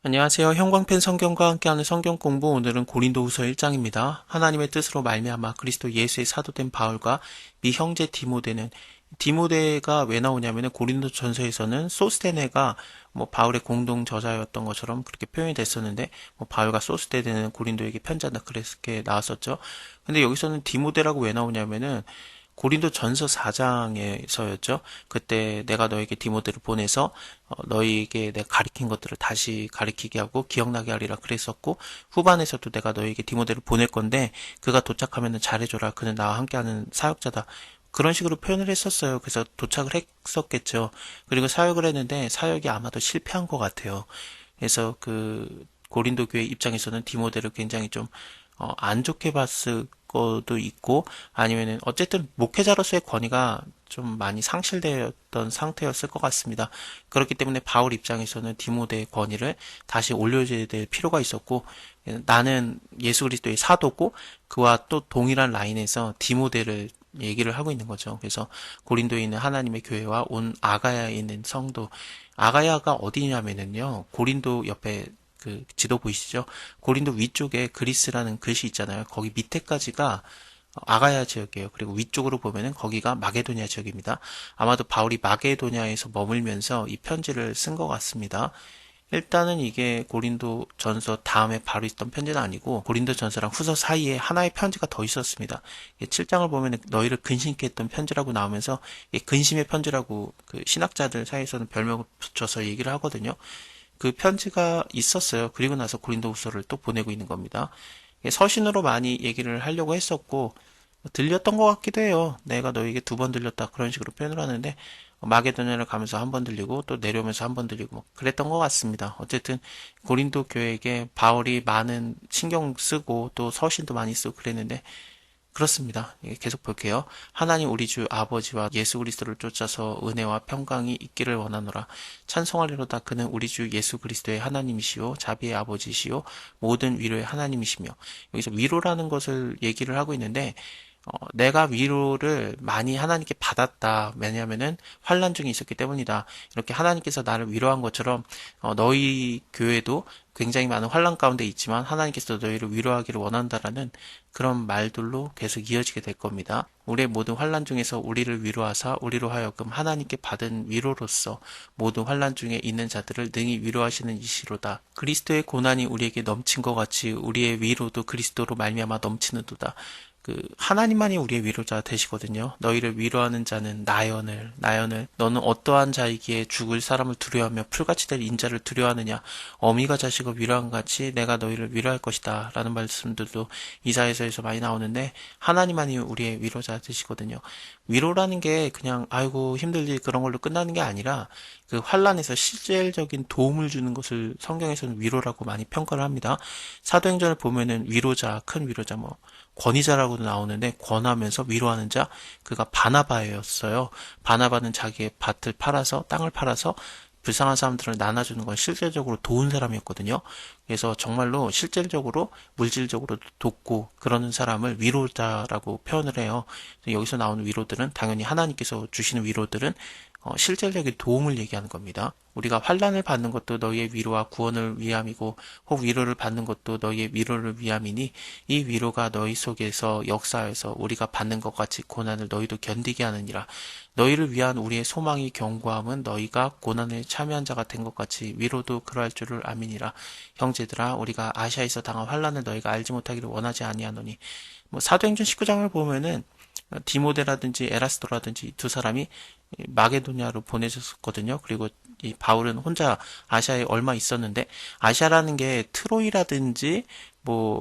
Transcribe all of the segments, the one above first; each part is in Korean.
안녕하세요. 형광펜 성경과 함께하는 성경 공부, 오늘은 고린도후서 1장입니다. 하나님의 뜻으로 말미암아 그리스도 예수의 사도된 바울과 미 형제 디모데가 왜 나오냐면은 고린도전서에서는 소스테네가 바울의 공동 저자였던 것처럼 그렇게 표현이 됐었는데, 바울과 소스테네는 고린도에게 편지한다 그렇게 나왔었죠. 근데 여기서는 디모데라고 왜 나오냐면은 고린도 전서 4장에서였죠. 그때 내가 너에게 디모데를 보내서 너희에게 내가 가르친 것들을 다시 가르치게 하고 기억나게 하리라 그랬었고, 후반에서도 내가 너희에게 디모데를 보낼 건데 그가 도착하면 잘해줘라. 그는 나와 함께하는 사역자다. 그런 식으로 표현을 했었어요. 그래서 도착을 했었겠죠. 그리고 사역을 했는데 사역이 아마도 실패한 것 같아요. 그래서 그 고린도 교회 입장에서는 디모데를 굉장히 좀 안 좋게 봤을 것도 있고, 아니면은 어쨌든 목회자로서의 권위가 좀 많이 상실되었던 상태였을 것 같습니다. 그렇기 때문에 바울 입장에서는 디모데의 권위를 다시 올려줘야 될 필요가 있었고, 나는 예수 그리스도의 사도고 그와 또 동일한 라인에서 디모데를 얘기를 하고 있는 거죠. 그래서 고린도에 있는 하나님의 교회와 온 아가야에 있는 성도, 아가야가 어디냐면은요, 고린도 옆에 그 지도 보이시죠? 고린도 위쪽에 그리스라는 글씨 있잖아요. 거기 밑에까지가 아가야 지역이에요. 그리고 위쪽으로 보면은 거기가 마게도냐 지역입니다. 아마도 바울이 마게도냐에서 머물면서 이 편지를 쓴 것 같습니다. 일단은 이게 고린도 전서 다음에 바로 있던 편지는 아니고 고린도 전서랑 후서 사이에 하나의 편지가 더 있었습니다. 7장을 보면 너희를 근심케 했던 편지라고 나오면서 근심의 편지라고 그 신학자들 사이에서는 별명을 붙여서 얘기를 하거든요. 그 편지가 있었어요. 그리고 나서 고린도후서를 또 보내고 있는 겁니다. 서신으로 많이 얘기를 하려고 했었고 들렸던 것 같기도 해요. 내가 너에게 두 번 들렸다 그런 식으로 표현을 하는데, 마게도냐를 가면서 한 번 들리고 또 내려오면서 한 번 들리고 그랬던 것 같습니다. 어쨌든 고린도 교회에게 바울이 많은 신경 쓰고 또 서신도 많이 쓰고 그랬는데, 그렇습니다. 계속 볼게요. 하나님 우리 주 아버지와 예수 그리스도를 쫓아서 은혜와 평강이 있기를 원하노라. 찬송하리로다. 그는 우리 주 예수 그리스도의 하나님이시요 자비의 아버지시요 모든 위로의 하나님이시며. 여기서 위로라는 것을 얘기를 하고 있는데, 내가 위로를 많이 하나님께 받았다. 왜냐하면은 환난 중에 있었기 때문이다. 이렇게 하나님께서 나를 위로한 것처럼 너희 교회도 굉장히 많은 환난 가운데 있지만 하나님께서 너희를 위로하기를 원한다라는 그런 말들로 계속 이어지게 될 겁니다. 우리의 모든 환난 중에서 우리를 위로하사 우리로 하여금 하나님께 받은 위로로서 모든 환난 중에 있는 자들을 능히 위로하시는 이시로다. 그리스도의 고난이 우리에게 넘친 것 같이 우리의 위로도 그리스도로 말미암아 넘치는도다. 하나님만이 우리의 위로자 되시거든요. 너희를 위로하는 자는 나연을 너는 어떠한 자이기에 죽을 사람을 두려워하며 풀같이 될 인자를 두려워하느냐. 어미가 자식을 위로한 같이 내가 너희를 위로할 것이다 라는 말씀들도 이사야서에서 많이 나오는데, 하나님만이 우리의 위로자 되시거든요. 위로라는 게 그냥 아이고 힘들지 그런 걸로 끝나는 게 아니라 그 환란에서 실질적인 도움을 주는 것을 성경에서는 위로라고 많이 평가를 합니다. 사도행전을 보면은 위로자, 큰 위로자, 권위자라고도 나오는데, 권하면서 위로하는 자, 그가 바나바였어요. 바나바는 자기의 밭을 팔아서, 땅을 팔아서 불쌍한 사람들을 나눠주는 걸 실질적으로 도운 사람이었거든요. 그래서 정말로 실질적으로 물질적으로 돕고 그러는 사람을 위로자라고 표현을 해요. 여기서 나오는 위로들은 당연히 하나님께서 주시는 위로들은 실질적인 도움을 얘기하는 겁니다. 우리가 환난을 받는 것도 너희의 위로와 구원을 위함이고, 혹 위로를 받는 것도 너희의 위로를 위함이니, 이 위로가 너희 속에서 역사해서 우리가 받는 것 같이 고난을 너희도 견디게 하느니라. 너희를 위한 우리의 소망이 견고함은 너희가 고난에 참여한 자가 된 것 같이 위로도 그러할 줄을 아미니라. 형제들아, 우리가 아시아에서 당한 환난을 너희가 알지 못하기를 원하지 아니하노니. 사도행전 19장을 보면은 디모데라든지 에라스도라든지 두 사람이 마게도냐로 보내졌거든요. 그리고 이 바울은 혼자 아시아에 얼마 있었는데, 아시아라는 게 트로이라든지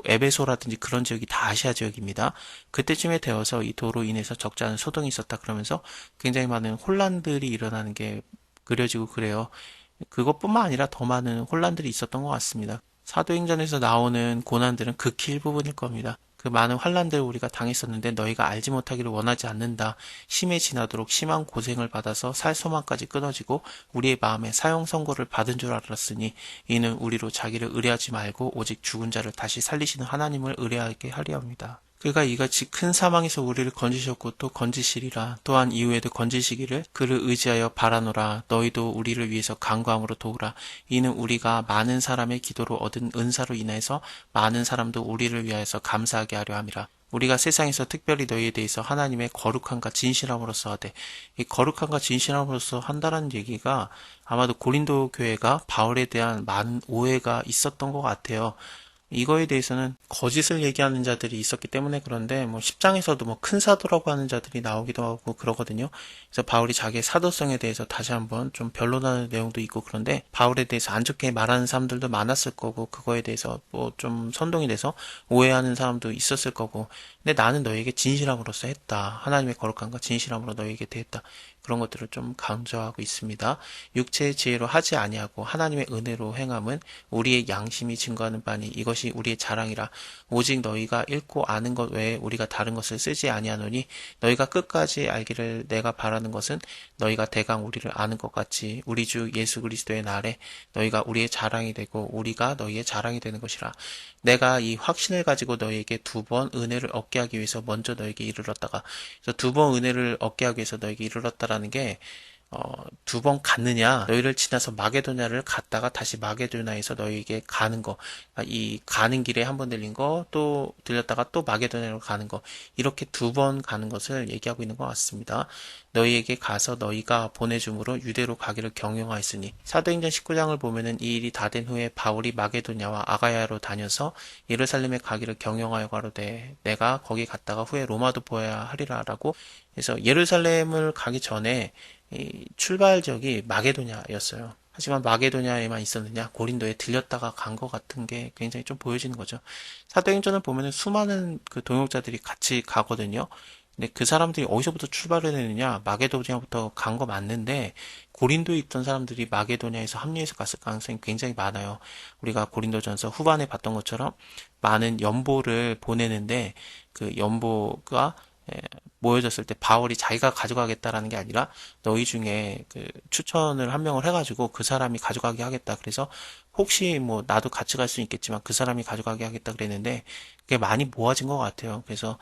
에베소라든지 그런 지역이 다 아시아 지역입니다. 그때쯤에 되어서 이 도로 인해서 적지 않은 소동이 있었다 그러면서 굉장히 많은 혼란들이 일어나는 게 그려지고 그래요. 그것뿐만 아니라 더 많은 혼란들이 있었던 것 같습니다. 사도행전에서 나오는 고난들은 극히 일부분일 겁니다. 그 많은 환난들을 우리가 당했었는데 너희가 알지 못하기를 원하지 않는다. 심해 지나도록 심한 고생을 받아서 살 소망까지 끊어지고 우리의 마음에 사형 선고를 받은 줄 알았으니, 이는 우리로 자기를 의뢰하지 말고 오직 죽은 자를 다시 살리시는 하나님을 의뢰하게 하려 합니다. 그가 이같이 큰 사망에서 우리를 건지셨고 또 건지시리라. 또한 이후에도 건지시기를 그를 의지하여 바라노라. 너희도 우리를 위해서 간구함으로 도우라. 이는 우리가 많은 사람의 기도로 얻은 은사로 인해서 많은 사람도 우리를 위하여서 감사하게 하려 함이라. 우리가 세상에서 특별히 너희에 대해서 하나님의 거룩함과 진실함으로써 하되, 이 거룩함과 진실함으로써 한다는 얘기가 아마도 고린도 교회가 바울에 대한 많은 오해가 있었던 것 같아요. 이거에 대해서는 거짓을 얘기하는 자들이 있었기 때문에 그런데, 뭐 10장에서도 뭐 큰 사도라고 하는 자들이 나오기도 하고 그러거든요. 그래서 바울이 자기의 사도성에 대해서 다시 한번 좀 변론하는 내용도 있고, 그런데 바울에 대해서 안 좋게 말하는 사람들도 많았을 거고, 그거에 대해서 뭐 좀 선동이 돼서 오해하는 사람도 있었을 거고, 근데 나는 너에게 진실함으로써 했다. 하나님의 거룩함과 진실함으로 너에게 대했다. 그런 것들을 좀 강조하고 있습니다. 육체의 지혜로 하지 아니하고 하나님의 은혜로 행함은 우리의 양심이 증거하는 바니 이것이 우리의 자랑이라. 오직 너희가 읽고 아는 것 외에 우리가 다른 것을 쓰지 아니하노니 너희가 끝까지 알기를 내가 바라는 것은 너희가 대강 우리를 아는 것 같이 우리 주 예수 그리스도의 날에 너희가 우리의 자랑이 되고 우리가 너희의 자랑이 되는 것이라. 내가 이 확신을 가지고 너희에게 2번 은혜를 얻게 하기 위해서 먼저 너희에게 이르렀다가, 그래서 2번 은혜를 얻게 하기 위해서 너희에게 이르렀다라는 게 2번 갔느냐, 너희를 지나서 마게도냐를 갔다가 다시 마게도냐에서 너희에게 가는 거, 이 가는 길에 한 번 들린 거, 또 들렸다가 또 마게도냐로 가는 거, 이렇게 2번 가는 것을 얘기하고 있는 것 같습니다. 너희에게 가서 너희가 보내줌으로 유대로 가기를 경영하였으니. 사도행전 19장을 보면은 이 일이 다 된 후에 바울이 마게도냐와 아가야로 다녀서 예루살렘에 가기를 경영하여 가로되 내가 거기 갔다가 후에 로마도 보아야 하리라라고. 그래서 예루살렘을 가기 전에 이 출발적이 마게도냐였어요. 하지만 마게도냐에만 있었느냐, 고린도에 들렸다가 간 것 같은 게 굉장히 좀 보여지는 거죠. 사도행전을 보면은 수많은 그 동역자들이 같이 가거든요. 근데 그 사람들이 어디서부터 출발을 했느냐, 마게도냐부터 간 거 맞는데 고린도에 있던 사람들이 마게도냐에서 합류해서 갔을 가능성이 굉장히 많아요. 우리가 고린도전서 후반에 봤던 것처럼 많은 연보를 보내는데 그 연보가 모여졌을 때 바울이 자기가 가져가겠다라는 게 아니라 너희 중에 그 추천을 한 명을 해가지고 그 사람이 가져가게 하겠다. 그래서 혹시 뭐 나도 같이 갈 수 있겠지만 그 사람이 가져가게 하겠다 그랬는데 그게 많이 모아진 것 같아요. 그래서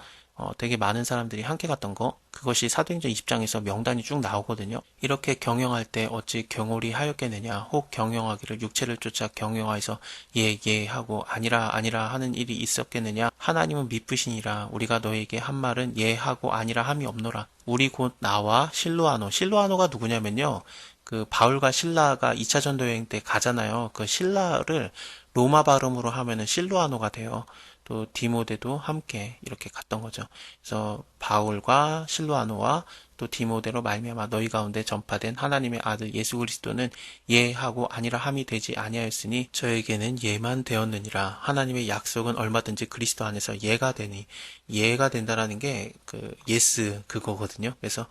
되게 많은 사람들이 함께 갔던 거, 그것이 사도행전 20장에서 명단이 쭉 나오거든요. 이렇게 경영할 때 어찌 경홀히 하였겠느냐, 혹 경영하기를 육체를 쫓아 경영하여서 예 하고 아니라 아니라 하는 일이 있었겠느냐. 하나님은 미쁘시니라. 우리가 너에게 한 말은 예 하고 아니라 함이 없노라. 우리 곧 나와 실로아노가 누구냐면요, 그 바울과 실라가 2차 전도 여행 때 가잖아요. 그 실라를 로마 발음으로 하면은 실로아노가 돼요. 또 디모데도 함께 이렇게 갔던 거죠. 그래서 바울과 실로아노와 또 디모데로 말미암아 너희 가운데 전파된 하나님의 아들 예수 그리스도는 예하고 아니라 함이 되지 아니하였으니 저에게는 예만 되었느니라. 하나님의 약속은 얼마든지 그리스도 안에서 예가 되니, 예가 된다라는 게 그 예스 그거거든요. 그래서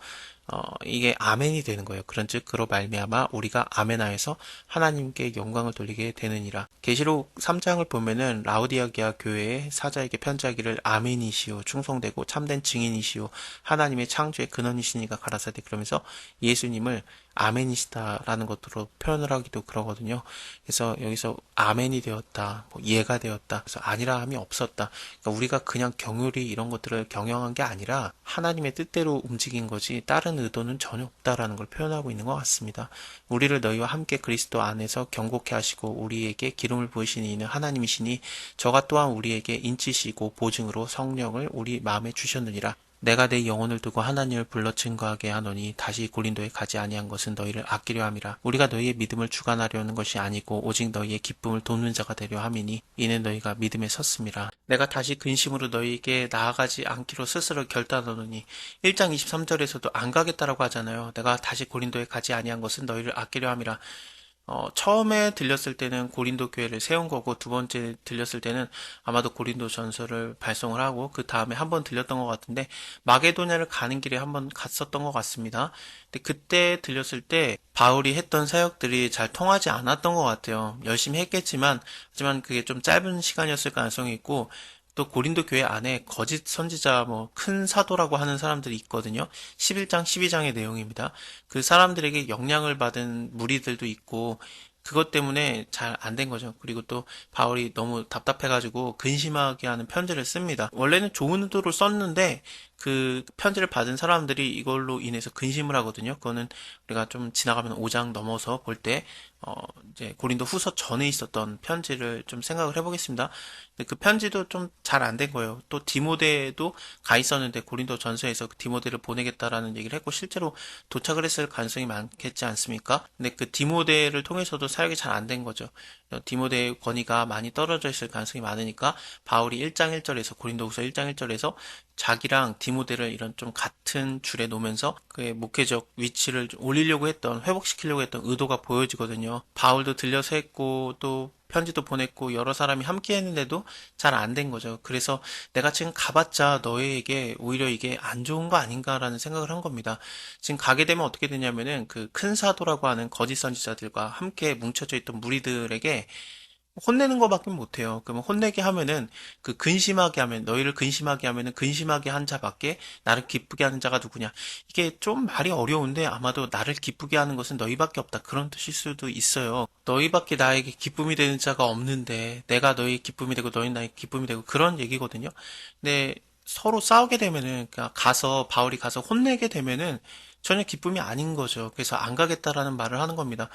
이게 아멘이 되는 거예요. 그런즉 그로 말미암아 우리가 아멘하여서 하나님께 영광을 돌리게 되느니라. 계시록 3장을 보면은 라우디아게아 교회의 사자에게 편지하기를 아멘이시오, 충성되고 참된 증인이시오, 하나님의 창조의 근원이시니가 가라사대, 그러면서 예수님을 아멘이시다라는 것으로 표현을 하기도 그러거든요. 그래서 여기서 아멘이 되었다, 뭐 예가 되었다, 그래서 아니라 함이 없었다. 그러니까 우리가 그냥 경율이 이런 것들을 경영한 게 아니라 하나님의 뜻대로 움직인 거지 다른 의도는 전혀 없다라는 걸 표현하고 있는 것 같습니다. 우리를 너희와 함께 그리스도 안에서 경고케 하시고 우리에게 기름을 부으신 이는 하나님이시니 저가 또한 우리에게 인치시고 보증으로 성령을 우리 마음에 주셨느니라. 내가 내 영혼을 두고 하나님을 불러 증거하게 하노니 다시 고린도에 가지 아니한 것은 너희를 아끼려 함이라. 우리가 너희의 믿음을 주관하려는 것이 아니고 오직 너희의 기쁨을 돕는 자가 되려 함이니 이는 너희가 믿음에 섰음이라. 내가 다시 근심으로 너희에게 나아가지 않기로 스스로 결단하노니. 1장 23절에서도 안 가겠다라고 하잖아요. 내가 다시 고린도에 가지 아니한 것은 너희를 아끼려 함이라. 처음에 들렸을 때는 고린도 교회를 세운 거고, 두 번째 들렸을 때는 아마도 고린도 전서를 발송을 하고, 그 다음에 한 번 들렸던 것 같은데, 마게도냐를 가는 길에 한 번 갔었던 것 같습니다. 근데 그때 들렸을 때, 바울이 했던 사역들이 잘 통하지 않았던 것 같아요. 열심히 했겠지만, 하지만 그게 좀 짧은 시간이었을 가능성이 있고, 또 고린도 교회 안에 거짓 선지자, 뭐 큰 사도라고 하는 사람들이 있거든요. 11장 12장의 내용입니다. 그 사람들에게 영향을 받은 무리들도 있고, 그것 때문에 잘 안 된 거죠. 그리고 또 바울이 너무 답답해가지고 근심하게 하는 편지를 씁니다. 원래는 좋은 의도로 썼는데 그 편지를 받은 사람들이 이걸로 인해서 근심을 하거든요. 그거는 우리가 좀 지나가면 5장 넘어서 볼 때, 어, 이제 고린도 후서 전에 있었던 편지를 좀 생각을 해보겠습니다. 근데 그 편지도 좀 잘 안 된 거예요. 또 디모데도 가 있었는데 고린도 전서에서 그 디모데를 보내겠다라는 얘기를 했고 실제로 도착을 했을 가능성이 많겠지 않습니까? 근데 그 디모데를 통해서도 사역이 잘 안 된 거죠. 디모데의 권위가 많이 떨어져 있을 가능성이 많으니까 바울이 1장 1절에서 고린도후서 1장 1절에서 자기랑 디모데를 이런 좀 같은 줄에 놓으면서 그의 목회적 위치를 좀 올리려고 했던 회복시키려고 했던 의도가 보여지거든요. 바울도 들려서 했고 또 편지도 보냈고 여러 사람이 함께 했는데도 잘 안 된 거죠. 그래서 내가 지금 가봤자 너희에게 오히려 이게 안 좋은 거 아닌가라는 생각을 한 겁니다. 지금 가게 되면 어떻게 되냐면은 그 큰 사도라고 하는 거짓 선지자들과 함께 뭉쳐져 있던 무리들에게 혼내는 것밖에 못해요. 그러면 혼내게 하면은 그 근심하게 하면 너희를 근심하게 하면은 근심하게 한 자밖에 나를 기쁘게 하는 자가 누구냐? 이게 좀 말이 어려운데 아마도 나를 기쁘게 하는 것은 너희밖에 없다. 그런 뜻일 수도 있어요. 너희밖에 나에게 기쁨이 되는 자가 없는데 내가 너희 기쁨이 되고 너희 나의 기쁨이 되고 그런 얘기거든요. 근데 서로 싸우게 되면은 그러니까 가서 바울이 가서 혼내게 되면은 전혀 기쁨이 아닌 거죠. 그래서 안 가겠다라는 말을 하는 겁니다.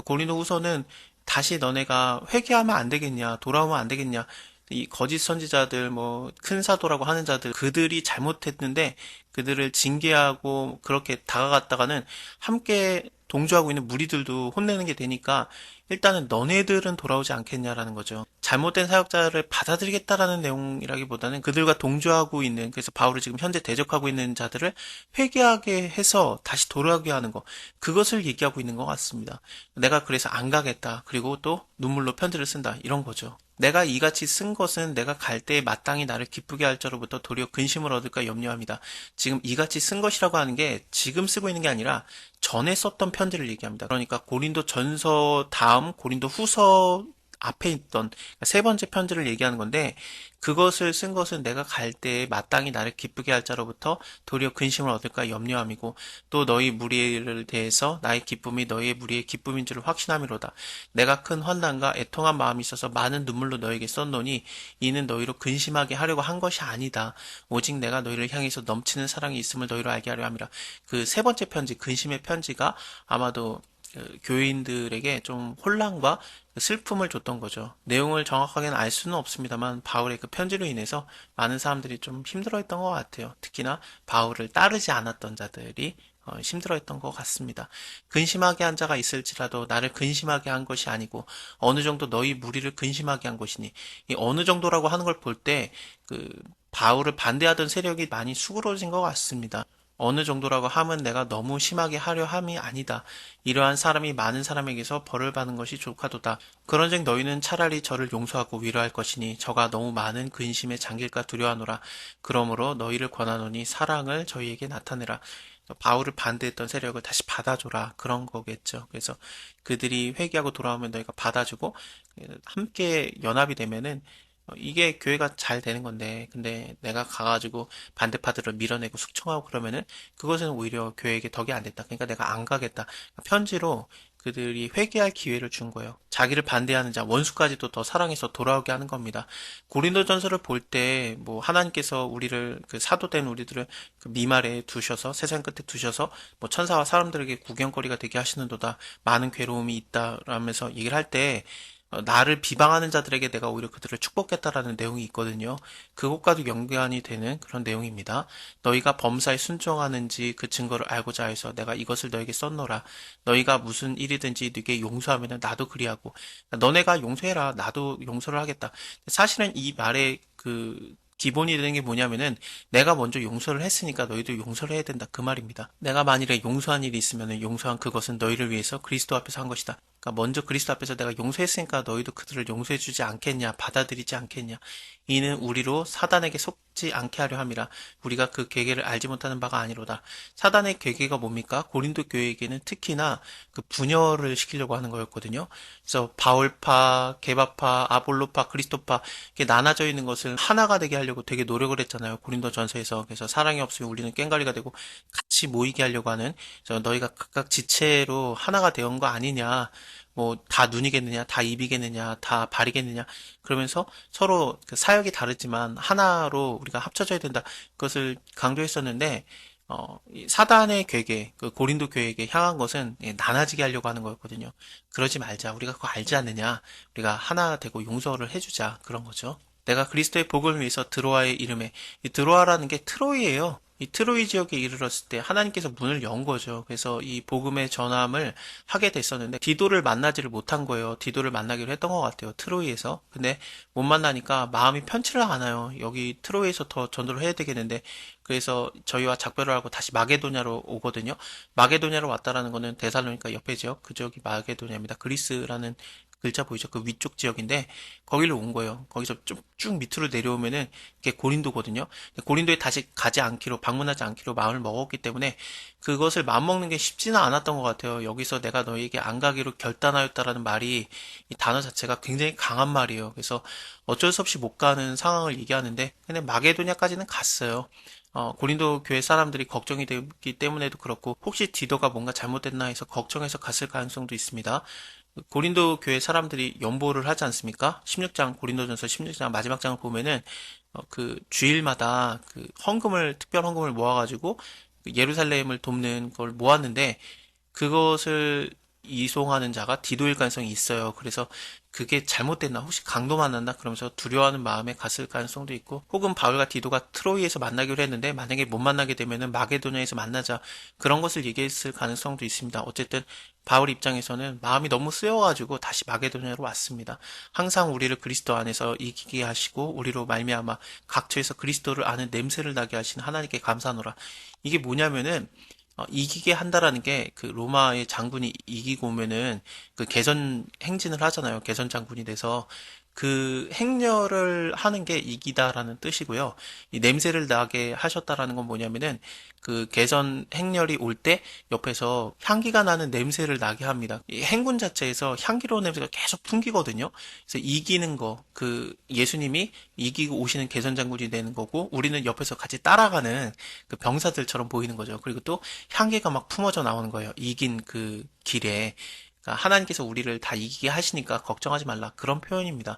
고린도후서는 다시 너네가 회개하면 안 되겠냐, 돌아오면 안 되겠냐, 이 거짓 선지자들, 뭐, 큰 사도라고 하는 자들, 그들이 잘못했는데, 그들을 징계하고, 그렇게 다가갔다가는, 함께 동조하고 있는 무리들도 혼내는 게 되니까, 일단은 너네들은 돌아오지 않겠냐라는 거죠. 잘못된 사역자를 받아들이겠다라는 내용이라기보다는 그들과 동조하고 있는, 그래서 바울을 지금 현재 대적하고 있는 자들을 회개하게 해서 다시 돌아오게 하는 거, 그것을 얘기하고 있는 것 같습니다. 내가 그래서 안 가겠다. 그리고 또 눈물로 편지를 쓴다. 이런 거죠. 내가 이같이 쓴 것은 내가 갈 때에 마땅히 나를 기쁘게 할 자로부터 도리어 근심을 얻을까 염려합니다. 지금 이같이 쓴 것이라고 하는 게 지금 쓰고 있는 게 아니라 전에 썼던 편지를 얘기합니다. 그러니까 고린도 전서 다음 고린도 후서 앞에 있던 세 번째 편지를 얘기하는 건데 그것을 쓴 것은 내가 갈 때에 마땅히 나를 기쁘게 할 자로부터 도리어 근심을 얻을까 염려함이고 또 너희 무리를 대해서 나의 기쁨이 너희의 무리의 기쁨인 줄을 확신함이로다. 내가 큰 환난과 애통한 마음이 있어서 많은 눈물로 너에게 썼노니 이는 너희로 근심하게 하려고 한 것이 아니다. 오직 내가 너희를 향해서 넘치는 사랑이 있음을 너희로 알게 하려 함이라. 그 세 번째 편지, 근심의 편지가 아마도 그 교인들에게 좀 혼란과 슬픔을 줬던 거죠. 내용을 정확하게는 알 수는 없습니다만 바울의 그 편지로 인해서 많은 사람들이 좀 힘들어했던 것 같아요. 특히나 바울을 따르지 않았던 자들이 힘들어했던 것 같습니다. 근심하게 한 자가 있을지라도 나를 근심하게 한 것이 아니고 어느 정도 너희 무리를 근심하게 한 것이니 이 어느 정도라고 하는 걸 볼 때 그 바울을 반대하던 세력이 많이 수그러진 것 같습니다. 어느 정도라고 함은 내가 너무 심하게 하려 함이 아니다. 이러한 사람이 많은 사람에게서 벌을 받는 것이 좋카도다. 그런즉 너희는 차라리 저를 용서하고 위로할 것이니 저가 너무 많은 근심에 잠길까 두려워하노라. 그러므로 너희를 권하노니 사랑을 저희에게 나타내라. 바울을 반대했던 세력을 다시 받아줘라. 그런 거겠죠. 그래서 그들이 회개하고 돌아오면 너희가 받아주고 함께 연합이 되면은 이게 교회가 잘 되는 건데, 근데 내가 가가지고 반대파들을 밀어내고 숙청하고 그러면은 그것은 오히려 교회에게 덕이 안 됐다. 그러니까 내가 안 가겠다. 편지로 그들이 회개할 기회를 준 거예요. 자기를 반대하는 자, 원수까지도 더 사랑해서 돌아오게 하는 겁니다. 고린도전서를 볼 때, 뭐, 하나님께서 우리를, 그 사도된 우리들을 그 미말에 두셔서, 세상 끝에 두셔서, 뭐, 천사와 사람들에게 구경거리가 되게 하시는도다. 많은 괴로움이 있다라면서 얘기를 할 때, 나를 비방하는 자들에게 내가 오히려 그들을 축복했다라는 내용이 있거든요. 그것과도 연관이 되는 그런 내용입니다. 너희가 범사에 순종하는지 그 증거를 알고자 해서 내가 이것을 너에게 썼노라. 너희가 무슨 일이든지 네게 용서하면 나도 그리하고 너네가 용서해라. 나도 용서를 하겠다. 사실은 이 말의 그 기본이 되는 게 뭐냐면은 내가 먼저 용서를 했으니까 너희도 용서를 해야 된다 그 말입니다. 내가 만일에 용서한 일이 있으면은 용서한 그것은 너희를 위해서 그리스도 앞에서 한 것이다. 그러니까 먼저 그리스도 앞에서 내가 용서했으니까 너희도 그들을 용서해 주지 않겠냐, 받아들이지 않겠냐. 이는 우리로 사단에게 속지 않게 하려 함이라. 우리가 그 계계를 알지 못하는 바가 아니로다. 사단의 계계가 뭡니까? 고린도 교회에게는 특히나 그 분열을 시키려고 하는 거였거든요. 그래서 바울파, 게바파, 아볼로파, 그리스도파 이렇게 나눠져 있는 것을 하나가 되게 하려고 되게 노력을 했잖아요. 고린도 전서에서. 그래서 사랑이 없으면 우리는 꽹과리가 되고 같이 모이게 하려고 하는 그래서 너희가 각각 지체로 하나가 되온 거 아니냐. 뭐 다 눈이겠느냐, 다 입이겠느냐, 다 발이겠느냐, 그러면서 서로 그 사역이 다르지만 하나로 우리가 합쳐져야 된다. 그것을 강조했었는데, 이 사단의 괴계, 그 고린도 교회에게 향한 것은 나눠지게 하려고 하는 거였거든요. 그러지 말자. 우리가 그거 알지 않느냐. 우리가 하나 되고 용서를 해주자. 그런 거죠. 내가 그리스도의 복음을 위해서 드로아의 이름에, 이 드로아라는 게 트로이예요. 이 트로이 지역에 이르렀을 때 하나님께서 문을 연 거죠. 그래서 이 복음의 전함을 하게 됐었는데 디도를 만나지를 못한 거예요. 디도를 만나기로 했던 것 같아요. 트로이에서. 근데 못 만나니까 마음이 편치를 않아요. 여기 트로이에서 더 전도를 해야 되겠는데 그래서 저희와 작별을 하고 다시 마게도냐로 오거든요. 마게도냐로 왔다라는 거는 데살로니가 옆에 지역, 그 지역이 마게도냐입니다. 그리스라는 글자 보이죠? 그 위쪽 지역인데 거기로 온 거예요. 거기서 쭉 밑으로 내려오면은 그게 고린도거든요. 고린도에 다시 가지 않기로 방문하지 않기로 마음을 먹었기 때문에 그것을 마음먹는 게 쉽지는 않았던 것 같아요. 여기서 내가 너에게 안 가기로 결단하였다라는 말이 이 단어 자체가 굉장히 강한 말이에요. 그래서 어쩔 수 없이 못 가는 상황을 얘기하는데 근데 마게도냐까지는 갔어요. 고린도 교회 사람들이 걱정이 되기 때문에도 그렇고 혹시 디도가 뭔가 잘못됐나 해서 걱정해서 갔을 가능성도 있습니다. 고린도 교회 사람들이 연보를 하지 않습니까? 16장, 고린도전서 16장 마지막 장을 보면은, 그 주일마다 그 헌금을, 특별 헌금을 모아가지고 그 예루살렘을 돕는 걸 모았는데, 그것을 이송하는 자가 디도일 가능성이 있어요. 그래서 그게 잘못됐나, 혹시 강도 만났나, 그러면서 두려워하는 마음에 갔을 가능성도 있고, 혹은 바울과 디도가 트로이에서 만나기로 했는데, 만약에 못 만나게 되면은 마게도냐에서 만나자, 그런 것을 얘기했을 가능성도 있습니다. 어쨌든, 바울 입장에서는 마음이 너무 쓰여가지고 다시 마게도냐로 왔습니다. 항상 우리를 그리스도 안에서 이기게 하시고, 우리로 말미암아 각처에서 그리스도를 아는 냄새를 나게 하신 하나님께 감사하노라. 이게 뭐냐면은, 이기게 한다라는 게 그 로마의 장군이 이기고 오면은 그 개선 행진을 하잖아요. 개선 장군이 돼서 그 행렬을 하는 게 이기다라는 뜻이고요. 이 냄새를 나게 하셨다라는 건 뭐냐면은 그 개선 행렬이 올 때 옆에서 향기가 나는 냄새를 나게 합니다. 이 행군 자체에서 향기로운 냄새가 계속 풍기거든요. 그래서 이기는 거, 그 예수님이 이기고 오시는 개선 장군이 되는 거고 우리는 옆에서 같이 따라가는 그 병사들처럼 보이는 거죠. 그리고 또 향기가 막 품어져 나오는 거예요. 이긴 그 길에. 그러니까 하나님께서 우리를 다 이기게 하시니까 걱정하지 말라. 그런 표현입니다.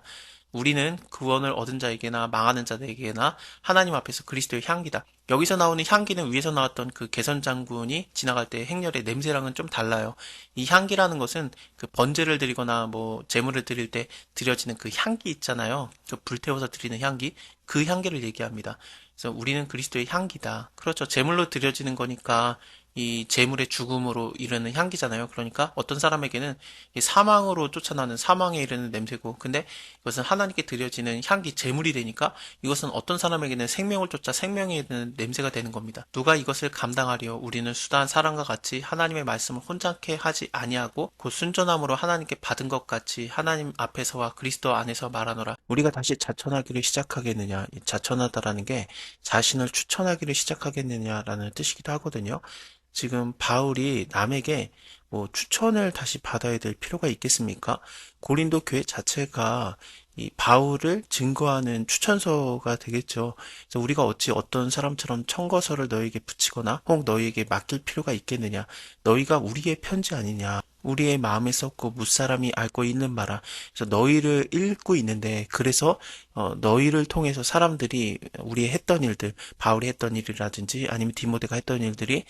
우리는 구원을 얻은 자에게나 망하는 자들에게나 하나님 앞에서 그리스도의 향기다. 여기서 나오는 향기는 위에서 나왔던 그 개선 장군이 지나갈 때 행렬의 냄새랑은 좀 달라요. 이 향기라는 것은 그 번제를 드리거나 뭐 제물을 드릴 때 드려지는 그 향기 있잖아요. 그 불태워서 드리는 향기. 그 향기를 얘기합니다. 그래서 우리는 그리스도의 향기다. 그렇죠. 제물로 드려지는 거니까 이 제물의 죽음으로 이르는 향기잖아요. 그러니까 어떤 사람에게는 이 사망으로 쫓아나는 사망에 이르는 냄새고, 근데 이것은 하나님께 드려지는 향기, 제물이 되니까 이것은 어떤 사람에게는 생명을 쫓아 생명에 이르는 냄새가 되는 겁니다. 누가 이것을 감당하리요? 우리는 수다한 사람과 같이 하나님의 말씀을 혼잡케 하지 아니하고 곧 순전함으로 하나님께 받은 것 같이 하나님 앞에서와 그리스도 안에서 말하노라. 우리가 다시 자천하기를 시작하겠느냐? 이 자천하다라는 게 자신을 추천하기를 시작하겠느냐라는 뜻이기도 하거든요. 지금 바울이 남에게 뭐 추천을 다시 받아야 될 필요가 있겠습니까? 고린도 교회 자체가 이 바울을 증거하는 추천서가 되겠죠. 그래서 우리가 어찌 어떤 사람처럼 청거서를 너에게 붙이거나 혹 너희에게 맡길 필요가 있겠느냐? 너희가 우리의 편지 아니냐? 우리의 마음에 썼고 무사람이 알고 있는 바라. 그래서 너희를 읽고 있는데 그래서 너희를 통해서 사람들이 우리의 했던 일들, 바울이 했던 일이라든지 아니면 디모데가 했던 일들이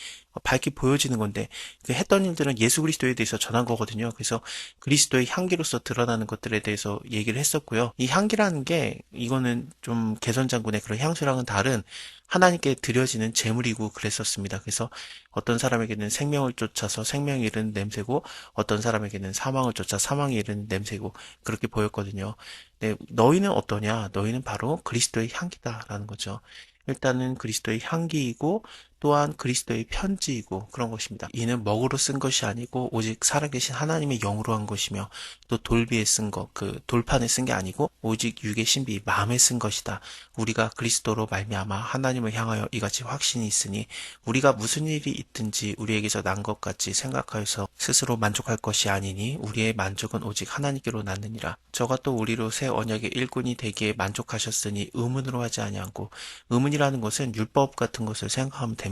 밝게 보여지는 건데 그 했던 일들은 예수 그리스도에 대해서 전한 거거든요. 그래서 그리스도의 향기로서 드러나는 것들에 대해서 얘기를 했었고요. 이 향기라는 게 이거는 좀 개선장군의 그런 향수랑은 다른 하나님께 드려지는 제물이고 그랬었습니다. 그래서 어떤 사람에게는 생명을 쫓아서 생명이 이르는 냄새고 어떤 사람에게는 사망을 쫓아 사망이 이르는 냄새고 그렇게 보였거든요. 네, 너희는 어떠냐? 너희는 바로 그리스도의 향기다라는 거죠. 일단은 그리스도의 향기이고 또한 그리스도의 편지이고 그런 것입니다. 이는 먹으로 쓴 것이 아니고 오직 살아계신 하나님의 영으로 한 것이며 또 돌비에 쓴 것, 그 돌판에 쓴 게 아니고 오직 육의 신비 마음에 쓴 것이다. 우리가 그리스도로 말미암아 하나님을 향하여 이같이 확신이 있으니 우리가 무슨 일이 있든지 우리에게서 난 것 같이 생각하여서 스스로 만족할 것이 아니니 우리의 만족은 오직 하나님께로 났느니라. 저가 또 우리로 새 언약의 일꾼이 되기에 만족하셨으니 의문으로 하지 아니하고 의문이라는 것은 율법 같은 것을 생각하면 됩니다.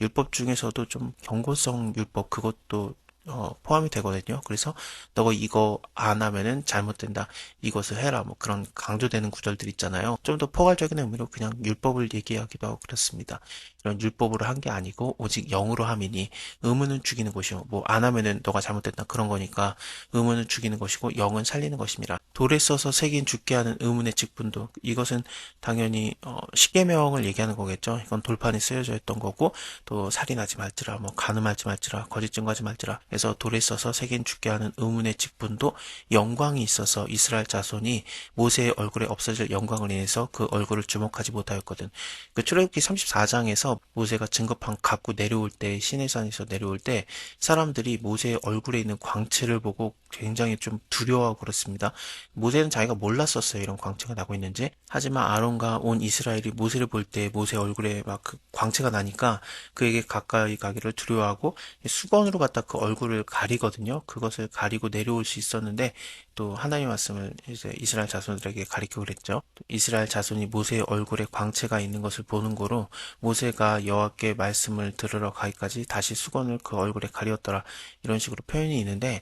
율법 중에서도 좀 경고성 율법 그것도 포함이 되거든요. 그래서 너가 이거 안 하면은 잘못된다. 이것을 해라. 뭐 그런 강조되는 구절들 있잖아요. 좀 더 포괄적인 의미로 그냥 율법을 얘기하기도 하고 그렇습니다. 이런 율법으로 한 게 아니고 오직 영으로 함이니 의무는 죽이는 것이요. 뭐 안 하면은 너가 잘못됐다 그런 거니까 의무는 죽이는 것이고 영은 살리는 것입니다. 돌에 써서 새긴 죽게 하는 의문의 직분도 이것은 당연히 십계명을 얘기하는 거겠죠. 이건 돌판에 쓰여져 있던 거고 또 살인하지 말지라 뭐 간음하지 말지라 거짓 증거하지 말지라 해서 돌에 써서 새긴 죽게 하는 의문의 직분도 영광이 있어서 이스라엘 자손이 모세의 얼굴에 없어질 영광을 인해서 그 얼굴을 주목하지 못하였거든. 그 출애굽기 34장에서 모세가 증거판 갖고 내려올 때 시내산에서 내려올 때 사람들이 모세의 얼굴에 있는 광채를 보고 굉장히 좀 두려워하고 그렇습니다. 모세는 자기가 몰랐었어요. 이런 광채가 나고 있는지. 하지만 아론과 온 이스라엘이 모세를 볼 때 모세 얼굴에 막 그 광채가 나니까 그에게 가까이 가기를 두려워하고 수건으로 갖다 그 얼굴을 가리거든요. 그것을 가리고 내려올 수 있었는데 또 하나님의 말씀을 이제 이스라엘 자손들에게 가리키고 그랬죠. 이스라엘 자손이 모세의 얼굴에 광채가 있는 것을 보는 거로 모세가 여호와께 말씀을 들으러 가기까지 다시 수건을 그 얼굴에 가리었더라. 이런 식으로 표현이 있는데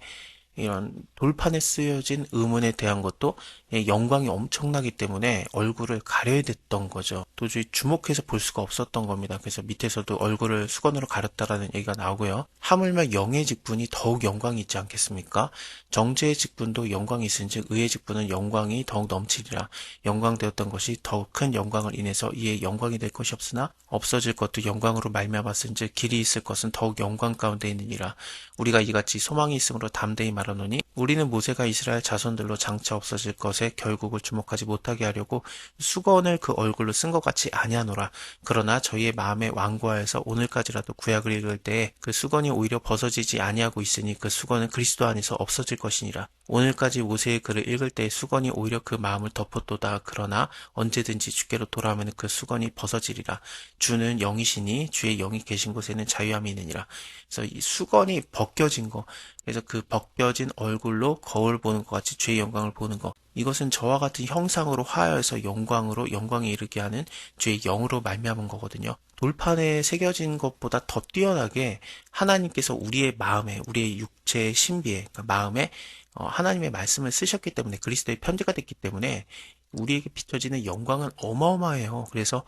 이런 돌판에 쓰여진 의문에 대한 것도 영광이 엄청나기 때문에 얼굴을 가려야 됐던 거죠. 도저히 주목해서 볼 수가 없었던 겁니다. 그래서 밑에서도 얼굴을 수건으로 가렸다라는 얘기가 나오고요. 하물며 영의 직분이 더욱 영광이 있지 않겠습니까? 정죄의 직분도 영광이 있은즉 의의 직분은 영광이 더욱 넘치리라. 영광되었던 것이 더욱 큰 영광을 인해서 이에 영광이 될 것이 없으나 없어질 것도 영광으로 말미암았은즉 길이 있을 것은 더욱 영광 가운데 있느니라. 우리가 이같이 소망이 있으므로 담대히 말하노니 우리는 모세가 이스라엘 자손들로 장차 없어질 것에 결국을 주목하지 못하게 하려고 수건을 그 얼굴로 쓴 것 같이 아니하노라. 그러나 저희의 마음에 완고하여서 오늘까지라도 구약을 읽을 때에 그 수건이 오히려 벗어지지 아니하고 있으니 그 수건은 그리스도 안에서 없어질 것이니라. 오늘까지 모세의 글을 읽을 때에 수건이 오히려 그 마음을 덮었도다. 그러나 언제든지 주께로 돌아오면 그 수건이 벗어지리라. 주는 영이시니 주의 영이 계신 곳에는 자유함이 있느니라. 그래서 이 수건이 벗겨진 거, 그래서 그 벗겨진 얼굴로 거울 보는 것 같이 주의 영광을 보는 것. 이것은 저와 같은 형상으로 화하여서 영광으로 영광에 이르게 하는 주의 영으로 말미암은 거거든요. 돌판에 새겨진 것보다 더 뛰어나게 하나님께서 우리의 마음에, 우리의 육체의 신비에, 그러니까 마음에 하나님의 말씀을 쓰셨기 때문에 그리스도의 편지가 됐기 때문에 우리에게 비춰지는 영광은 어마어마해요. 그래서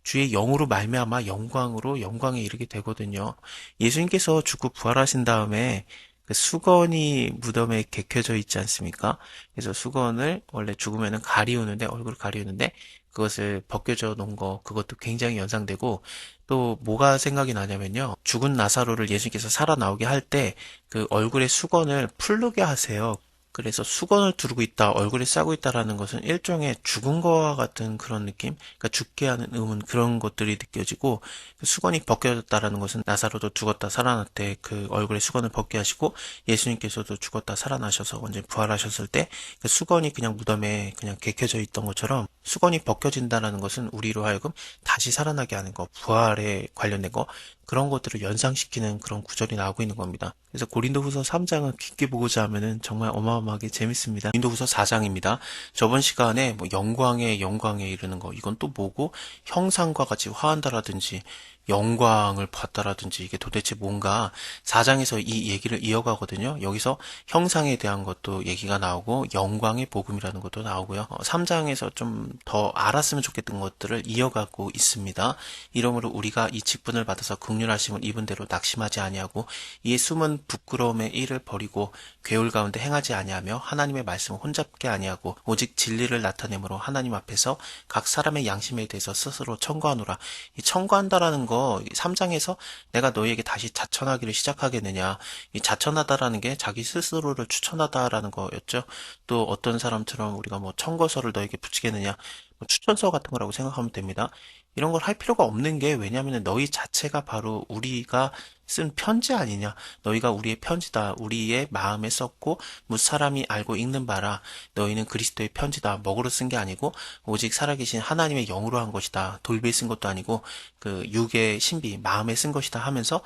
주의 영으로 말미암아 영광으로 영광에 이르게 되거든요. 예수님께서 죽고 부활하신 다음에 그 수건이 무덤에 개켜져 있지 않습니까? 그래서 수건을 원래 죽으면은 가리우는데 얼굴을 가리우는데 그것을 벗겨져 놓은 거 그것도 굉장히 연상되고 또 뭐가 생각이 나냐면요. 죽은 나사로를 예수님께서 살아나오게 할 때 그 얼굴에 수건을 풀르게 하세요. 그래서 수건을 두르고 있다, 얼굴에 싸고 있다라는 것은 일종의 죽은 거와 같은 그런 느낌? 그러니까 죽게 하는 의문 그런 것들이 느껴지고 그 수건이 벗겨졌다라는 것은 나사로도 죽었다 살아났대 그 얼굴에 수건을 벗게 하시고 예수님께서도 죽었다 살아나셔서 완전히 부활하셨을 때 그 수건이 그냥 무덤에 그냥 개켜져 있던 것처럼 수건이 벗겨진다라는 것은 우리로 하여금 다시 살아나게 하는 거, 부활에 관련된 거 그런 것들을 연상시키는 그런 구절이 나오고 있는 겁니다. 그래서 고린도후서 3장을 깊게 보고자 하면은 정말 어마어마하게 재밌습니다. 고린도후서 4장입니다. 저번 시간에 뭐 영광에 이르는 거 이건 또 뭐고 형상과 같이 화한다라든지 영광을 봤다라든지 이게 도대체 뭔가 4장에서 이 얘기를 이어가거든요. 여기서 형상에 대한 것도 얘기가 나오고 영광의 복음이라는 것도 나오고요. 3장에서 좀 더 알았으면 좋겠던 것들을 이어가고 있습니다. 이러므로 우리가 이 직분을 받아서 긍휼하심을 입은 대로 낙심하지 아니하고 이에 숨은 부끄러움의 일을 버리고 괴울 가운데 행하지 아니하며 하나님의 말씀을 혼잡게 아니하고 오직 진리를 나타내므로 하나님 앞에서 각 사람의 양심에 대해서 스스로 청구하노라. 이 청구한다라는 거 3장에서 내가 너희에게 다시 자천하기를 시작하겠느냐. 이 자천하다라는 게 자기 스스로를 추천하다라는 거였죠. 또 어떤 사람처럼 우리가 뭐 청거서를 너에게 붙이겠느냐. 뭐 추천서 같은 거라고 생각하면 됩니다. 이런 걸 할 필요가 없는 게 왜냐하면 너희 자체가 바로 우리가 쓴 편지 아니냐. 너희가 우리의 편지다. 우리의 마음에 썼고 무사람이 알고 읽는 바라. 너희는 그리스도의 편지다. 먹으로 쓴 게 아니고 오직 살아계신 하나님의 영으로 한 것이다. 돌비에 쓴 것도 아니고 그 육의 신비 마음에 쓴 것이다 하면서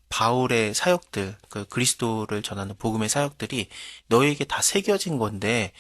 바울의 사역들, 그 그리스도를 전하는 복음의 사역들이 너희에게 다 새겨진 건데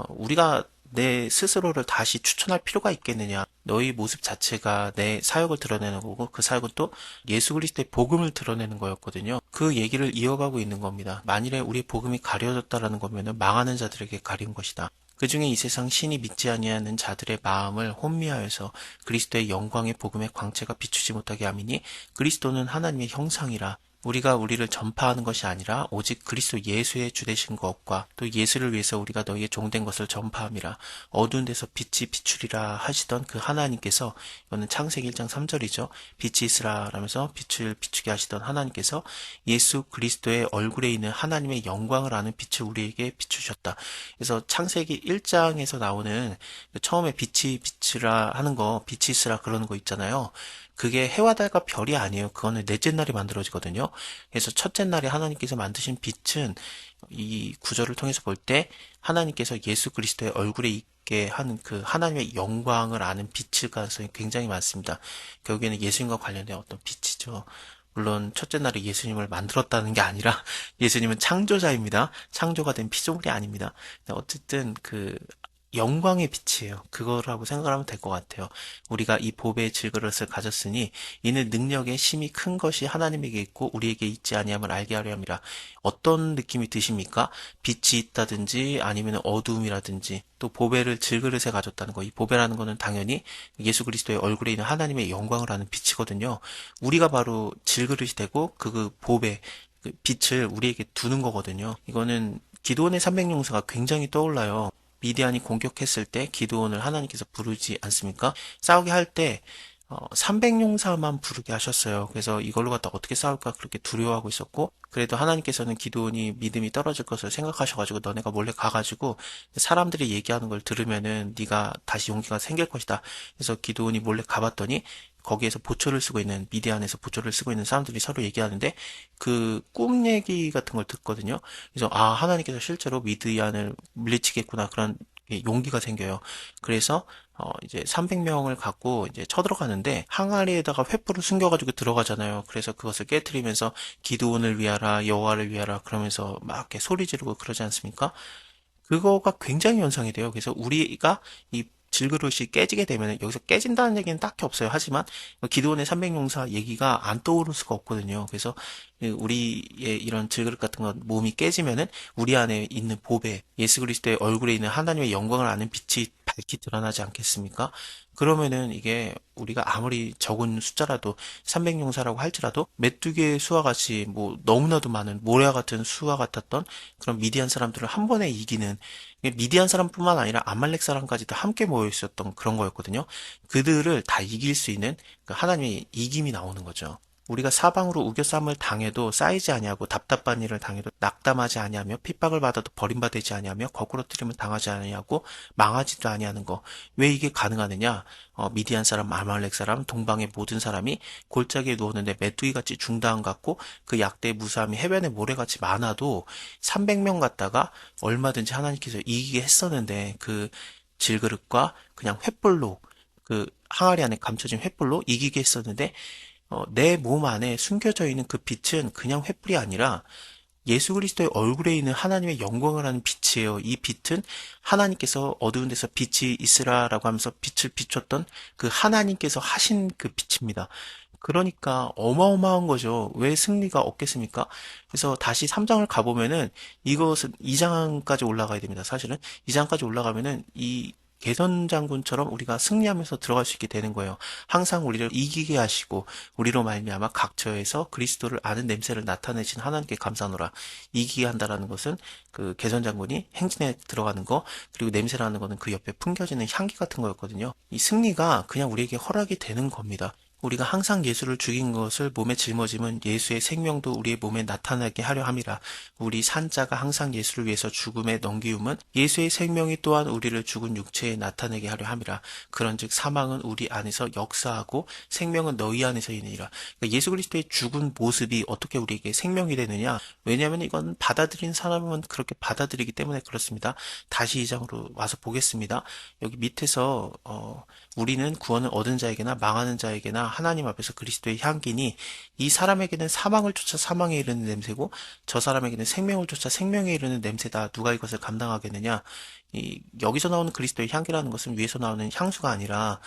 우리가 내 스스로를 다시 추천할 필요가 있겠느냐. 너희 모습 자체가 내 사역을 드러내는 거고 그 사역은 또 예수 그리스도의 복음을 드러내는 거였거든요. 그 얘기를 이어가고 있는 겁니다. 만일에 우리의 복음이 가려졌다라는 거면은 망하는 자들에게 가린 것이다. 그 중에 이 세상 신이 믿지 아니하는 자들의 마음을 혼미하여서 그리스도의 영광의 복음의 광채가 비추지 못하게 함이니 그리스도는 하나님의 형상이라. 우리가 우리를 전파하는 것이 아니라 오직 그리스도 예수의 주되신 것과 또 예수를 위해서 우리가 너희의 종된 것을 전파함이라. 어두운 데서 빛이 비추리라 하시던 그 하나님께서, 이거는 창세기 1장 3절이죠. 빛이 있으라 라면서 빛을 비추게 하시던 하나님께서 예수 그리스도의 얼굴에 있는 하나님의 영광을 아는 빛을 우리에게 비추셨다. 그래서 창세기 1장에서 나오는 처음에 빛이 비추라 하는 거, 빛이 있으라 그러는 거 있잖아요. 그게 해와 달과 별이 아니에요. 그거는 넷째 날이 만들어지거든요. 그래서 첫째 날에 하나님께서 만드신 빛은 이 구절을 통해서 볼 때 하나님께서 예수 그리스도의 얼굴에 있게 하는 그 하나님의 영광을 아는 빛일 가능성이 굉장히 많습니다. 결국에는 예수님과 관련된 어떤 빛이죠. 물론 첫째 날에 예수님을 만들었다는 게 아니라 예수님은 창조자입니다. 창조가 된 피조물이 아닙니다. 어쨌든 그 영광의 빛이에요. 그거라고 생각하면 될 것 같아요. 우리가 이 보배의 질그릇을 가졌으니 이는 능력의 힘이 큰 것이 하나님에게 있고 우리에게 있지 아니함을 알게 하려 함이라. 어떤 느낌이 드십니까? 빛이 있다든지 아니면 어두움이라든지 또 보배를 질그릇에 가졌다는 거. 이 보배라는 거는 당연히 예수 그리스도의 얼굴에 있는 하나님의 영광을 아는 빛이거든요. 우리가 바로 질그릇이 되고 그 보배, 그 빛을 우리에게 두는 거거든요. 이거는 기도원의 300용사가 굉장히 떠올라요. 미디안이 공격했을 때 기드온을 하나님께서 부르지 않습니까? 싸우게 할 때 300용사만 부르게 하셨어요. 그래서 이걸로 갖다 어떻게 싸울까 그렇게 두려워하고 있었고, 그래도 하나님께서는 기드온이 믿음이 떨어질 것을 생각하셔가지고 너네가 몰래 가가지고 사람들이 얘기하는 걸 들으면은 네가 다시 용기가 생길 것이다. 그래서 기드온이 몰래 가봤더니 거기에서 보초를 쓰고 있는, 미디안에서 보초를 쓰고 있는 사람들이 서로 얘기하는데 그 꿈 얘기 같은 걸 듣거든요. 그래서 아, 하나님께서 실제로 미디안을 물리치겠구나, 그런 용기가 생겨요. 그래서 이제 300명을 갖고 이제 쳐들어가는데 항아리에다가 횃불을 숨겨가지고 들어가잖아요. 그래서 그것을 깨트리면서 기드온을 위하라, 여호와를 위하라 그러면서 막 이렇게 소리 지르고 그러지 않습니까? 그거가 굉장히 연상이 돼요. 그래서 우리가 이 질그릇이 깨지게 되면, 여기서 깨진다는 얘기는 딱히 없어요. 하지만 기드온의 300용사 얘기가 안 떠오를 수가 없거든요. 그래서 우리의 이런 질그릇 같은 건 몸이 깨지면은 우리 안에 있는 보배, 예수 그리스도의 얼굴에 있는 하나님의 영광을 아는 빛이 밝히 드러나지 않겠습니까? 그러면은 이게 우리가 아무리 적은 숫자라도 300용사라고 할지라도 메뚜기의 수와 같이 뭐 너무나도 많은 모래와 같은 수와 같았던 그런 미디안 사람들을 한 번에 이기는, 미디안 사람뿐만 아니라 아말렉 사람까지도 함께 모여 있었던 그런 거였거든요. 그들을 다 이길 수 있는 그 하나님의 이김이 나오는 거죠. 우리가 사방으로 우겨쌈을 당해도 쌓이지 아니하고 답답한 일을 당해도 낙담하지 아니하며 핍박을 받아도 버림받지 아니하며 거꾸로뜨림을 당하지 아니하고 망하지도 아니하는 거. 왜 이게 가능하느냐? 미디안 사람, 아말렉 사람, 동방의 모든 사람이 골짜기에 누웠는데 메뚜기같이 중다한 같고 그 약대의 무사함이 해변의 모래같이 많아도 300명 갖다가 얼마든지 하나님께서 이기게 했었는데, 그 질그릇과 그냥 횃불로, 그 항아리 안에 감춰진 횃불로 이기게 했었는데, 내 몸 안에 숨겨져 있는 그 빛은 그냥 횃불이 아니라 예수 그리스도의 얼굴에 있는 하나님의 영광을 하는 빛이에요. 이 빛은 하나님께서 어두운 데서 빛이 있으라라고 하면서 빛을 비췄던 그 하나님께서 하신 그 빛입니다. 그러니까 어마어마한 거죠. 왜 승리가 없겠습니까? 그래서 다시 3장을 가보면은 이것은 2장까지 올라가야 됩니다. 사실은 2장까지 올라가면은 이 개선 장군처럼 우리가 승리하면서 들어갈 수 있게 되는 거예요. 항상 우리를 이기게 하시고 우리로 말미암아 각처에서 그리스도를 아는 냄새를 나타내신 하나님께 감사하노라. 이기게 한다라는 것은 그 개선 장군이 행진에 들어가는 거, 그리고 냄새라는 거는 그 옆에 풍겨지는 향기 같은 거였거든요. 이 승리가 그냥 우리에게 허락이 되는 겁니다. 우리가 항상 예수를 죽인 것을 몸에 짊어짐은 예수의 생명도 우리의 몸에 나타나게 하려 함이라. 우리 산자가 항상 예수를 위해서 죽음에 넘기움은 예수의 생명이 또한 우리를 죽은 육체에 나타내게 하려 함이라. 그런즉 사망은 우리 안에서 역사하고 생명은 너희 안에서 있느니라. 그러니까 예수 그리스도의 죽은 모습이 어떻게 우리에게 생명이 되느냐? 왜냐하면 이건 받아들인 사람은 그렇게 받아들이기 때문에 그렇습니다. 다시 이 장으로 와서 보겠습니다. 여기 밑에서 우리는 구원을 얻은 자에게나 망하는 자에게나 하나님 앞에서 그리스도의 향기니 이 사람에게는 사망을 쫓아 사망에 이르는 냄새고 저 사람에게는 생명을 쫓아 생명에 이르는 냄새다. 누가 이것을 감당하겠느냐? 여기서 나오는 그리스도의 향기라는 것은 위에서 나오는 향수가 아니라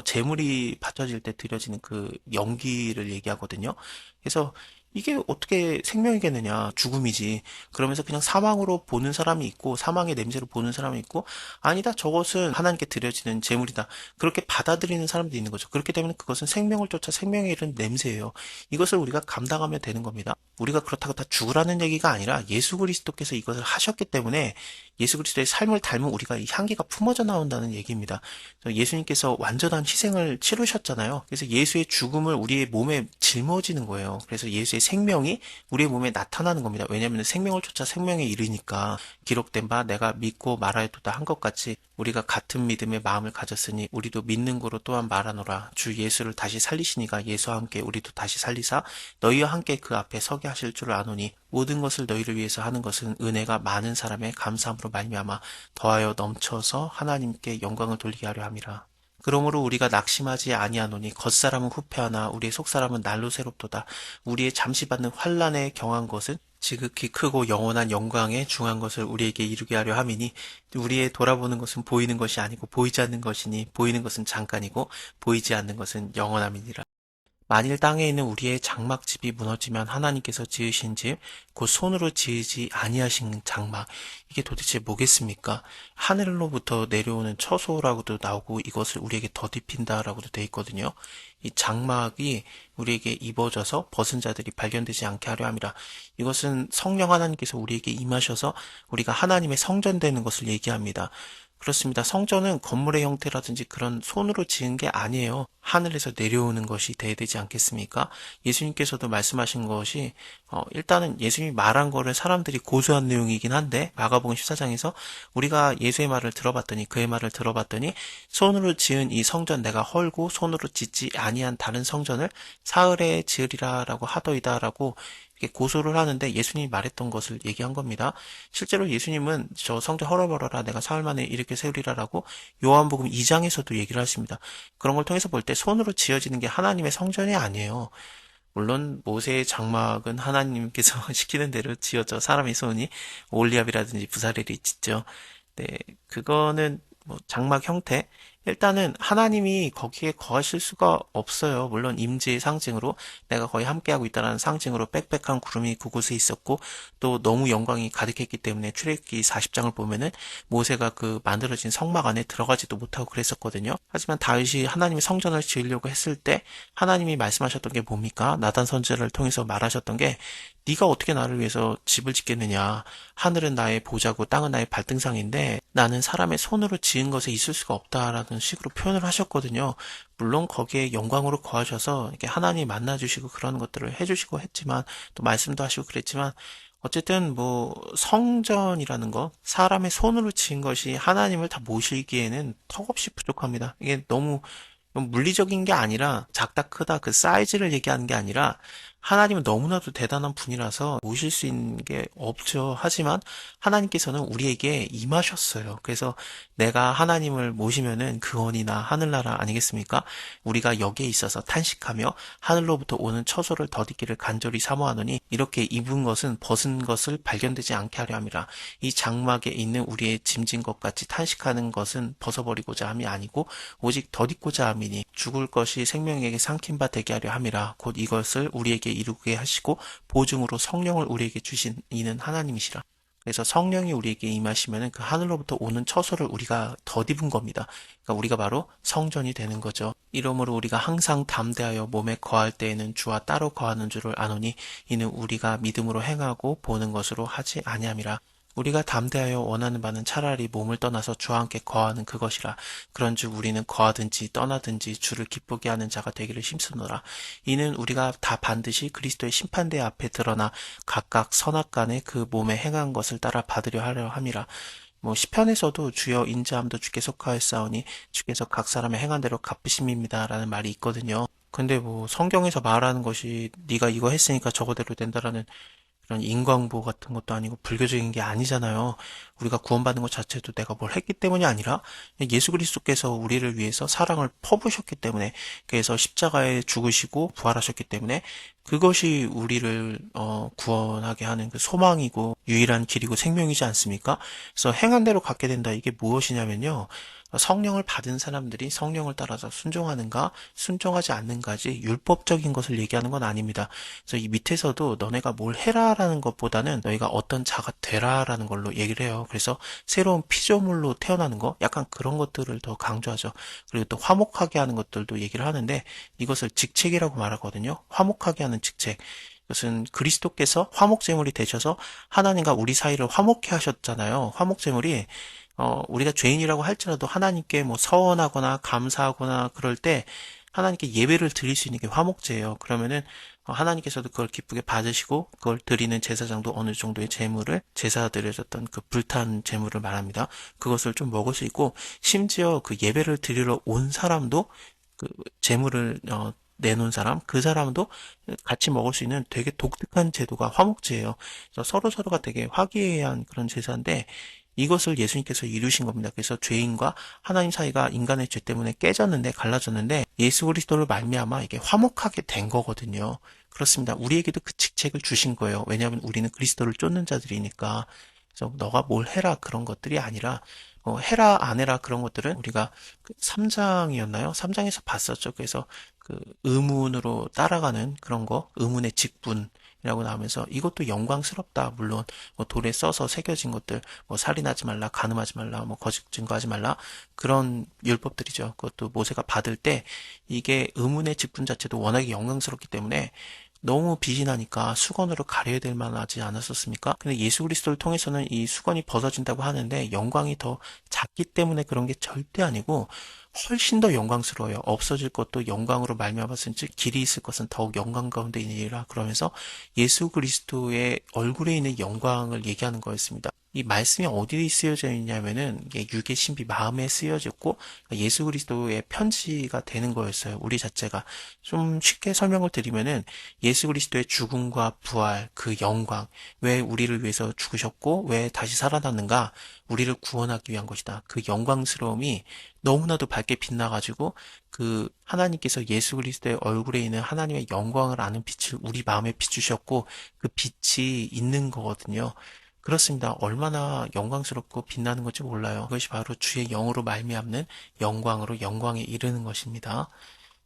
제물이 바쳐질 때 드려지는 그 연기를 얘기하거든요. 그래서 이게 어떻게 생명이겠느냐? 죽음이지. 그러면서 그냥 사망으로 보는 사람이 있고 사망의 냄새로 보는 사람이 있고 아니다. 저것은 하나님께 드려지는 제물이다. 그렇게 받아들이는 사람도 있는 거죠. 그렇게 되면 그것은 생명을 쫓아 생명에 이르는 냄새예요. 이것을 우리가 감당하면 되는 겁니다. 우리가 그렇다고 다 죽으라는 얘기가 아니라 예수 그리스도께서 이것을 하셨기 때문에 예수 그리스도의 삶을 닮은 우리가 이 향기가 품어져 나온다는 얘기입니다. 예수님께서 완전한 희생을 치르셨잖아요. 그래서 예수의 죽음을 우리의 몸에 짊어지는 거예요. 그래서 예수의 생명이 우리의 몸에 나타나는 겁니다. 왜냐하면 생명을 쫓아 생명에 이르니까 기록된 바 내가 믿고 말하였도다 한 것 같이 우리가 같은 믿음의 마음을 가졌으니 우리도 믿는 거로 또한 말하노라. 주 예수를 다시 살리시니가 예수와 함께 우리도 다시 살리사 너희와 함께 그 앞에 서게 하실 줄 아노니 모든 것을 너희를 위해서 하는 것은 은혜가 많은 사람의 감사함으로 말미암아 더하여 넘쳐서 하나님께 영광을 돌리게 하려 함이라. 그러므로 우리가 낙심하지 아니하노니 겉사람은 후패하나 우리의 속사람은 날로 새롭도다. 우리의 잠시 받는 환난에 경한 것은 지극히 크고 영원한 영광에 중한 것을 우리에게 이루게 하려 함이니 우리의 돌아보는 것은 보이는 것이 아니고 보이지 않는 것이니 보이는 것은 잠깐이고 보이지 않는 것은 영원함이니라. 만일 땅에 있는 우리의 장막집이 무너지면 하나님께서 지으신 집, 곧 손으로 지으지 아니하신 장막, 이게 도대체 뭐겠습니까? 하늘로부터 내려오는 처소라고도 나오고 이것을 우리에게 덧입힌다라고도 돼 있거든요. 이 장막이 우리에게 입어져서 벗은 자들이 발견되지 않게 하려 함이라. 이것은 성령 하나님께서 우리에게 임하셔서 우리가 하나님의 성전 되는 것을 얘기합니다. 그렇습니다. 성전은 건물의 형태라든지 그런 손으로 지은 게 아니에요. 하늘에서 내려오는 것이 돼야 되지 않겠습니까? 예수님께서도 말씀하신 것이 일단은 예수님이 말한 거를 사람들이 고수한 내용이긴 한데 마가복음 14장에서 우리가 예수의 말을 들어봤더니 그의 말을 들어봤더니 손으로 지은 이 성전 내가 헐고 손으로 짓지 아니한 다른 성전을 사흘에 지으리라라고 하더이다라고 고소를 하는데 예수님이 말했던 것을 얘기한 겁니다. 실제로 예수님은 저 성전 헐어버려라 내가 사흘 만에 이렇게 세우리라라고 요한복음 2장에서도 얘기를 하십니다. 그런 걸 통해서 볼 때 손으로 지어지는 게 하나님의 성전이 아니에요. 물론 모세의 장막은 하나님께서 시키는 대로 지어져 사람의 손이 올리압이라든지 부사렐이 짓죠. 네, 그거는 뭐 장막 형태 일단은 하나님이 거기에 거하실 수가 없어요. 물론 임재의 상징으로 내가 거의 함께하고 있다는 상징으로 빽빽한 구름이 그곳에 있었고 또 너무 영광이 가득했기 때문에 출애굽기 40장을 보면은 모세가 그 만들어진 성막 안에 들어가지도 못하고 그랬었거든요. 하지만 다윗이 하나님의 성전을 지으려고 했을 때 하나님이 말씀하셨던 게 뭡니까? 나단 선지자를 통해서 말하셨던 게 네가 어떻게 나를 위해서 집을 짓겠느냐. 하늘은 나의 보좌고 땅은 나의 발등상인데 나는 사람의 손으로 지은 것에 있을 수가 없다라는 식으로 표현을 하셨거든요. 물론 거기에 영광으로 거하셔서 이렇게 하나님 만나주시고 그런 것들을 해주시고 했지만 또 말씀도 하시고 그랬지만 어쨌든 뭐 성전이라는 거 사람의 손으로 지은 것이 하나님을 다 모시기에는 턱없이 부족합니다. 이게 너무 물리적인 게 아니라 작다 크다 그 사이즈를 얘기하는 게 아니라 하나님은 너무나도 대단한 분이라서 모실 수 있는 게 없죠. 하지만 하나님께서는 우리에게 임하셨어요. 그래서 내가 하나님을 모시면은 구원이나 하늘나라 아니겠습니까? 우리가 여기에 있어서 탄식하며 하늘로부터 오는 처소를 덧입기를 간절히 사모하노니 이렇게 입은 것은 벗은 것을 발견되지 않게 하려 함이라. 이 장막에 있는 우리의 짐진 것 같이 탄식하는 것은 벗어버리고자 함이 아니고 오직 덧입고자 함이니 죽을 것이 생명에게 삼킨 바 되게 하려 함이라. 곧 이것을 우리에게 이루게 하시고 보증으로 성령을 우리에게 주신 이는 하나님이시라. 그래서 성령이 우리에게 임하시면은 그 하늘로부터 오는 처소를 우리가 덧입은 겁니다. 그러니까 우리가 바로 성전이 되는 거죠. 이러므로 우리가 항상 담대하여 몸에 거할 때에는 주와 따로 거하는 줄을 아노니 이는 우리가 믿음으로 행하고 보는 것으로 하지 아니함이라. 우리가 담대하여 원하는 바는 차라리 몸을 떠나서 주와 함께 거하는 그것이라. 그런즉 우리는 거하든지 떠나든지 주를 기쁘게 하는 자가 되기를 힘쓰노라. 이는 우리가 다 반드시 그리스도의 심판대 앞에 드러나 각각 선악간에 그 몸에 행한 것을 따라 받으려 하려 함이라. 뭐 시편에서도 주여 인자함도 주께 속하였사오니 주께서 각 사람의 행한 대로 갚으심입니다라는 말이 있거든요. 근데 뭐 성경에서 말하는 것이 네가 이거 했으니까 저거대로 된다라는 그런 인광보 같은 것도 아니고 불교적인 게 아니잖아요. 우리가 구원받는 것 자체도 내가 뭘 했기 때문이 아니라 예수 그리스도께서 우리를 위해서 사랑을 퍼부으셨기 때문에, 그래서 십자가에 죽으시고 부활하셨기 때문에 그것이 우리를 구원하게 하는 그 소망이고 유일한 길이고 생명이지 않습니까? 그래서 행한 대로 갖게 된다. 이게 무엇이냐면요. 성령을 받은 사람들이 성령을 따라서 순종하는가, 순종하지 않는가지 율법적인 것을 얘기하는 건 아닙니다. 그래서 이 밑에서도 너네가 뭘 해라라는 것보다는 너희가 어떤 자가 되라라는 걸로 얘기를 해요. 그래서 새로운 피조물로 태어나는 거, 약간 그런 것들을 더 강조하죠. 그리고 또 화목하게 하는 것들도 얘기를 하는데 이것을 직책이라고 말하거든요. 화목하게 하는 직책. 그것은 그리스도께서 화목제물이 되셔서 하나님과 우리 사이를 화목케 하셨잖아요. 화목제물이 우리가 죄인이라고 할지라도 하나님께 뭐 서원하거나 감사하거나 그럴 때 하나님께 예배를 드릴 수 있는 게 화목제예요. 그러면은 하나님께서도 그걸 기쁘게 받으시고 그걸 드리는 제사장도 어느 정도의 제물을 제사 드려졌던 그 불탄 제물을 말합니다. 그것을 좀 먹을 수 있고 심지어 그 예배를 드리러 온 사람도 그 제물을 내놓은 사람, 그 사람도 같이 먹을 수 있는 되게 독특한 제도가 화목제예요. 그래서 서로서로가 되게 화기애애한 그런 제사인데 이것을 예수님께서 이루신 겁니다. 그래서 죄인과 하나님 사이가 인간의 죄 때문에 깨졌는데 갈라졌는데 예수 그리스도를 말미암아 이게 화목하게 된 거거든요. 그렇습니다. 우리에게도 그 직책을 주신 거예요. 왜냐하면 우리는 그리스도를 쫓는 자들이니까. 그래서 너가 뭘 해라 그런 것들이 아니라 해라 안 해라 그런 것들은 우리가 그 3장이었나요? 3장에서 봤었죠. 그래서 그 의문으로 따라가는 그런 거, 의문의 직분이라고 나오면서 이것도 영광스럽다. 물론 뭐 돌에 써서 새겨진 것들, 뭐 살인하지 말라, 간음하지 말라, 뭐 거짓 증거하지 말라 그런 율법들이죠. 그것도 모세가 받을 때 이게 의문의 직분 자체도 워낙에 영광스럽기 때문에 너무 빛이 나니까 수건으로 가려야 될 만하지 않았었습니까? 근데 예수 그리스도를 통해서는 이 수건이 벗어진다고 하는데 영광이 더 작기 때문에 그런 게 절대 아니고 훨씬 더 영광스러워요. 없어질 것도 영광으로 말미암았은즉 길이 있을 것은 더욱 영광 가운데 있으리라. 그러면서 예수 그리스도의 얼굴에 있는 영광을 얘기하는 거였습니다. 이 말씀이 어디에 쓰여져 있냐면은 이게 육의 신비 마음에 쓰여졌고 예수 그리스도의 편지가 되는 거였어요. 우리 자체가 좀 쉽게 설명을 드리면은 예수 그리스도의 죽음과 부활, 그 영광, 왜 우리를 위해서 죽으셨고 왜 다시 살아났는가? 우리를 구원하기 위한 것이다. 그 영광스러움이 너무나도 밝게 빛나가지고 그 하나님께서 예수 그리스도의 얼굴에 있는 하나님의 영광을 아는 빛을 우리 마음에 비추셨고 그 빛이 있는 거거든요. 그렇습니다. 얼마나 영광스럽고 빛나는 건지 몰라요. 그것이 바로 주의 영으로 말미암는 영광으로 영광에 이르는 것입니다.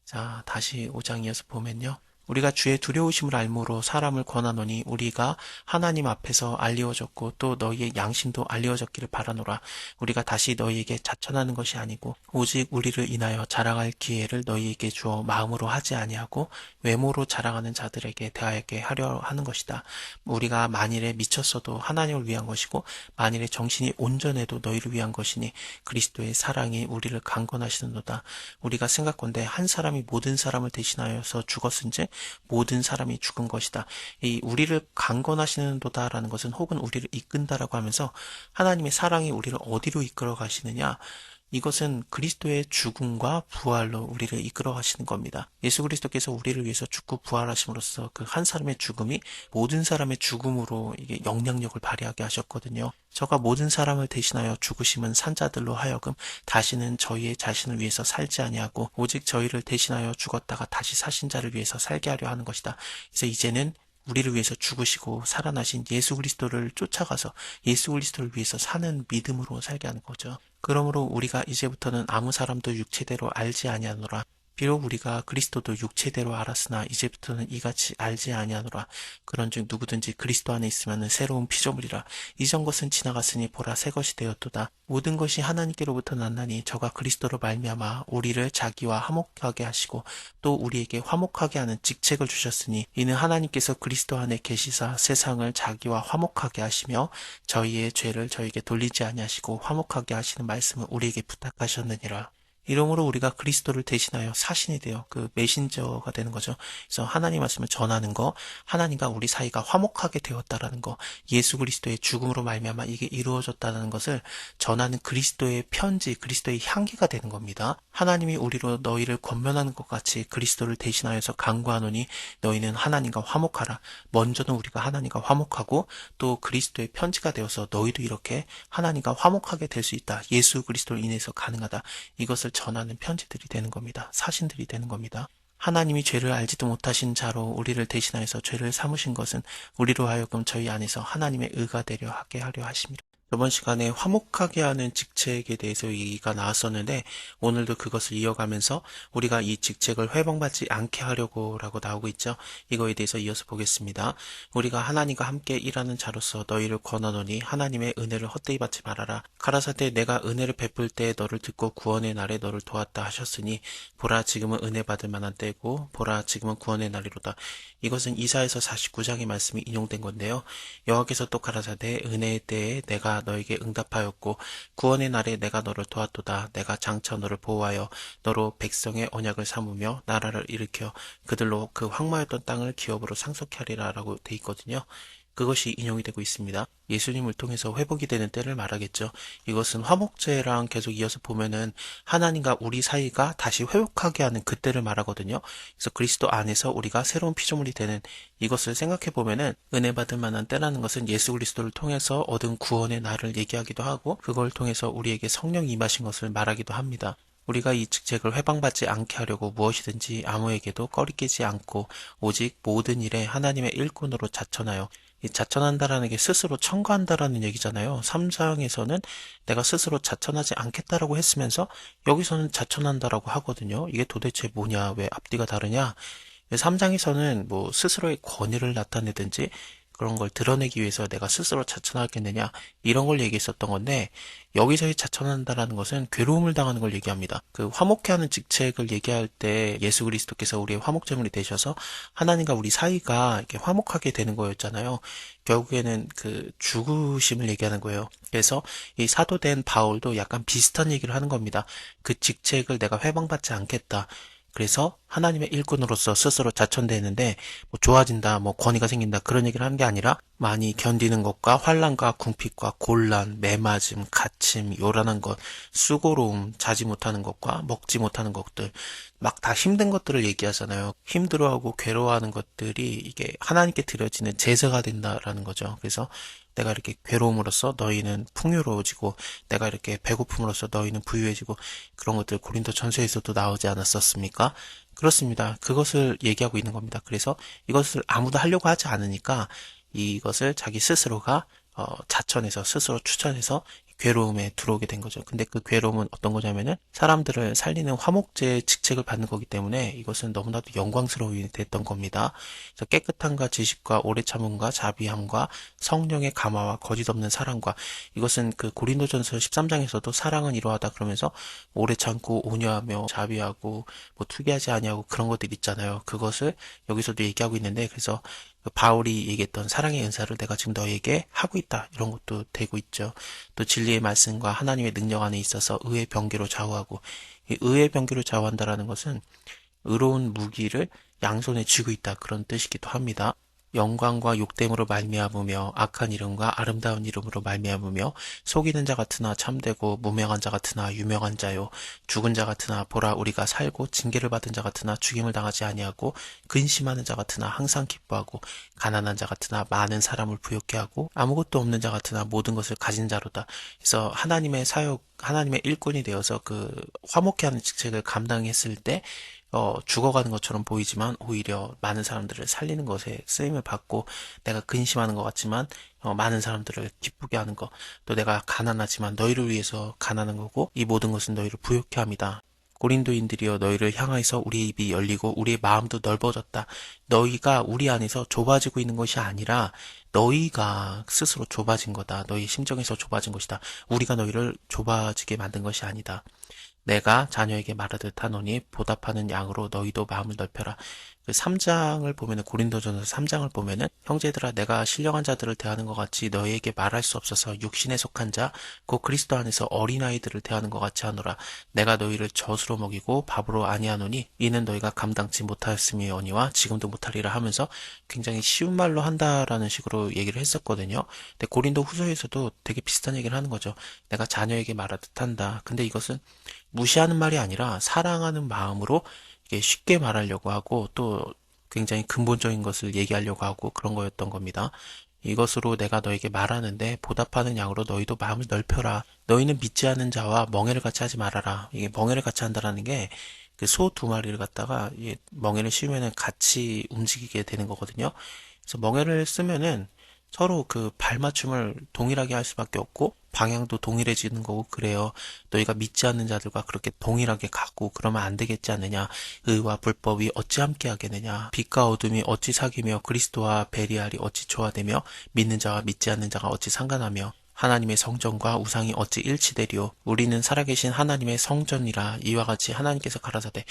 자, 다시 5장 이어서 보면요. 우리가 주의 두려우심을 알므로 사람을 권하노니 우리가 하나님 앞에서 알리워졌고 또 너희의 양심도 알리워졌기를 바라노라. 우리가 다시 너희에게 자천하는 것이 아니고 오직 우리를 인하여 자랑할 기회를 너희에게 주어 마음으로 하지 아니하고 외모로 자랑하는 자들에게 대하게 하려 하는 것이다. 우리가 만일에 미쳤어도 하나님을 위한 것이고 만일에 정신이 온전해도 너희를 위한 것이니 그리스도의 사랑이 우리를 강건하시는도다. 우리가 생각건대 한 사람이 모든 사람을 대신하여서 죽었은즉 모든 사람이 죽은 것이다. 이 우리를 강건하시는도다라는 것은 혹은 우리를 이끈다라고 하면서 하나님의 사랑이 우리를 어디로 이끌어 가시느냐? 이것은 그리스도의 죽음과 부활로 우리를 이끌어 가시는 겁니다. 예수 그리스도께서 우리를 위해서 죽고 부활하심으로써 그 한 사람의 죽음이 모든 사람의 죽음으로 이게 영향력을 발휘하게 하셨거든요. 저가 모든 사람을 대신하여 죽으심은 산자들로 하여금 다시는 저희의 자신을 위해서 살지 아니하고 오직 저희를 대신하여 죽었다가 다시 사신 자를 위해서 살게 하려 하는 것이다. 그래서 이제는 우리를 위해서 죽으시고 살아나신 예수 그리스도를 쫓아가서 예수 그리스도를 위해서 사는 믿음으로 살게 하는 거죠. 그러므로 우리가 이제부터는 아무 사람도 육체대로 알지 아니하노라. 비록 우리가 그리스도도 육체대로 알았으나 이제부터는 이같이 알지 아니하노라. 그런즉 누구든지 그리스도 안에 있으면 새로운 피조물이라. 이전 것은 지나갔으니 보라 새 것이 되었도다. 모든 것이 하나님께로부터 났나니 저가 그리스도로 말미암아 우리를 자기와 화목하게 하시고 또 우리에게 화목하게 하는 직책을 주셨으니 이는 하나님께서 그리스도 안에 계시사 세상을 자기와 화목하게 하시며 저희의 죄를 저에게 돌리지 아니하시고 화목하게 하시는 말씀을 우리에게 부탁하셨느니라. 이러므로 우리가 그리스도를 대신하여 사신이 되어 그 메신저가 되는 거죠. 그래서 하나님 말씀을 전하는 거, 하나님과 우리 사이가 화목하게 되었다라는 거, 예수 그리스도의 죽음으로 말미암아 이게 이루어졌다는 것을 전하는 그리스도의 편지, 그리스도의 향기가 되는 겁니다. 하나님이 우리로 너희를 권면하는 것 같이 그리스도를 대신하여서 간구하노니 너희는 하나님과 화목하라. 먼저는 우리가 하나님과 화목하고 또 그리스도의 편지가 되어서 너희도 이렇게 하나님과 화목하게 될 수 있다. 예수 그리스도로 인해서 가능하다. 이것을 전하는 편지들이 되는 겁니다. 사신들이 되는 겁니다. 하나님이 죄를 알지도 못하신 자로 우리를 대신하여서 죄를 삼으신 것은 우리로 하여금 저희 안에서 하나님의 의가 되려 하게 하려 하심이라. 저번 시간에 화목하게 하는 직책에 대해서 얘기가 나왔었는데 오늘도 그것을 이어가면서 우리가 이 직책을 회방받지 않게 하려고라고 나오고 있죠. 이거에 대해서 이어서 보겠습니다. 우리가 하나님과 함께 일하는 자로서 너희를 권하노니 하나님의 은혜를 헛되이 받지 말아라. 가라사대 내가 은혜를 베풀 때 너를 듣고 구원의 날에 너를 도왔다 하셨으니 보라 지금은 은혜 받을 만한 때고 보라 지금은 구원의 날이로다. 이것은 이사야서 49장의 말씀이 인용된 건데요. 여호와께서 또 가라사대 은혜의 때에 내가 너에게 응답하였고 구원의 날에 내가 너를 도왔도다. 내가 장차 너를 보호하여 너로 백성의 언약을 삼으며 나라를 일으켜 그들로 그 황무했던 땅을 기업으로 상속케 하리라 라고 돼 있거든요. 그것이 인용이 되고 있습니다. 예수님을 통해서 회복이 되는 때를 말하겠죠. 이것은 화목제랑 계속 이어서 보면은 하나님과 우리 사이가 다시 회복하게 하는 그때를 말하거든요. 그래서 그리스도 안에서 우리가 새로운 피조물이 되는 이것을 생각해 보면은 은혜 받을 만한 때라는 것은 예수 그리스도를 통해서 얻은 구원의 날을 얘기하기도 하고 그걸 통해서 우리에게 성령이 임하신 것을 말하기도 합니다. 우리가 이 직책을 회방받지 않게 하려고 무엇이든지 아무에게도 꺼리끼지 않고 오직 모든 일에 하나님의 일꾼으로 자천하여 이 자천한다라는 게 스스로 청구한다라는 얘기잖아요. 3장에서는 내가 스스로 자천하지 않겠다라고 했으면서 여기서는 자천한다라고 하거든요. 이게 도대체 뭐냐? 왜 앞뒤가 다르냐? 3장에서는 뭐 스스로의 권위를 나타내든지 그런 걸 드러내기 위해서 내가 스스로 자천하겠느냐 이런 걸 얘기했었던 건데 여기서의 자천한다라는 것은 괴로움을 당하는 걸 얘기합니다. 그 화목케 하는 직책을 얘기할 때 예수 그리스도께서 우리의 화목제물이 되셔서 하나님과 우리 사이가 이렇게 화목하게 되는 거였잖아요. 결국에는 그 죽으심을 얘기하는 거예요. 그래서 이 사도된 바울도 약간 비슷한 얘기를 하는 겁니다. 그 직책을 내가 회방받지 않겠다. 그래서 하나님의 일꾼으로서 스스로 자천되는데 뭐 좋아진다, 뭐 권위가 생긴다 그런 얘기를 하는 게 아니라 많이 견디는 것과 환난과 궁핍과 곤란, 매맞음, 갇힘, 요란한 것, 수고로움, 자지 못하는 것과 먹지 못하는 것들 막 다 힘든 것들을 얘기하잖아요. 힘들어하고 괴로워하는 것들이 이게 하나님께 드려지는 제사가 된다라는 거죠. 그래서 내가 이렇게 괴로움으로써 너희는 풍요로워지고 내가 이렇게 배고픔으로써 너희는 부유해지고 그런 것들 고린도 전서에서도 나오지 않았었습니까? 그렇습니다. 그것을 얘기하고 있는 겁니다. 그래서 이것을 아무도 하려고 하지 않으니까 이것을 자기 스스로가 자천해서 스스로 추천해서 괴로움에 들어오게 된 거죠. 근데 그 괴로움은 어떤 거냐면은 사람들을 살리는 화목제 직책을 받는 거기 때문에 이것은 너무나도 영광스러움이 됐던 겁니다. 그래서 깨끗함과 지식과 오래 참음과 자비함과 성령의 감화와 거짓 없는 사랑과 이것은 그 고린도전서 13장에서도 사랑은 이러하다 그러면서 오래 참고 온유하며 자비하고 뭐 투기하지 아니하고 그런 것들 있잖아요. 그것을 여기서도 얘기하고 있는데 그래서 바울이 얘기했던 사랑의 은사를 내가 지금 너에게 하고 있다. 이런 것도 되고 있죠. 또 진리의 말씀과 하나님의 능력 안에 있어서 의의 병기로 좌우하고 이 의의 병기로 좌우한다라는 것은 의로운 무기를 양손에 쥐고 있다. 그런 뜻이기도 합니다. 영광과 욕됨으로 말미암으며 악한 이름과 아름다운 이름으로 말미암으며 속이는 자 같으나 참되고 무명한 자 같으나 유명한 자요 죽은 자 같으나 보라 우리가 살고 징계를 받은 자 같으나 죽임을 당하지 아니하고 근심하는 자 같으나 항상 기뻐하고 가난한 자 같으나 많은 사람을 부욕케 하고 아무것도 없는 자 같으나 모든 것을 가진 자로다. 그래서 하나님의 사역 하나님의 일꾼이 되어서 그 화목케 하는 직책을 감당했을 때 죽어가는 것처럼 보이지만 오히려 많은 사람들을 살리는 것에 쓰임을 받고 내가 근심하는 것 같지만 많은 사람들을 기쁘게 하는 것, 또 내가 가난하지만 너희를 위해서 가난한 거고 이 모든 것은 너희를 부욕케 합니다. 고린도인들이여 너희를 향하여서 우리의 입이 열리고 우리의 마음도 넓어졌다. 너희가 우리 안에서 좁아지고 있는 것이 아니라 너희가 스스로 좁아진 거다. 너희 심정에서 좁아진 것이다. 우리가 너희를 좁아지게 만든 것이 아니다. 내가 자녀에게 말하듯 하노니 보답하는 양으로 너희도 마음을 넓혀라. 그 3장을 보면은 고린도전서 3장을 보면은 형제들아 내가 신령한 자들을 대하는 것 같이 너희에게 말할 수 없어서 육신에 속한 자 곧 그리스도 안에서 어린아이들을 대하는 것 같이 하노라. 내가 너희를 젖으로 먹이고 밥으로 아니하노니 이는 너희가 감당치 못하였음이오니와 지금도 못하리라 하면서 굉장히 쉬운 말로 한다라는 식으로 얘기를 했었거든요. 근데 고린도 후서에서도 되게 비슷한 얘기를 하는 거죠. 내가 자녀에게 말하듯 한다. 근데 이것은 무시하는 말이 아니라 사랑하는 마음으로 이게 쉽게 말하려고 하고 또 굉장히 근본적인 것을 얘기하려고 하고 그런 거였던 겁니다. 이것으로 내가 너에게 말하는데 보답하는 양으로 너희도 마음을 넓혀라. 너희는 믿지 않는 자와 멍에를 같이 하지 말아라. 이게 멍에를 같이 한다라는 게 그 소 두 마리를 갖다가 멍에를 씌우면은 같이 움직이게 되는 거거든요. 그래서 멍에를 쓰면은 서로 그 발맞춤을 동일하게 할 수밖에 없고 방향도 동일해지는 거고 그래요. 너희가 믿지 않는 자들과 그렇게 동일하게 가고 그러면 안 되겠지 않느냐. 의와 불법이 어찌 함께 하겠느냐. 빛과 어둠이 어찌 사귀며 그리스도와 베리알이 어찌 조화되며 믿는 자와 믿지 않는 자가 어찌 상관하며 하나님의 성전과 우상이 어찌 일치되리요. 우리는 살아계신 하나님의 성전이라. 이와 같이 하나님께서 가라사대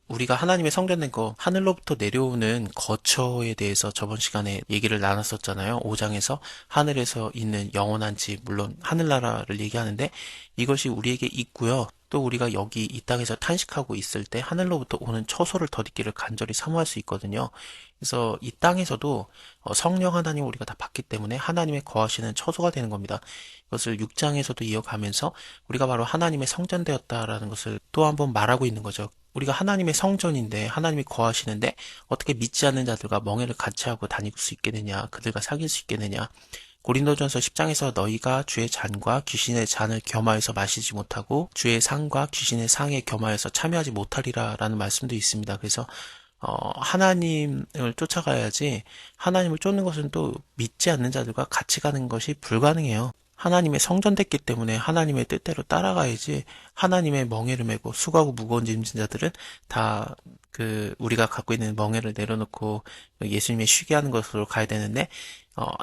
우리가 하나님의 성전 된 거 하늘로부터 내려오는 거처에 대해서 저번 시간에 얘기를 나눴었잖아요. 5장에서 하늘에서 있는 영원한 집, 물론 하늘나라를 얘기하는데 이것이 우리에게 있고요. 또 우리가 여기 이 땅에서 탄식하고 있을 때 하늘로부터 오는 처소를 덧입기를 간절히 사모할 수 있거든요. 그래서 이 땅에서도 성령 하나님을 우리가 다 받기 때문에 하나님의 거하시는 처소가 되는 겁니다. 이것을 6장에서도 이어가면서 우리가 바로 하나님의 성전 되었다라는 것을 또 한번 말하고 있는 거죠. 우리가 하나님의 성전인데 하나님이 거하시는데 어떻게 믿지 않는 자들과 멍에를 같이 하고 다닐 수 있겠느냐, 그들과 사귈 수 있겠느냐. 고린도전서 10장에서 너희가 주의 잔과 귀신의 잔을 겸하여서 마시지 못하고 주의 상과 귀신의 상에 겸하여서 참여하지 못하리라 라는 말씀도 있습니다. 그래서 하나님을 쫓아가야지 하나님을 쫓는 것은 또 믿지 않는 자들과 같이 가는 것이 불가능해요. 하나님의 성전 됐기 때문에 하나님의 뜻대로 따라가야지 하나님의 멍에를 메고 수고하고 무거운 짐진 자들은 다 우리가 갖고 있는 멍에를 내려놓고 예수님의 쉬게 하는 것으로 가야 되는데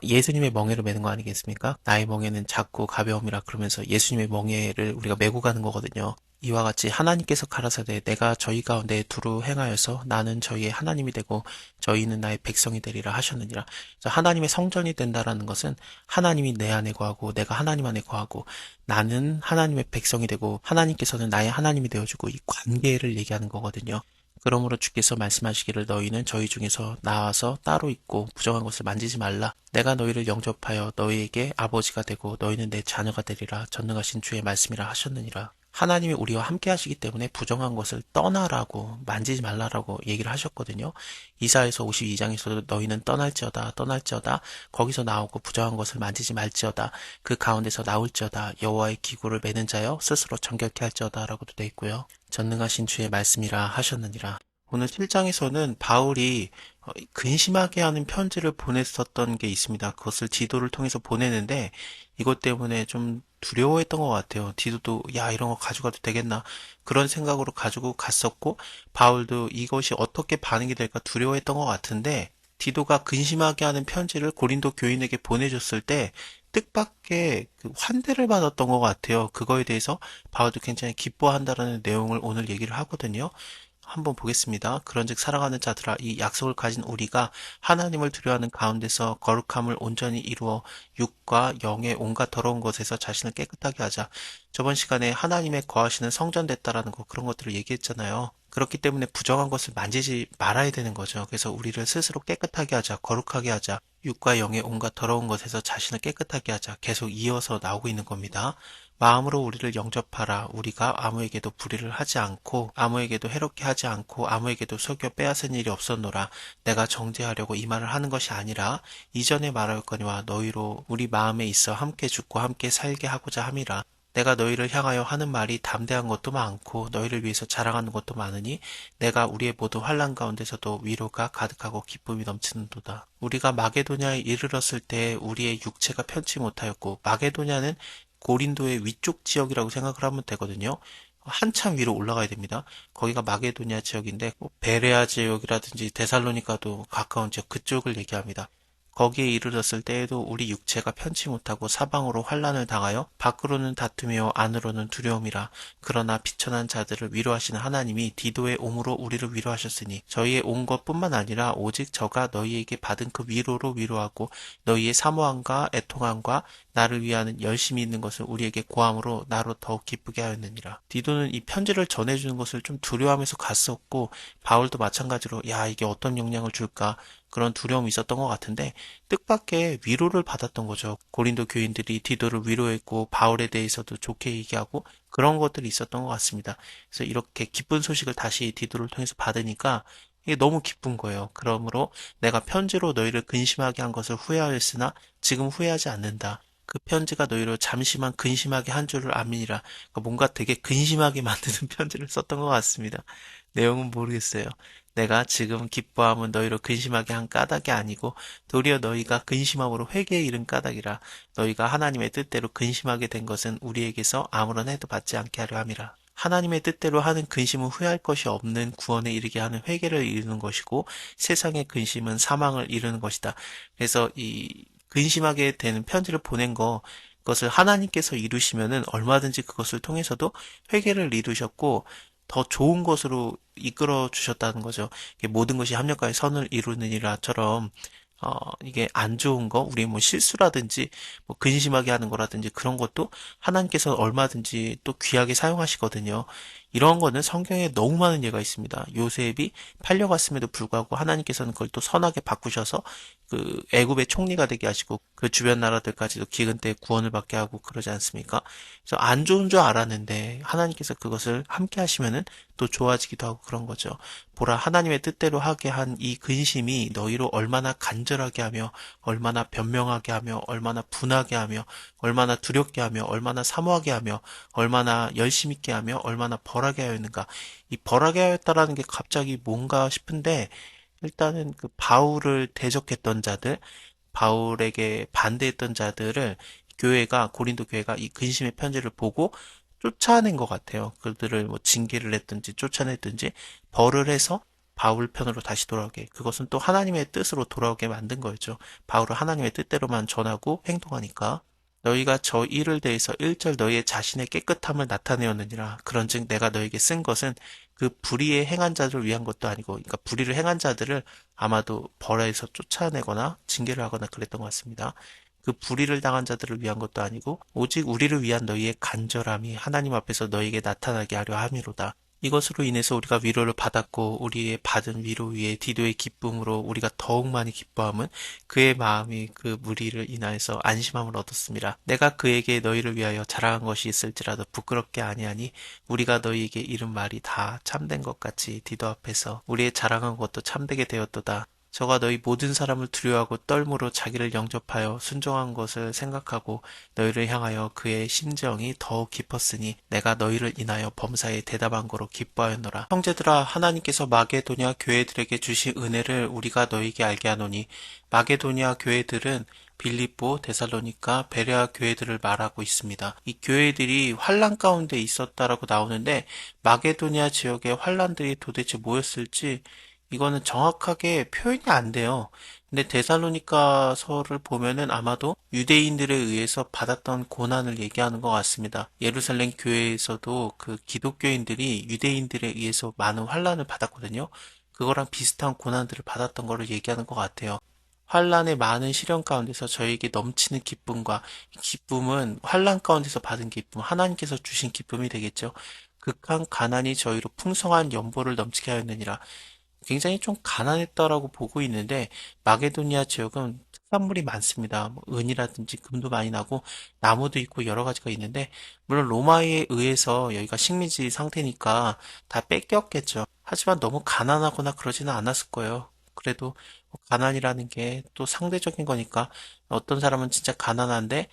예수님의 멍에를 메는 거 아니겠습니까? 나의 멍에는 작고 가벼움이라 그러면서 예수님의 멍에를 우리가 메고 가는 거거든요. 이와 같이 하나님께서 가라사대 내가 저희 가운데 두루 행하여서 나는 저희의 하나님이 되고 저희는 나의 백성이 되리라 하셨느니라. 하나님의 성전이 된다라는 것은 하나님이 내 안에 거하고 내가 하나님 안에 거하고 나는 하나님의 백성이 되고 하나님께서는 나의 하나님이 되어주고 이 관계를 얘기하는 거거든요. 그러므로 주께서 말씀하시기를 너희는 저희 중에서 나와서 따로 있고 부정한 것을 만지지 말라. 내가 너희를 영접하여 너희에게 아버지가 되고 너희는 내 자녀가 되리라. 전능하신 주의 말씀이라 하셨느니라. 하나님이 우리와 함께 하시기 때문에 부정한 것을 떠나라고 만지지 말라라고 얘기를 하셨거든요. 이사야서 52장에서도 너희는 떠날지어다 거기서 나오고 부정한 것을 만지지 말지어다 그 가운데서 나올지어다 여호와의 기구를 매는 자여 스스로 정결케 할지어다라고도 돼 있고요. 전능하신 주의 말씀이라 하셨느니라. 오늘 7장에서는 바울이 근심하게 하는 편지를 보냈었던 게 있습니다. 그것을 디도를 통해서 보내는데 이것 때문에 좀 두려워했던 것 같아요. 디도도 야 이런 거 가져가도 되겠나 그런 생각으로 가지고 갔었고 바울도 이것이 어떻게 반응이 될까 두려워했던 것 같은데 디도가 근심하게 하는 편지를 고린도 교인에게 보내줬을 때 뜻밖의 환대를 받았던 것 같아요. 그거에 대해서 바울도 굉장히 기뻐한다라는 내용을 오늘 얘기를 하거든요. 한번 보겠습니다. 그런즉 사랑하는 자들아 이 약속을 가진 우리가 하나님을 두려워하는 가운데서 거룩함을 온전히 이루어 육과 영의 온갖 더러운 것에서 자신을 깨끗하게 하자. 저번 시간에 하나님의 거하시는 성전 됐다라는 거 그런 것들을 얘기했잖아요. 그렇기 때문에 부정한 것을 만지지 말아야 되는 거죠. 그래서 우리를 스스로 깨끗하게 하자, 거룩하게 하자. 육과 영의 온갖 더러운 것에서 자신을 깨끗하게 하자. 계속 이어서 나오고 있는 겁니다. 마음으로 우리를 영접하라. 우리가 아무에게도 불의를 하지 않고 아무에게도 해롭게 하지 않고 아무에게도 속여 빼앗은 일이 없었노라. 내가 정죄하려고 이 말을 하는 것이 아니라 이전에 말하였거니와 너희로 우리 마음에 있어 함께 죽고 함께 살게 하고자 함이라. 내가 너희를 향하여 하는 말이 담대한 것도 많고 너희를 위해서 자랑하는 것도 많으니 내가 우리의 모든 환난 가운데서도 위로가 가득하고 기쁨이 넘치는도다. 우리가 마게도냐에 이르렀을 때 우리의 육체가 편치 못하였고 마게도냐는 고린도의 위쪽 지역이라고 생각을 하면 되거든요. 한참 위로 올라가야 됩니다. 거기가 마게도냐 지역인데 베레아 지역이라든지 데살로니가도 가까운 지역 그쪽을 얘기합니다. 거기에 이르렀을 때에도 우리 육체가 편치 못하고 사방으로 환난을 당하여 밖으로는 다투며 안으로는 두려움이라. 그러나 비천한 자들을 위로하시는 하나님이 디도의 옴으로 우리를 위로하셨으니 저희의 온 것뿐만 아니라 오직 저가 너희에게 받은 그 위로로 위로하고 너희의 사모함과 애통함과 나를 위하는 열심히 있는 것을 우리에게 고함으로 나로 더욱 기쁘게 하였느니라. 디도는 이 편지를 전해주는 것을 좀 두려워하면서 갔었고 바울도 마찬가지로 야 이게 어떤 영향을 줄까 그런 두려움이 있었던 것 같은데 뜻밖의 위로를 받았던 거죠. 고린도 교인들이 디도를 위로했고 바울에 대해서도 좋게 얘기하고 그런 것들이 있었던 것 같습니다. 그래서 이렇게 기쁜 소식을 다시 디도를 통해서 받으니까 이게 너무 기쁜 거예요. 그러므로 내가 편지로 너희를 근심하게 한 것을 후회하였으나 지금 후회하지 않는다. 그 편지가 너희를 잠시만 근심하게 한 줄을 아미니라. 그러니까 뭔가 되게 근심하게 만드는 편지를 썼던 것 같습니다. 내용은 모르겠어요. 내가 지금 기뻐함은 너희로 근심하게 한 까닭이 아니고 도리어 너희가 근심함으로 회개에 이른 까닭이라. 너희가 하나님의 뜻대로 근심하게 된 것은 우리에게서 아무런 해도 받지 않게 하려 함이라. 하나님의 뜻대로 하는 근심은 후회할 것이 없는 구원에 이르게 하는 회개를 이루는 것이고 세상의 근심은 사망을 이루는 것이다. 그래서 이 근심하게 되는 편지를 보낸 그것을 하나님께서 이루시면은 얼마든지 그것을 통해서도 회개를 이루셨고 더 좋은 것으로 이끌어 주셨다는 거죠. 이게 모든 것이 합력하여 선을 이루느니라처럼 이게 안 좋은 거, 우리 뭐 실수라든지, 뭐 근심하게 하는 거라든지 그런 것도 하나님께서 얼마든지 또 귀하게 사용하시거든요. 이런 거는 성경에 너무 많은 예가 있습니다. 요셉이 팔려갔음에도 불구하고 하나님께서는 그걸 또 선하게 바꾸셔서 그 애굽의 총리가 되게 하시고 그 주변 나라들까지도 기근 때 구원을 받게 하고 그러지 않습니까? 그래서 안 좋은 줄 알았는데 하나님께서 그것을 함께 하시면은 또 좋아지기도 하고 그런 거죠. 보라 하나님의 뜻대로 하게 한 이 근심이 너희로 얼마나 간절하게 하며 얼마나 변명하게 하며 얼마나 분하게 하며 얼마나 두렵게 하며 얼마나 사모하게 하며 얼마나 열심 있게 하며 얼마나 벌하게 하였는가. 이 벌하게 하였다라는 게 갑자기 뭔가 싶은데 일단은 그 바울을 대적했던 자들, 바울에게 반대했던 자들을 고린도 교회가 이 근심의 편지를 보고 쫓아낸 것 같아요. 그들을 뭐 징계를 했든지 쫓아냈든지 벌을 해서 바울 편으로 다시 돌아오게. 그것은 또 하나님의 뜻으로 돌아오게 만든 거였죠. 바울은 하나님의 뜻대로만 전하고 행동하니까. 너희가 저 일을 대해서 일절 너희의 자신의 깨끗함을 나타내었느니라. 그런즉 내가 너에게 쓴 것은 그 불의의 행한 자들을 위한 것도 아니고, 그러니까 불의를 행한 자들을 아마도 벌에서 쫓아내거나 징계를 하거나 그랬던 것 같습니다. 그 불의를 당한 자들을 위한 것도 아니고 오직 우리를 위한 너희의 간절함이 하나님 앞에서 너희에게 나타나게 하려 함이로다. 이것으로 인해서 우리가 위로를 받았고 우리의 받은 위로 위에 디도의 기쁨으로 우리가 더욱 많이 기뻐함은 그의 마음이 그 무리를 인하여서 안심함을 얻었습니다. 내가 그에게 너희를 위하여 자랑한 것이 있을지라도 부끄럽게 아니하니 우리가 너희에게 이른 말이 다 참된 것 같이 디도 앞에서 우리의 자랑한 것도 참되게 되었도다. 저가 너희 모든 사람을 두려워하고 떨므로 자기를 영접하여 순종한 것을 생각하고 너희를 향하여 그의 심정이 더욱 깊었으니 내가 너희를 인하여 범사에 대답한 거로 기뻐하였노라. 형제들아 하나님께서 마게도냐 교회들에게 주신 은혜를 우리가 너희에게 알게 하노니 마게도냐 교회들은 빌립보, 데살로니가, 베레아 교회들을 말하고 있습니다. 이 교회들이 환란 가운데 있었다라고 나오는데 마게도냐 지역의 환란들이 도대체 뭐였을지 이거는 정확하게 표현이 안 돼요. 근데 데살로니가서를 보면은 아마도 유대인들에 의해서 받았던 고난을 얘기하는 것 같습니다. 예루살렘 교회에서도 그 기독교인들이 유대인들에 의해서 많은 환란을 받았거든요. 그거랑 비슷한 고난들을 받았던 거를 얘기하는 것 같아요. 환란의 많은 시련 가운데서 저에게 넘치는 기쁨과 기쁨은 환란 가운데서 받은 기쁨, 하나님께서 주신 기쁨이 되겠죠. 극한 가난이 저희로 풍성한 연보를 넘치게 하였느니라. 굉장히 좀 가난했다라고 보고 있는데 마게도니아 지역은 특산물이 많습니다. 뭐 은이라든지 금도 많이 나고 나무도 있고 여러 가지가 있는데 물론 로마에 의해서 여기가 식민지 상태니까 다 뺏겼겠죠. 하지만 너무 가난하거나 그러지는 않았을 거예요. 그래도 가난이라는 게 또 상대적인 거니까 어떤 사람은 진짜 가난한데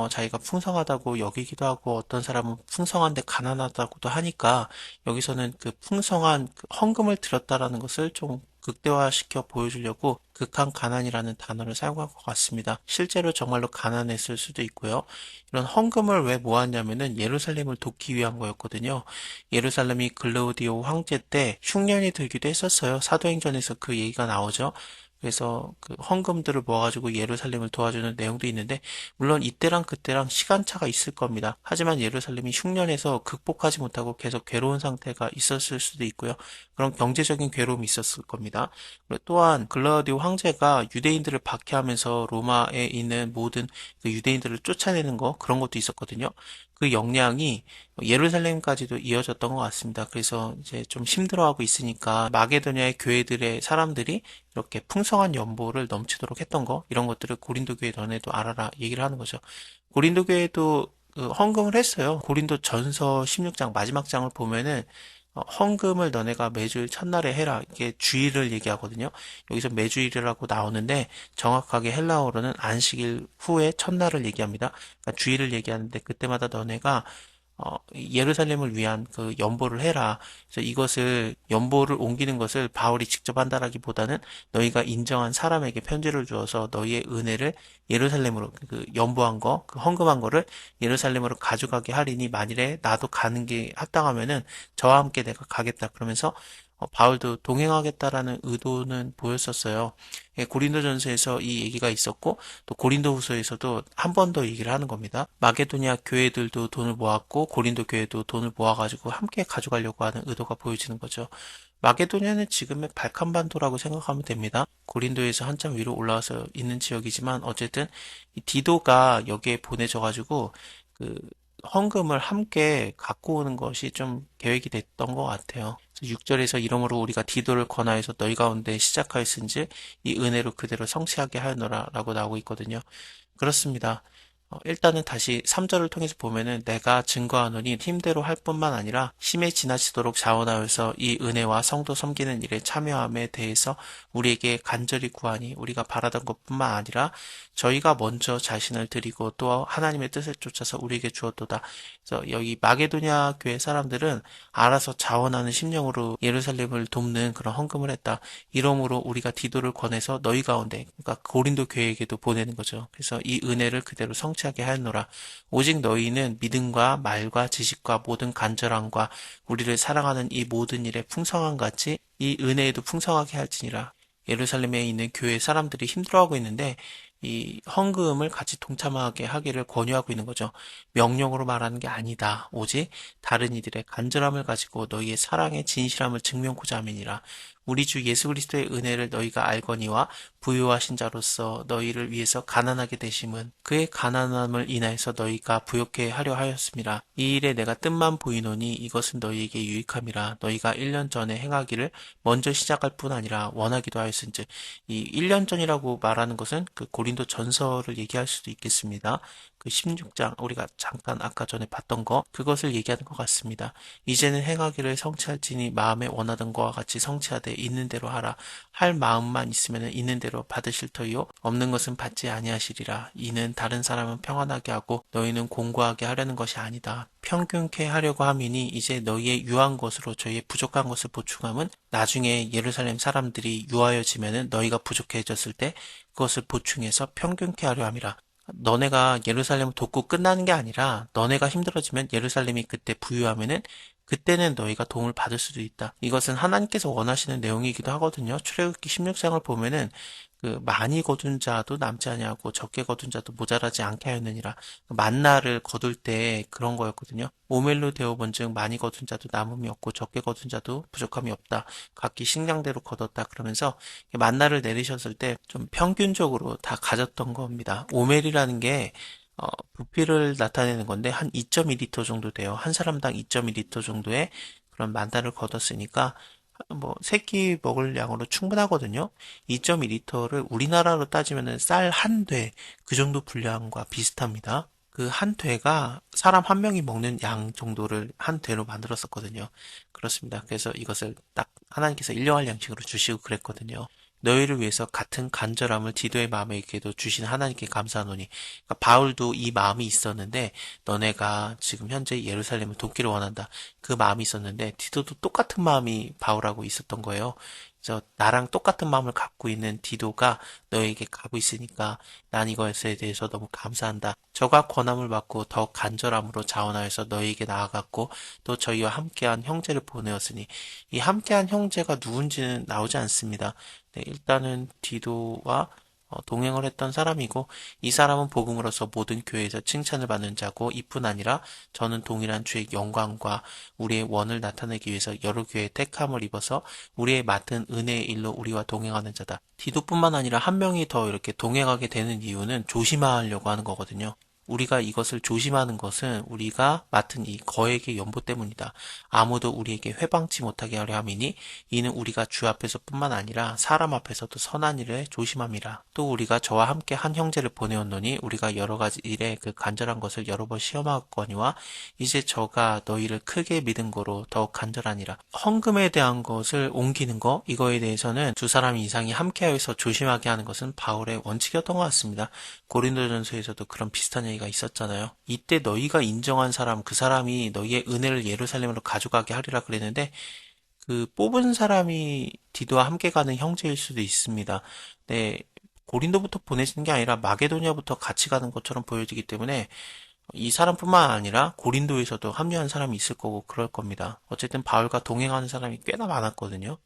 자기가 풍성하다고 여기기도 하고 어떤 사람은 풍성한데 가난하다고도 하니까 여기서는 그 풍성한 그 헌금을 들였다라는 것을 좀 극대화시켜 보여주려고 극한 가난이라는 단어를 사용한 것 같습니다. 실제로 정말로 가난했을 수도 있고요. 이런 헌금을 왜 모았냐면은 예루살렘을 돕기 위한 거였거든요. 예루살렘이 글라우디오 황제 때 흉년이 들기도 했었어요. 사도행전에서 그 얘기가 나오죠. 그래서 그 헌금들을 모아가지고 예루살렘을 도와주는 내용도 있는데, 물론 이때랑 그때랑 시간차가 있을 겁니다. 하지만 예루살렘이 흉년에서 극복하지 못하고 계속 괴로운 상태가 있었을 수도 있고요. 그런 경제적인 괴로움이 있었을 겁니다. 그리고 또한 글라우디오 황제가 유대인들을 박해하면서 로마에 있는 모든 그 유대인들을 쫓아내는 거, 그런 것도 있었거든요. 그 역량이 예루살렘까지도 이어졌던 것 같습니다. 그래서 이제 좀 힘들어하고 있으니까 마게도냐의 교회들의 사람들이 이렇게 풍성한 연보를 넘치도록 했던 거, 이런 것들을 고린도 교회 너네도 알아라 얘기를 하는 거죠. 고린도 교회도 그 헌금을 했어요. 고린도 전서 16장 마지막 장을 보면은 헌금을 너네가 매주일 첫날에 해라. 이게 주일을 얘기하거든요. 여기서 매주일이라고 나오는데 정확하게 헬라어로는 안식일 후에 첫날을 얘기합니다. 그러니까 주일을 얘기하는데 그때마다 너네가 예루살렘을 위한 그 연보를 해라. 그래서 이것을 연보를 옮기는 것을 바울이 직접 한다라기보다는 너희가 인정한 사람에게 편지를 주어서 너희의 은혜를 예루살렘으로 그 연보한 거, 그 헌금한 거를 예루살렘으로 가져가게 하리니 만일에 나도 가는 게 합당하면은 저와 함께 내가 가겠다. 그러면서 바울도 동행하겠다라는 의도는 보였었어요. 예, 고린도전서에서 이 얘기가 있었고 또 고린도후서에서도 한 번 더 얘기를 하는 겁니다. 마게도냐 교회들도 돈을 모았고 고린도 교회도 돈을 모아가지고 함께 가져가려고 하는 의도가 보여지는 거죠. 마게도냐는 지금의 발칸반도라고 생각하면 됩니다. 고린도에서 한참 위로 올라와서 있는 지역이지만 어쨌든 이 디도가 여기에 보내져가지고 그 헌금을 함께 갖고 오는 것이 좀 계획이 됐던 것 같아요. 6절에서 이러므로 우리가 디도를 권하여서 너희 가운데 시작하였은지 이 은혜로 그대로 성취하게 하였노라 라고 나오고 있거든요. 그렇습니다. 일단은 다시 3절을 통해서 보면은 내가 증거하노니 힘대로 할 뿐만 아니라 힘에 지나치도록 자원하여서 이 은혜와 성도 섬기는 일에 참여함에 대해서 우리에게 간절히 구하니 우리가 바라던 것뿐만 아니라 저희가 먼저 자신을 드리고 또 하나님의 뜻을 쫓아서 우리에게 주었도다. 그래서 여기 마게도냐 교회 사람들은 알아서 자원하는 심령으로 예루살렘을 돕는 그런 헌금을 했다. 이러므로 우리가 디도를 권해서 너희 가운데, 그러니까 고린도 교회에게도 보내는 거죠. 그래서 이 은혜를 그대로 성취하게 하였노라. 오직 너희는 믿음과 말과 지식과 모든 간절함과 우리를 사랑하는 이 모든 일에 풍성한 같이 이 은혜에도 풍성하게 할지니라. 예루살렘에 있는 교회 사람들이 힘들어하고 있는데 이 헌금을 같이 동참하게 하기를 권유하고 있는 거죠. 명령으로 말하는 게 아니다. 오직 다른 이들의 간절함을 가지고 너희의 사랑의 진실함을 증명고자 함이니라. 우리 주 예수 그리스도의 은혜를 너희가 알거니와 부요하신 자로서 너희를 위해서 가난하게 되심은 그의 가난함을 인하여서 너희가 부욕해 하려 하였습니다. 이 일에 내가 뜻만 보이노니 이것은 너희에게 유익함이라. 너희가 1년 전에 행하기를 먼저 시작할 뿐 아니라 원하기도 하였은즉. 이 1년 전이라고 말하는 것은 그 고린도 전서를 얘기할 수도 있겠습니다. 그 16장 우리가 잠깐 아까 전에 봤던 거 그것을 얘기하는 것 같습니다. 이제는 행하기를 성취할지니 마음에 원하던 것과 같이 성취하되 있는 대로 하라. 할 마음만 있으면 있는 대로 받으실 터이요 없는 것은 받지 아니하시리라. 이는 다른 사람은 평안하게 하고 너희는 공고하게 하려는 것이 아니다. 평균케 하려고 함이니 이제 너희의 유한 것으로 저희의 부족한 것을 보충함은 나중에 예루살렘 사람들이 유하여지면은 너희가 부족해졌을 때 그것을 보충해서 평균케 하려 함이라. 너네가 예루살렘을 돕고 끝나는 게 아니라 너네가 힘들어지면 예루살렘이 그때 부유하면은 그때는 너희가 도움을 받을 수도 있다. 이것은 하나님께서 원하시는 내용이기도 하거든요. 출애굽기 16장을 보면은 그 많이 거둔 자도 남지 아니하고 적게 거둔 자도 모자라지 않게 하였느니라. 만나를 거둘 때 그런 거였거든요. 오멜로 되어본즉 많이 거둔 자도 남음이 없고 적게 거둔 자도 부족함이 없다. 각기 식량대로 거뒀다. 그러면서 만나를 내리셨을 때 좀 평균적으로 다 가졌던 겁니다. 오멜이라는 게 부피를 나타내는 건데 한 2.2리터 정도 돼요. 한 사람당 2.2리터 정도의 그런 만나를 거뒀으니까 뭐 세 끼 먹을 양으로 충분하거든요. 2.2리터를 우리나라로 따지면은 쌀 한 돼 그 정도 분량과 비슷합니다. 그 한 되가 사람 한 명이 먹는 양 정도를 한 되로 만들었었거든요. 그렇습니다. 그래서 이것을 딱 하나님께서 일용할 양식으로 주시고 그랬거든요. 너희를 위해서 같은 간절함을 디도의 마음에게도 주신 하나님께 감사하노니. 그러니까 바울도 이 마음이 있었는데 너네가 지금 현재 예루살렘을 돕기를 원한다. 그 마음이 있었는데 디도도 똑같은 마음이 바울하고 있었던 거예요. 그래서 나랑 똑같은 마음을 갖고 있는 디도가 너에게 가고 있으니까 난 이것에 대해서 너무 감사한다. 저가 권함을 받고 더 간절함으로 자원하여서 너에게 나아갔고 또 저희와 함께한 형제를 보내었으니 이 함께한 형제가 누군지는 나오지 않습니다. 네, 일단은 디도와 동행을 했던 사람이고 이 사람은 복음으로서 모든 교회에서 칭찬을 받는 자고 이뿐 아니라 저는 동일한 주의 영광과 우리의 원을 나타내기 위해서 여러 교회의 택함을 입어서 우리의 맡은 은혜의 일로 우리와 동행하는 자다. 디도뿐만 아니라 한 명이 더 이렇게 동행하게 되는 이유는 조심하려고 하는 거거든요. 우리가 이것을 조심하는 것은 우리가 맡은 이 거액의 연보 때문이다. 아무도 우리에게 회방치 못하게 하려 함이니 이는 우리가 주 앞에서뿐만 아니라 사람 앞에서도 선한 일에 조심함이라. 또 우리가 저와 함께 한 형제를 보내었노니 우리가 여러 가지 일에 그 간절한 것을 여러 번 시험하거니와 이제 저가 너희를 크게 믿은 거로 더욱 간절하니라. 헌금에 대한 것을 옮기는 거, 이거에 대해서는 두 사람 이상이 함께하여서 조심하게 하는 것은 바울의 원칙이었던 것 같습니다. 고린도전서에서도 그런 비슷한 얘기가 있었잖아요. 이때 너희가 인정한 사람, 그 사람이 너희의 은혜를 예루살렘으로 가져가게 하리라 그랬는데 그 뽑은 사람이 디도와 함께 가는 형제일 수도 있습니다. 네, 고린도부터 보내시는 게 아니라 마게도니아부터 같이 가는 것처럼 보여지기 때문에 이 사람뿐만 아니라 고린도에서도 합류한 사람이 있을 거고 그럴 겁니다. 어쨌든 바울과 동행하는 사람이 꽤나 많았거든요.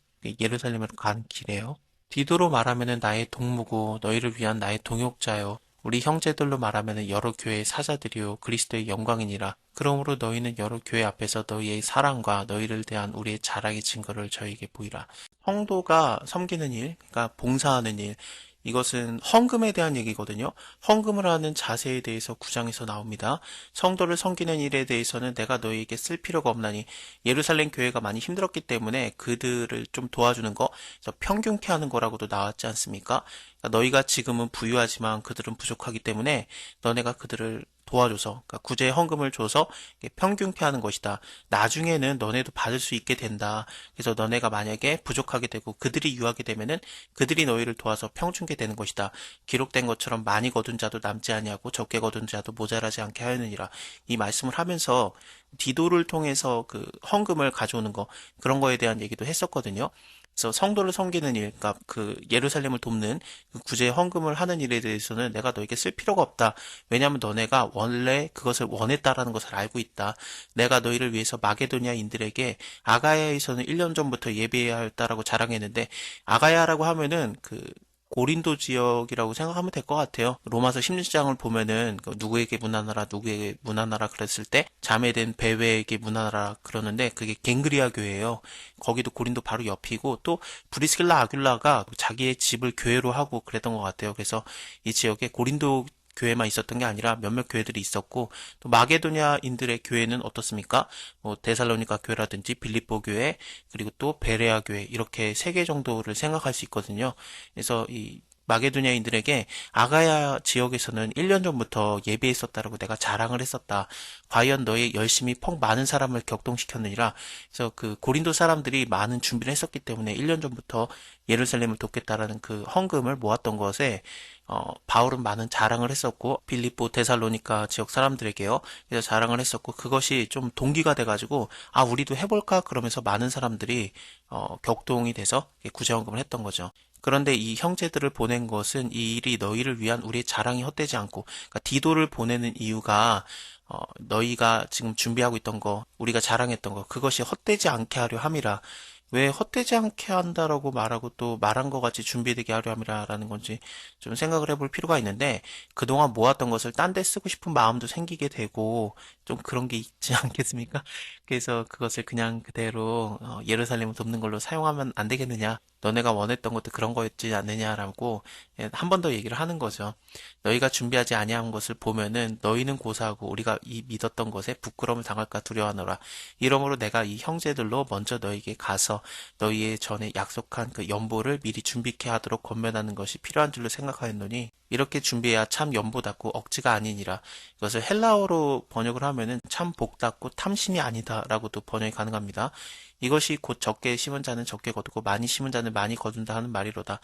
예루살렘으로 가는 길에요. 디도로 말하면은 나의 동무고 너희를 위한 나의 동역자요. 우리 형제들로 말하면은 여러 교회의 사자들이요 그리스도의 영광이니라. 그러므로 너희는 여러 교회 앞에서 너희의 사랑과 너희를 대한 우리의 자랑의 증거를 저희에게 보이라. 성도가 섬기는 일, 그러니까 봉사하는 일, 이것은 헌금에 대한 얘기거든요. 헌금을 하는 자세에 대해서 9장에서 나옵니다. 성도를 섬기는 일에 대해서는 내가 너희에게 쓸 필요가 없나니 예루살렘 교회가 많이 힘들었기 때문에 그들을 좀 도와주는 거, 그래서 평균케 하는 거라고도 나왔지 않습니까? 그러니까 너희가 지금은 부유하지만 그들은 부족하기 때문에 너네가 그들을 도와줘서, 그러니까 구제의 헌금을 줘서 평균케 하는 것이다. 나중에는 너네도 받을 수 있게 된다. 그래서 너네가 만약에 부족하게 되고 그들이 유하게 되면은 그들이 너희를 도와서 평준케 되는 것이다. 기록된 것처럼 많이 거둔 자도 남지 아니하고 적게 거둔 자도 모자라지 않게 하였느니라. 이 말씀을 하면서 디도를 통해서 그 헌금을 가져오는 거, 그런 거에 대한 얘기도 했었거든요. 그래서 성도를 섬기는 일, 그러니까 그 예루살렘을 돕는 그 구제 헌금을 하는 일에 대해서는 내가 너에게 쓸 필요가 없다. 왜냐하면 너네가 원래 그것을 원했다라는 것을 알고 있다. 내가 너희를 위해서 마게도니아인들에게 아가야에서는 1년 전부터 예배해야 했다라고 자랑했는데, 아가야라고 하면은 그 고린도 지역이라고 생각하면 될 것 같아요. 로마서 16장을 보면은 누구에게 문안하라 누구에게 문안하라 그랬을 때 자매된 베웨에게 문안하라 그러는데 그게 갱그리아 교회예요. 거기도 고린도 바로 옆이고 또 브리스길라 아귤라가 자기의 집을 교회로 하고 그랬던 것 같아요. 그래서 이 지역에 고린도 교회만 있었던 게 아니라 몇몇 교회들이 있었고 또 마게도냐인들의 교회는 어떻습니까? 뭐 데살로니가 교회라든지 빌립보 교회 그리고 또 베레아 교회 이렇게 세 개 정도를 생각할 수 있거든요. 그래서 이 마게도냐인들에게 아가야 지역에서는 1년 전부터 예배했었다라고 내가 자랑을 했었다. 과연 너의 열심히 퍽 많은 사람을 격동시켰느니라. 그래서 그 고린도 사람들이 많은 준비를 했었기 때문에 1년 전부터 예루살렘을 돕겠다라는 그 헌금을 모았던 것에 바울은 많은 자랑을 했었고 빌립보 데살로니가 지역 사람들에게요. 그래서 자랑을 했었고 그것이 좀 동기가 돼가지고 아 우리도 해볼까 그러면서 많은 사람들이 격동이 돼서 구제헌금을 했던 거죠. 그런데 이 형제들을 보낸 것은 이 일이 너희를 위한 우리의 자랑이 헛되지 않고, 그러니까 디도를 보내는 이유가 너희가 지금 준비하고 있던 거, 우리가 자랑했던 거, 그것이 헛되지 않게 하려 함이라. 왜 헛되지 않게 한다라고 말하고 또 말한 것 같이 준비되게 하려 함이라라는 건지 좀 생각을 해볼 필요가 있는데, 그동안 모았던 것을 딴 데 쓰고 싶은 마음도 생기게 되고 좀 그런 게 있지 않겠습니까? 그래서 그것을 그냥 그대로 예루살렘을 돕는 걸로 사용하면 안 되겠느냐? 너네가 원했던 것도 그런 거였지 않느냐라고 한 번 더 얘기를 하는 거죠. 너희가 준비하지 아니한 것을 보면은 너희는 고사하고 우리가 이 믿었던 것에 부끄러움을 당할까 두려워하노라. 이러므로 내가 이 형제들로 먼저 너희에게 가서 너희의 전에 약속한 그 연보를 미리 준비케 하도록 권면하는 것이 필요한 줄로 생각하였노니 이렇게 준비해야 참 연보답고 억지가 아니니라. 이것을 헬라어로 번역을 하면은 참 복답고 탐심이 아니다라고도 번역이 가능합니다. 이것이 곧 적게 심은 자는 적게 거두고 많이 심은 자는 많이 거둔다 하는 말이로다.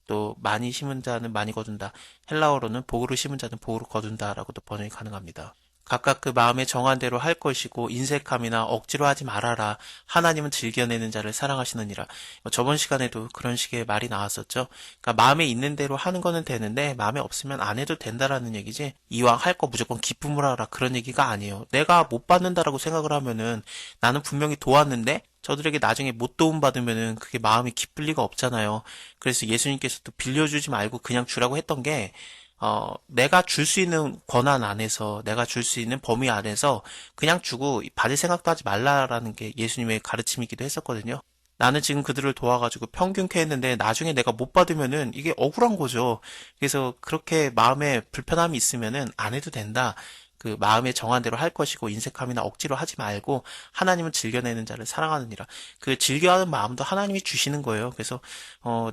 또 많이 심은 자는 많이 거둔다. 헬라어로는 복으로 심은 자는 복으로 거둔다라고도 번역이 가능합니다. 각각 그 마음에 정한 대로 할 것이고 인색함이나 억지로 하지 말아라. 하나님은 즐겨내는 자를 사랑하시느니라. 저번 시간에도 그런 식의 말이 나왔었죠. 그러니까 마음에 있는 대로 하는 거는 되는데 마음에 없으면 안 해도 된다라는 얘기지. 이왕 할 거 무조건 기쁨으로 하라 그런 얘기가 아니에요. 내가 못 받는다라고 생각을 하면은 나는 분명히 도왔는데 저들에게 나중에 못 도움받으면은 그게 마음이 기쁠 리가 없잖아요. 그래서 예수님께서 또 빌려주지 말고 그냥 주라고 했던 게, 내가 줄 수 있는 권한 안에서, 내가 줄 수 있는 범위 안에서 그냥 주고 받을 생각도 하지 말라라는 게 예수님의 가르침이기도 했었거든요. 나는 지금 그들을 도와가지고 평균케 했는데 나중에 내가 못 받으면은 이게 억울한 거죠. 그래서 그렇게 마음에 불편함이 있으면은 안 해도 된다. 그 마음에 정한 대로 할 것이고 인색함이나 억지로 하지 말고 하나님은 즐겨내는 자를 사랑하느니라. 그 즐겨하는 마음도 하나님이 주시는 거예요. 그래서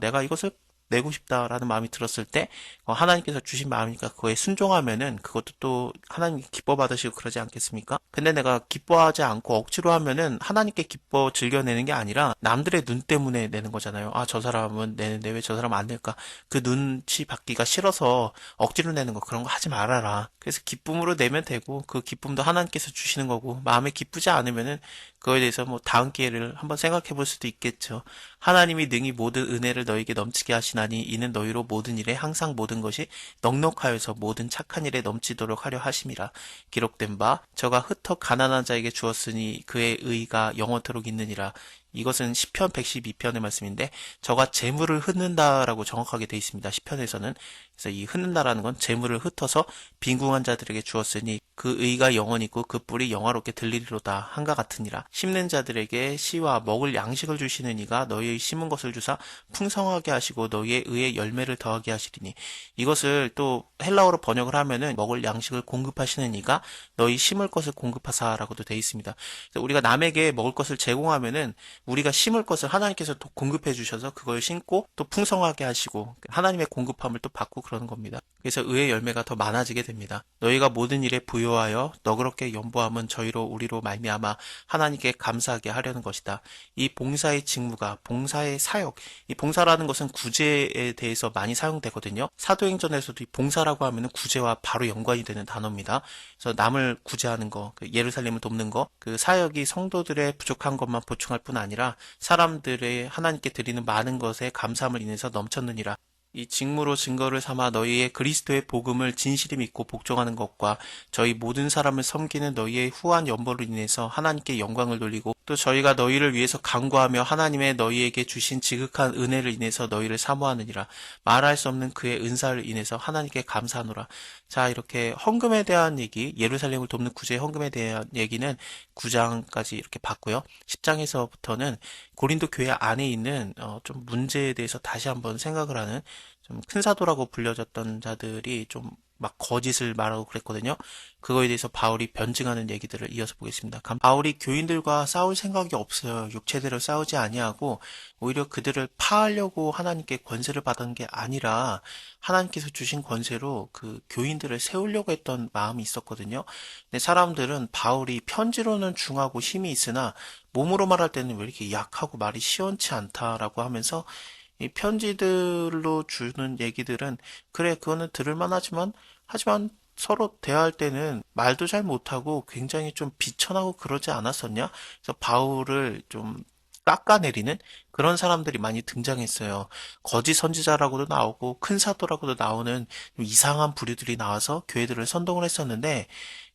내가 이것을 내고 싶다라는 마음이 들었을 때 하나님께서 주신 마음이니까 그거에 순종하면은 그것도 또 하나님 기뻐 받으시고 그러지 않겠습니까? 근데 내가 기뻐하지 않고 억지로 하면은 하나님께 기뻐 즐겨내는 게 아니라 남들의 눈 때문에 내는 거잖아요. 아, 저 사람은 내는데 왜 저 사람은 안 낼까? 그 눈치 받기가 싫어서 억지로 내는 거 그런 거 하지 말아라. 그래서 기쁨으로 내면 되고 그 기쁨도 하나님께서 주시는 거고 마음에 기쁘지 않으면은 그거에 대해서 뭐 다음 기회를 한번 생각해 볼 수도 있겠죠. 하나님이 능히 모든 은혜를 너에게 넘치게 하시나니 이는 너희로 모든 일에 항상 모든 것이 넉넉하여서 모든 착한 일에 넘치도록 하려 하심이라. 기록된 바 저가 흩어 가난한 자에게 주었으니 그의 의가 영원토록 있느니라. 이것은 시편 112편의 말씀인데 저가 재물을 흩는다라고 정확하게 되어 있습니다. 시편에서는. 그래서 이 흩는다라는 건 재물을 흩어서 빈궁한 자들에게 주었으니 그 의가 영원히 있고 그 뿔이 영화롭게 들리리로다 한가 같으니라. 심는 자들에게 씨와 먹을 양식을 주시는 이가 너희의 심은 것을 주사 풍성하게 하시고 너희의 의의 열매를 더하게 하시리니. 이것을 또 헬라어로 번역을 하면은 먹을 양식을 공급하시는 이가 너희 심을 것을 공급하사라고도 되어 있습니다. 그래서 우리가 남에게 먹을 것을 제공하면은 우리가 심을 것을 하나님께서 또 공급해 주셔서 그걸 심고 또 풍성하게 하시고 하나님의 공급함을 또 받고 그러는 겁니다. 그래서 의의 열매가 더 많아지게 됩니다. 너희가 모든 일에 부요하여 너그럽게 연보함은 저희로 우리로 말미암아 하나님께 감사하게 하려는 것이다. 이 봉사의 직무가 봉사의 사역, 이 봉사라는 것은 구제에 대해서 많이 사용되거든요. 사도행전에서도 이 봉사라고 하면은 구제와 바로 연관이 되는 단어입니다. 그래서 남을 구제하는 거, 그 예루살렘을 돕는 거, 그 사역이 성도들의 부족한 것만 보충할 뿐 아니라 사람들의 하나님께 드리는 많은 것에 감사함을 인해서 넘쳤느니라. 이 직무로 증거를 삼아 너희의 그리스도의 복음을 진실히 믿고 복종하는 것과 저희 모든 사람을 섬기는 너희의 후한 연보로 인해서 하나님께 영광을 돌리고 또 저희가 너희를 위해서 간구하며 하나님의 너희에게 주신 지극한 은혜를 인해서 너희를 사모하느니라. 말할 수 없는 그의 은사를 인해서 하나님께 감사하노라. 자, 이렇게 헌금에 대한 얘기, 예루살렘을 돕는 구제의 헌금에 대한 얘기는 9장까지 이렇게 봤고요. 10장에서부터는 고린도 교회 안에 있는 좀 문제에 대해서 다시 한번 생각을 하는 좀 큰 사도라고 불려졌던 자들이 좀 막 거짓을 말하고 그랬거든요. 그거에 대해서 바울이 변증하는 얘기들을 이어서 보겠습니다. 바울이 교인들과 싸울 생각이 없어요. 육체대로 싸우지 아니하고 오히려 그들을 파하려고 하나님께 권세를 받은 게 아니라 하나님께서 주신 권세로 그 교인들을 세우려고 했던 마음이 있었거든요. 근데 사람들은 바울이 편지로는 중하고 힘이 있으나 몸으로 말할 때는 왜 이렇게 약하고 말이 시원치 않다라고 하면서 이 편지들로 주는 얘기들은 그래 그거는 들을만 하지만 서로 대화할 때는 말도 잘 못하고 굉장히 좀 비천하고 그러지 않았었냐? 그래서 바울을 좀 깎아내리는 그런 사람들이 많이 등장했어요. 거짓 선지자라고도 나오고 큰 사도라고도 나오는 좀 이상한 부류들이 나와서 교회들을 선동을 했었는데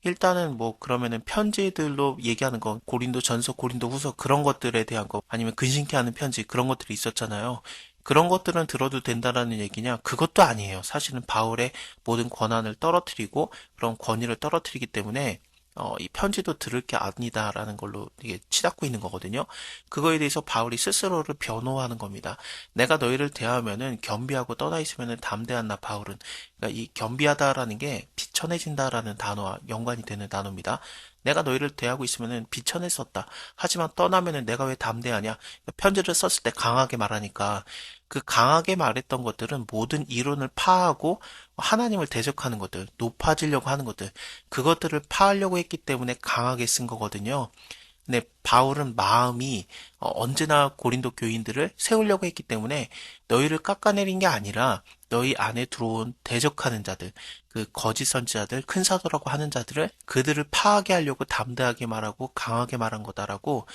일단은 뭐 그러면은 편지들로 얘기하는 거 고린도 전서 고린도 후서 그런 것들에 대한 거 아니면 근심케 하는 편지 그런 것들이 있었잖아요. 그런 것들은 들어도 된다라는 얘기냐? 그것도 아니에요. 사실은 바울의 모든 권한을 떨어뜨리고 그런 권위를 떨어뜨리기 때문에 이 편지도 들을 게 아니다라는 걸로 이게 치닫고 있는 거거든요. 그거에 대해서 바울이 스스로를 변호하는 겁니다. 내가 너희를 대하면은 겸비하고 떠나 있으면은 담대한 나 바울은 그러니까 이 겸비하다라는 게 비천해진다라는 단어와 연관이 되는 단어입니다. 내가 너희를 대하고 있으면은 비천했었다. 하지만 떠나면은 내가 왜 담대하냐? 편지를 썼을 때 강하게 말하니까 그 강하게 말했던 것들은 모든 이론을 파하고 하나님을 대적하는 것들, 높아지려고 하는 것들, 그것들을 파하려고 했기 때문에 강하게 쓴 거거든요. 근데 바울은 마음이 언제나 고린도 교인들을 세우려고 했기 때문에 너희를 깎아내린 게 아니라 너희 안에 들어온 대적하는 자들, 그 거짓 선지자들, 큰 사도라고 하는 자들을 그들을 파하게 하려고 담대하게 말하고 강하게 말한 거다라고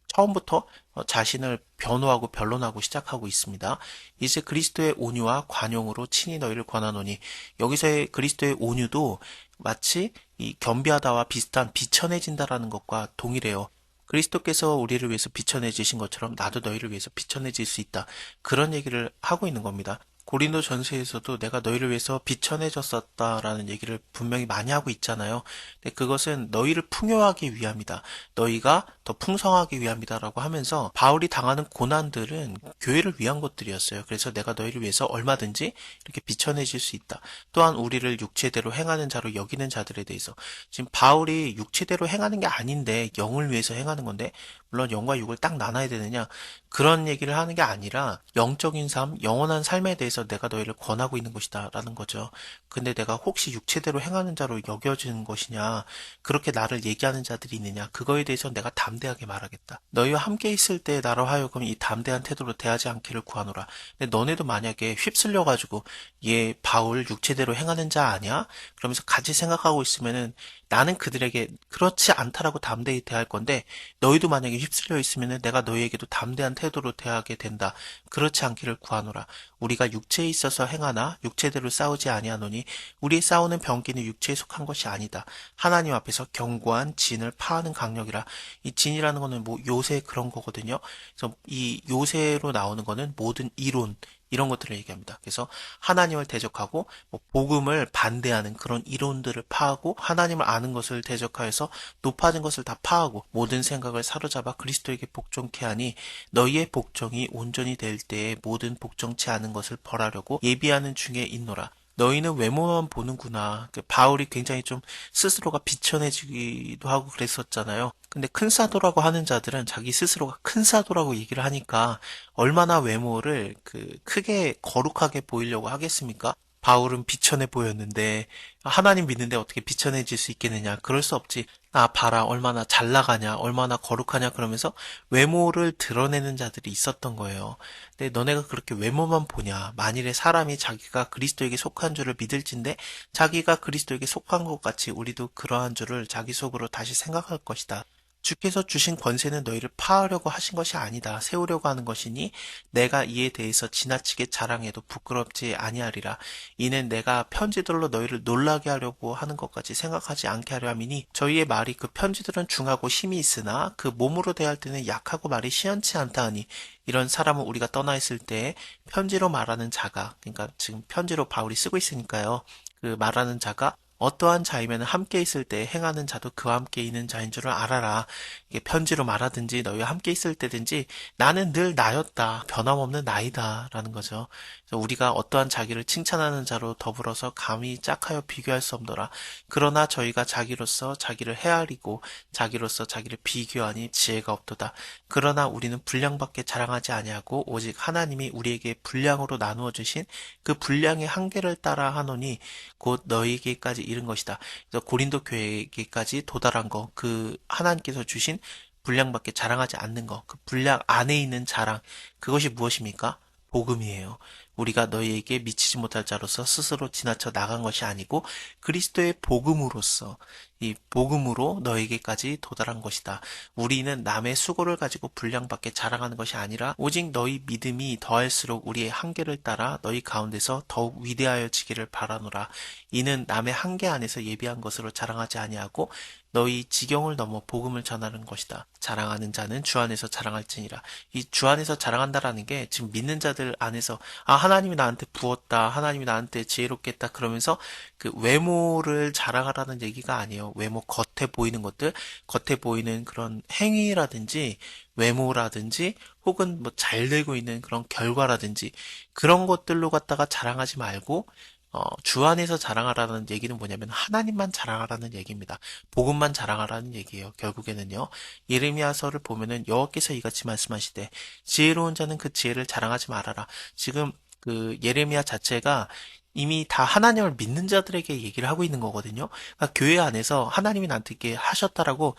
처음부터 자신을 변호하고 변론하고 시작하고 있습니다. 이제 그리스도의 온유와 관용으로 친히 너희를 권하노니 여기서의 그리스도의 온유도 마치 이 겸비하다와 비슷한 비천해진다라는 것과 동일해요. 그리스도께서 우리를 위해서 비천해지신 것처럼 나도 너희를 위해서 비천해질 수 있다. 그런 얘기를 하고 있는 겁니다. 고린도 전서에서도 내가 너희를 위해서 비천해졌었다라는 얘기를 분명히 많이 하고 있잖아요. 근데 그것은 너희를 풍요하기 위함이다. 너희가 더 풍성하기 위함이다라고 하면서 바울이 당하는 고난들은 교회를 위한 것들이었어요. 그래서 내가 너희를 위해서 얼마든지 이렇게 비천해질 수 있다. 또한 우리를 육체대로 행하는 자로 여기는 자들에 대해서 지금 바울이 육체대로 행하는 게 아닌데 영을 위해서 행하는 건데 물론 영과 육을 딱 나눠야 되느냐 그런 얘기를 하는 게 아니라 영적인 삶, 영원한 삶에 대해서 내가 너희를 권하고 있는 것이다 라는 거죠. 근데 내가 혹시 육체대로 행하는 자로 여겨지는 것이냐 그렇게 나를 얘기하는 자들이 있느냐 그거에 대해서 내가 담대하게 말하겠다. 너희와 함께 있을 때 나로 하여금 이 담대한 태도로 대하지 않기를 구하노라. 근데 너네도 만약에 휩쓸려가지고 얘 바울 육체대로 행하는 자 아니야? 그러면서 같이 생각하고 있으면은 나는 그들에게 그렇지 않다라고 담대히 대할 건데 너희도 만약에 휩쓸려 있으면은 내가 너희에게도 담대한 태도로 대하게 된다. 그렇지 않기를 구하노라. 우리가 육체에 있어서 행하나 육체대로 싸우지 아니하노니 우리의 싸우는 병기는 육체에 속한 것이 아니다. 하나님 앞에서 견고한 진을 파하는 강력이라. 이 진이라는 거는 뭐 요새 그런 거거든요. 그래서 이 요새로 나오는 거는 모든 이론 이런 것들을 얘기합니다. 그래서 하나님을 대적하고 뭐 복음을 반대하는 그런 이론들을 파하고 하나님을 아는 것을 대적하여서 높아진 것을 다 파하고 모든 생각을 사로잡아 그리스도에게 복종케 하니 너희의 복종이 온전히 될 때에 모든 복종치 않은 것을 벌하려고 예비하는 중에 있노라. 너희는 외모만 보는구나. 바울이 굉장히 좀 스스로가 비천해지기도 하고 그랬었잖아요. 근데 큰 사도라고 하는 자들은 자기 스스로가 큰 사도라고 얘기를 하니까 얼마나 외모를 크게 거룩하게 보이려고 하겠습니까? 바울은 비천해 보였는데 하나님 믿는데 어떻게 비천해질 수 있겠느냐? 그럴 수 없지. 아, 봐라. 얼마나 잘 나가냐? 얼마나 거룩하냐? 그러면서 외모를 드러내는 자들이 있었던 거예요. 근데 너네가 그렇게 외모만 보냐? 만일에 사람이 자기가 그리스도에게 속한 줄을 믿을진데 자기가 그리스도에게 속한 것 같이 우리도 그러한 줄을 자기 속으로 다시 생각할 것이다. 주께서 주신 권세는 너희를 파하려고 하신 것이 아니다. 세우려고 하는 것이니 내가 이에 대해서 지나치게 자랑해도 부끄럽지 아니하리라. 이는 내가 편지들로 너희를 놀라게 하려고 하는 것까지 생각하지 않게 하려 함이니 저희의 말이 그 편지들은 중하고 힘이 있으나 그 몸으로 대할 때는 약하고 말이 시원치 않다 하니 이런 사람은 우리가 떠나 있을 때 편지로 말하는 자가 그러니까 지금 편지로 바울이 쓰고 있으니까요. 그 말하는 자가 어떠한 자이면 함께 있을 때 행하는 자도 그와 함께 있는 자인 줄을 알아라. 이게 편지로 말하든지 너희와 함께 있을 때든지 나는 늘 나였다. 변함없는 나이다. 라는 거죠. 그래서 우리가 어떠한 자기를 칭찬하는 자로 더불어서 감히 짝하여 비교할 수 없노라. 그러나 저희가 자기로서 자기를 헤아리고 자기로서 자기를 비교하니 지혜가 없도다. 그러나 우리는 분량밖에 자랑하지 아니하고 오직 하나님이 우리에게 분량으로 나누어 주신 그 분량의 한계를 따라 하노니 곧 너희에게까지 이른 것이다. 그래서 고린도 교회에게까지 도달한 거, 그 하나님께서 주신 분량밖에 자랑하지 않는 거, 그 분량 안에 있는 자랑, 그것이 무엇입니까? 복음이에요. 우리가 너희에게 미치지 못할 자로서 스스로 지나쳐 나간 것이 아니고 그리스도의 복음으로서 이 복음으로 너에게까지 도달한 것이다. 우리는 남의 수고를 가지고 분량밖에 자랑하는 것이 아니라 오직 너희 믿음이 더할수록 우리의 한계를 따라 너희 가운데서 더욱 위대하여지기를 바라노라. 이는 남의 한계 안에서 예비한 것으로 자랑하지 아니하고 너희 지경을 넘어 복음을 전하는 것이다. 자랑하는 자는 주 안에서 자랑할지니라. 이 주 안에서 자랑한다라는 게 지금 믿는 자들 안에서 하나님이 나한테 부었다. 하나님이 나한테 지혜롭게 했다. 그러면서 그 외모를 자랑하라는 얘기가 아니에요. 외모 겉에 보이는 것들, 겉에 보이는 그런 행위라든지 외모라든지 혹은 뭐 잘 되고 있는 그런 결과라든지 그런 것들로 갖다가 자랑하지 말고 주 안에서 자랑하라는 얘기는 뭐냐면 하나님만 자랑하라는 얘기입니다. 복음만 자랑하라는 얘기예요. 결국에는요. 예레미야서를 보면은 여호와께서 이같이 말씀하시되 지혜로운 자는 그 지혜를 자랑하지 말아라. 지금 그 예레미야 자체가 이미 다 하나님을 믿는 자들에게 얘기를 하고 있는 거거든요. 그러니까 교회 안에서 하나님이 나한테 이렇게 하셨다라고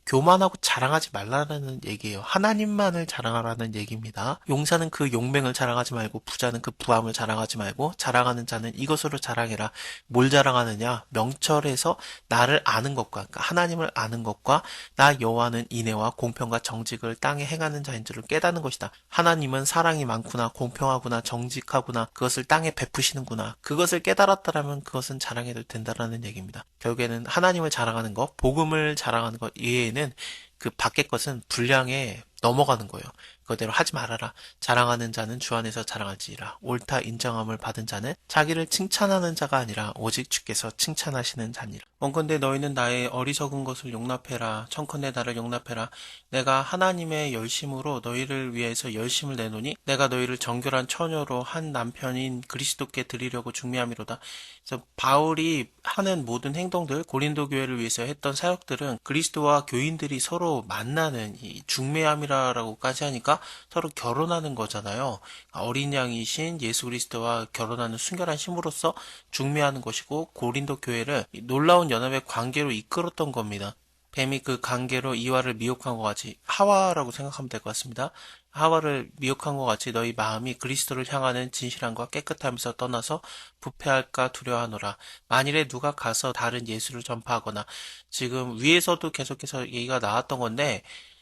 교만하고 자랑하지 말라는 얘기예요. 하나님만을 자랑하라는 얘기입니다. 용사는 그 용맹을 자랑하지 말고 부자는 그 부함을 자랑하지 말고 자랑하는 자는 이것으로 자랑해라. 뭘 자랑하느냐? 명철에서 나를 아는 것과 그러니까 하나님을 아는 것과 나 여호와는 인애와 공평과 정직을 땅에 행하는 자인 줄을 깨닫는 것이다. 하나님은 사랑이 많구나 공평하구나 정직하구나 그것을 땅에 베푸시는구나. 그것을 깨달았다라면 그것은 자랑해도 된다라는 얘기입니다. 결국에는 하나님을 자랑하는 것, 복음을 자랑하는 것 이외에는 그 밖의 것은 분량에 넘어가는 거예요. 그대로 하지 말아라. 자랑하는 자는 주 안에서 자랑할지니라. 옳다 인정함을 받은 자는 자기를 칭찬하는 자가 아니라 오직 주께서 칭찬하시는 자니라. 원컨대 너희는 나의 어리석은 것을 용납해라. 청컨대 나를 용납해라. 내가 하나님의 열심으로 너희를 위해서 열심을 내노니 내가 너희를 정결한 처녀로 한 남편인 그리스도께 드리려고 중매함이로다. 그래서 바울이 하는 모든 행동들, 고린도 교회를 위해서 했던 사역들은 그리스도와 교인들이 서로 만나는 이 중매함이라고까지 하니까 서로 결혼하는 거잖아요. 어린 양이신 예수 그리스도와 결혼하는 순결한 힘으로써 중매하는 것이고 고린도 교회를 놀라운 연합의 관계로 이끌었던 겁니다. 뱀이 그 관계로 이와를 미혹한 것 같이 하와라고 생각하면 될 것 같습니다. 하와를 미혹한 것 같이 너희 마음이 그리스도를 향하는 진실함과 깨끗함에서 떠나서 부패할까 두려워하노라. 만일에 누가 가서 다른 예수를 전파하거나 지금 위에서도 계속해서 얘기가 나왔던 건데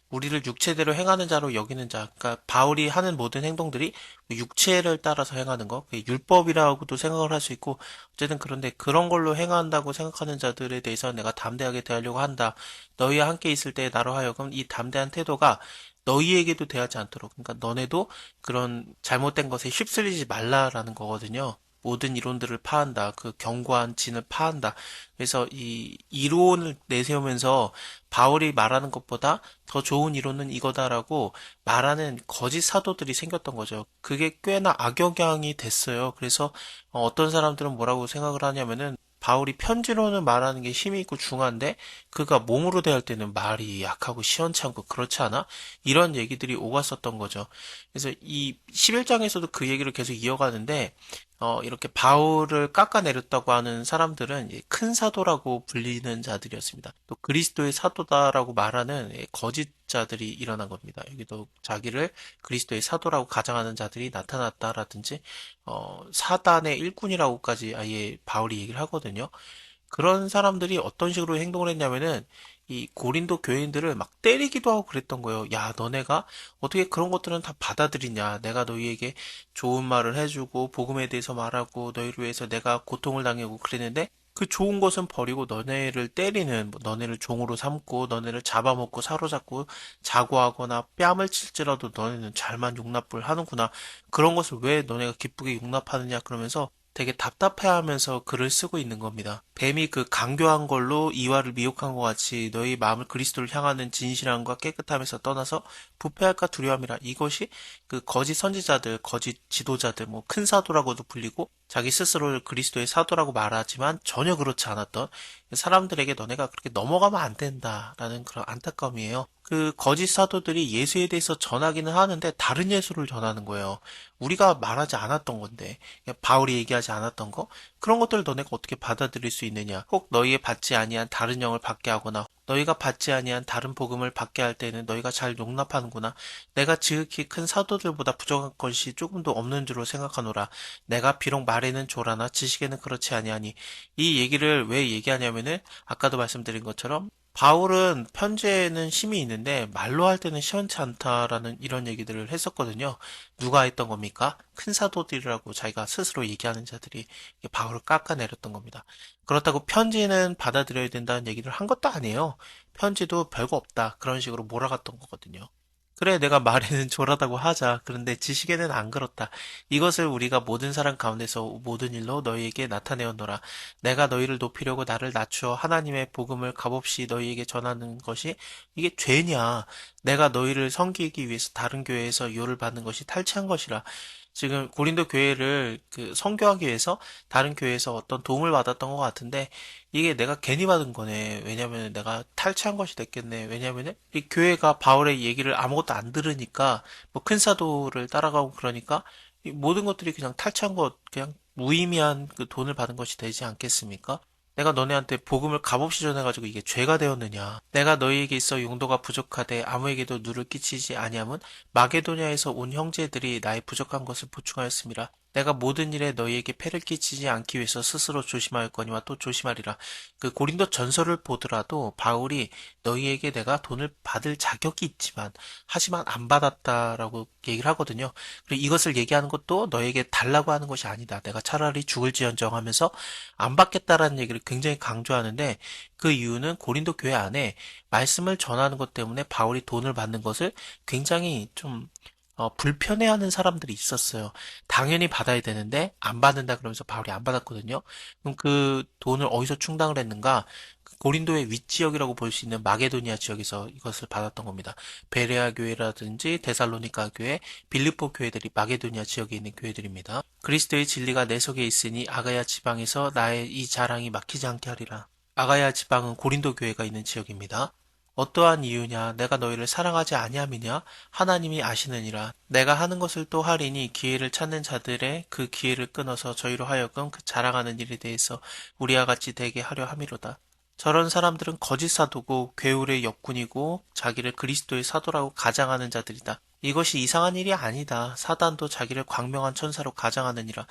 우리를 육체대로 행하는 자로 여기는 자, 그러니까 바울이 하는 모든 행동들이 육체를 따라서 행하는 거, 그게 율법이라고도 생각을 할 수 있고, 어쨌든 그런데 그런 걸로 행한다고 생각하는 자들에 대해서 내가 담대하게 대하려고 한다. 너희와 함께 있을 때 나로 하여금 이 담대한 태도가 너희에게도 대하지 않도록, 그러니까 너네도 그런 잘못된 것에 휩쓸리지 말라라는 거거든요. 모든 이론들을 파한다. 그 견고한 진을 파한다. 그래서 이 이론을 내세우면서 바울이 말하는 것보다 더 좋은 이론은 이거다라고 말하는 거짓 사도들이 생겼던 거죠. 그게 꽤나 악영향이 됐어요. 그래서 어떤 사람들은 뭐라고 생각을 하냐면은 바울이 편지로는 말하는 게 힘이 있고 중한데 그가 몸으로 대할 때는 말이 약하고 시원찮고 그렇지 않아? 이런 얘기들이 오갔었던 거죠. 그래서 이 11장에서도 그 얘기를 계속 이어가는데 이렇게 바울을 깎아내렸다고 하는 사람들은 큰 사도라고 불리는 자들이었습니다. 또 그리스도의 사도다라고 말하는 거짓자들이 일어난 겁니다. 여기도 자기를 그리스도의 사도라고 가장하는 자들이 나타났다라든지 사단의 일꾼이라고까지 아예 바울이 얘기를 하거든요. 그런 사람들이 어떤 식으로 행동을 했냐면은 이 고린도 교인들을 막 때리기도 하고 그랬던 거예요. 야, 너네가 어떻게 그런 것들은 다 받아들이냐? 내가 너희에게 좋은 말을 해주고 복음에 대해서 말하고 너희를 위해서 내가 고통을 당하고 그랬는데 그 좋은 것은 버리고 너네를 때리는, 뭐 너네를 종으로 삼고 너네를 잡아먹고 사로잡고 자고하거나 뺨을 칠지라도 너네는 잘만 용납을 하는구나. 그런 것을 왜 너네가 기쁘게 용납하느냐 그러면서 되게 답답해하면서 글을 쓰고 있는 겁니다. 뱀이 그 강교한 걸로 이와를 미혹한 것 같이 너희 마음을 그리스도를 향하는 진실함과 깨끗함에서 떠나서 부패할까 두려움이라. 이것이 그 거짓 선지자들, 거짓 지도자들, 뭐 큰 사도라고도 불리고 자기 스스로를 그리스도의 사도라고 말하지만 전혀 그렇지 않았던 사람들에게 너네가 그렇게 넘어가면 안 된다라는 그런 안타까움이에요. 그 거짓 사도들이 예수에 대해서 전하기는 하는데 다른 예수를 전하는 거예요. 우리가 말하지 않았던 건데, 바울이 얘기하지 않았던 거, 그런 것들을 너네가 어떻게 받아들일 수 있느냐? 혹 너희의 받지 아니한 다른 영을 받게 하거나 너희가 받지 아니한 다른 복음을 받게 할 때는 너희가 잘 용납하는구나. 내가 지극히 큰 사도들보다 부족한 것이 조금도 없는 줄로 생각하노라. 내가 비록 말에는 조라나 지식에는 그렇지 아니하니. 이 얘기를 왜 얘기하냐면은 아까도 말씀드린 것처럼 바울은 편지에는 힘이 있는데 말로 할 때는 시원치 않다라는 이런 얘기들을 했었거든요. 누가 했던 겁니까? 큰 사도들이라고 자기가 스스로 얘기하는 자들이 바울을 깎아내렸던 겁니다. 그렇다고 편지는 받아들여야 된다는 얘기를 한 것도 아니에요. 편지도 별거 없다. 그런 식으로 몰아갔던 거거든요. 그래, 내가 말에는 조라다고 하자. 그런데 지식에는 안 그렇다. 이것을 우리가 모든 사람 가운데서 모든 일로 너희에게 나타내었노라. 내가 너희를 높이려고 나를 낮추어 하나님의 복음을 값없이 너희에게 전하는 것이 이게 죄냐? 내가 너희를 섬기기 위해서 다른 교회에서 요를 받는 것이 탈취한 것이라. 지금 고린도 교회를 그 선교하기 위해서 다른 교회에서 어떤 도움을 받았던 것 같은데 이게 내가 괜히 받은 거네. 왜냐면 내가 탈취한 것이 됐겠네. 왜냐면은 이 교회가 바울의 얘기를 아무것도 안 들으니까 뭐 큰 사도를 따라가고 그러니까 이 모든 것들이 그냥 탈취한 것 그냥 무의미한 그 돈을 받은 것이 되지 않겠습니까? 내가 너네한테 복음을 값없이 전해가지고 이게 죄가 되었느냐? 내가 너희에게 있어 용도가 부족하되 아무에게도 누를 끼치지 아니함은 마게도냐에서 온 형제들이 나의 부족한 것을 보충하였습니다. 내가 모든 일에 너희에게 폐를 끼치지 않기 위해서 스스로 조심하였거니와 또 조심하리라. 그 고린도 전서를 보더라도 바울이 너희에게 내가 돈을 받을 자격이 있지만 하지만 안 받았다라고 얘기를 하거든요. 그리고 이것을 얘기하는 것도 너에게 달라고 하는 것이 아니다. 내가 차라리 죽을지언정 하면서 안 받겠다라는 얘기를 굉장히 강조하는데 그 이유는 고린도 교회 안에 말씀을 전하는 것 때문에 바울이 돈을 받는 것을 굉장히 좀 불편해하는 사람들이 있었어요. 당연히 받아야 되는데 안 받는다 그러면서 바울이 안 받았거든요. 그럼 그 돈을 어디서 충당을 했는가? 그 고린도의 윗지역이라고 볼 수 있는 마게도니아 지역에서 이것을 받았던 겁니다. 베레아 교회라든지 데살로니가 교회, 빌립보 교회들이 마게도니아 지역에 있는 교회들입니다. 그리스도의 진리가 내 속에 있으니 아가야 지방에서 나의 이 자랑이 막히지 않게 하리라. 아가야 지방은 고린도 교회가 있는 지역입니다. 어떠한 이유냐? 내가 너희를 사랑하지 아니함이냐? 하나님이 아시느니라. 내가 하는 것을 또 하리니 기회를 찾는 자들의 그 기회를 끊어서 저희로 하여금 그 자랑하는 일에 대해서 우리와 같이 되게 하려 함이로다. 저런 사람들은 거짓 사도고 괴울의 역군이고 자기를 그리스도의 사도라고 가장하는 자들이다. 이것이 이상한 일이 아니다. 사단도 자기를 광명한 천사로 가장하느니라.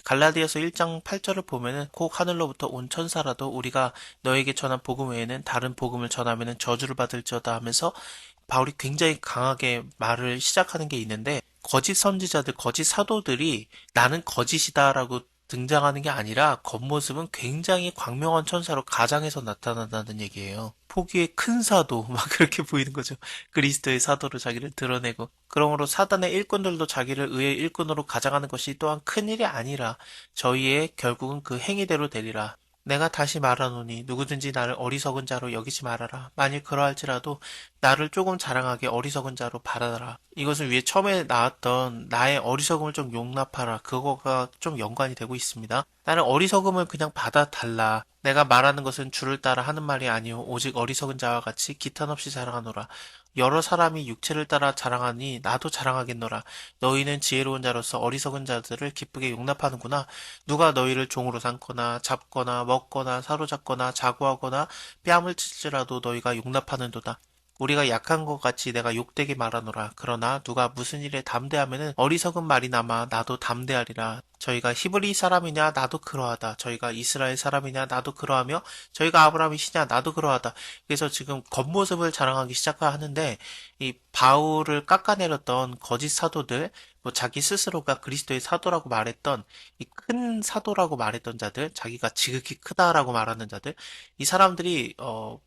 갈라디아서 1장 8절을 보면은 꼭 하늘로부터 온 천사라도 우리가 너에게 전한 복음 외에는 다른 복음을 전하면은 저주를 받을지어다 하면서 바울이 굉장히 강하게 말을 시작하는 게 있는데 거짓 선지자들, 거짓 사도들이 나는 거짓이다라고 등장하는 게 아니라 겉모습은 굉장히 광명한 천사로 가장해서 나타난다는 얘기예요. 포기의 큰 사도 막 그렇게 보이는 거죠. 그리스도의 사도로 자기를 드러내고 그러므로 사단의 일꾼들도 자기를 의의 일꾼으로 가장하는 것이 또한 큰일이 아니라 저희의 결국은 그 행위대로 되리라. 내가 다시 말하노니 누구든지 나를 어리석은 자로 여기지 말아라. 만일 그러할지라도 나를 조금 자랑하게 어리석은 자로 바라라. 이것은 위에 처음에 나왔던 나의 어리석음을 좀 용납하라. 그거가 좀 연관이 되고 있습니다. 나는 어리석음을 그냥 받아달라. 내가 말하는 것은 주를 따라 하는 말이 아니오 오직 어리석은 자와 같이 기탄 없이 자랑하노라. 여러 사람이 육체를 따라 자랑하니 나도 자랑하겠노라. 너희는 지혜로운 자로서 어리석은 자들을 기쁘게 용납하는구나. 누가 너희를 종으로 삼거나 잡거나 먹거나 사로잡거나 자고하거나 뺨을 칠지라도 너희가 용납하는도다. 우리가 약한 것 같이 내가 욕되게 말하노라. 그러나 누가 무슨 일에 담대하면은 어리석은 말이나마 나도 담대하리라. 저희가 히브리 사람이냐 나도 그러하다. 저희가 이스라엘 사람이냐 나도 그러하며 저희가 아브라함이시냐 나도 그러하다. 그래서 지금 겉모습을 자랑하기 시작하는데 이 바울을 깎아내렸던 거짓 사도들 뭐 자기 스스로가 그리스도의 사도라고 말했던 이 큰 사도라고 말했던 자들 자기가 지극히 크다라고 말하는 자들 이 사람들이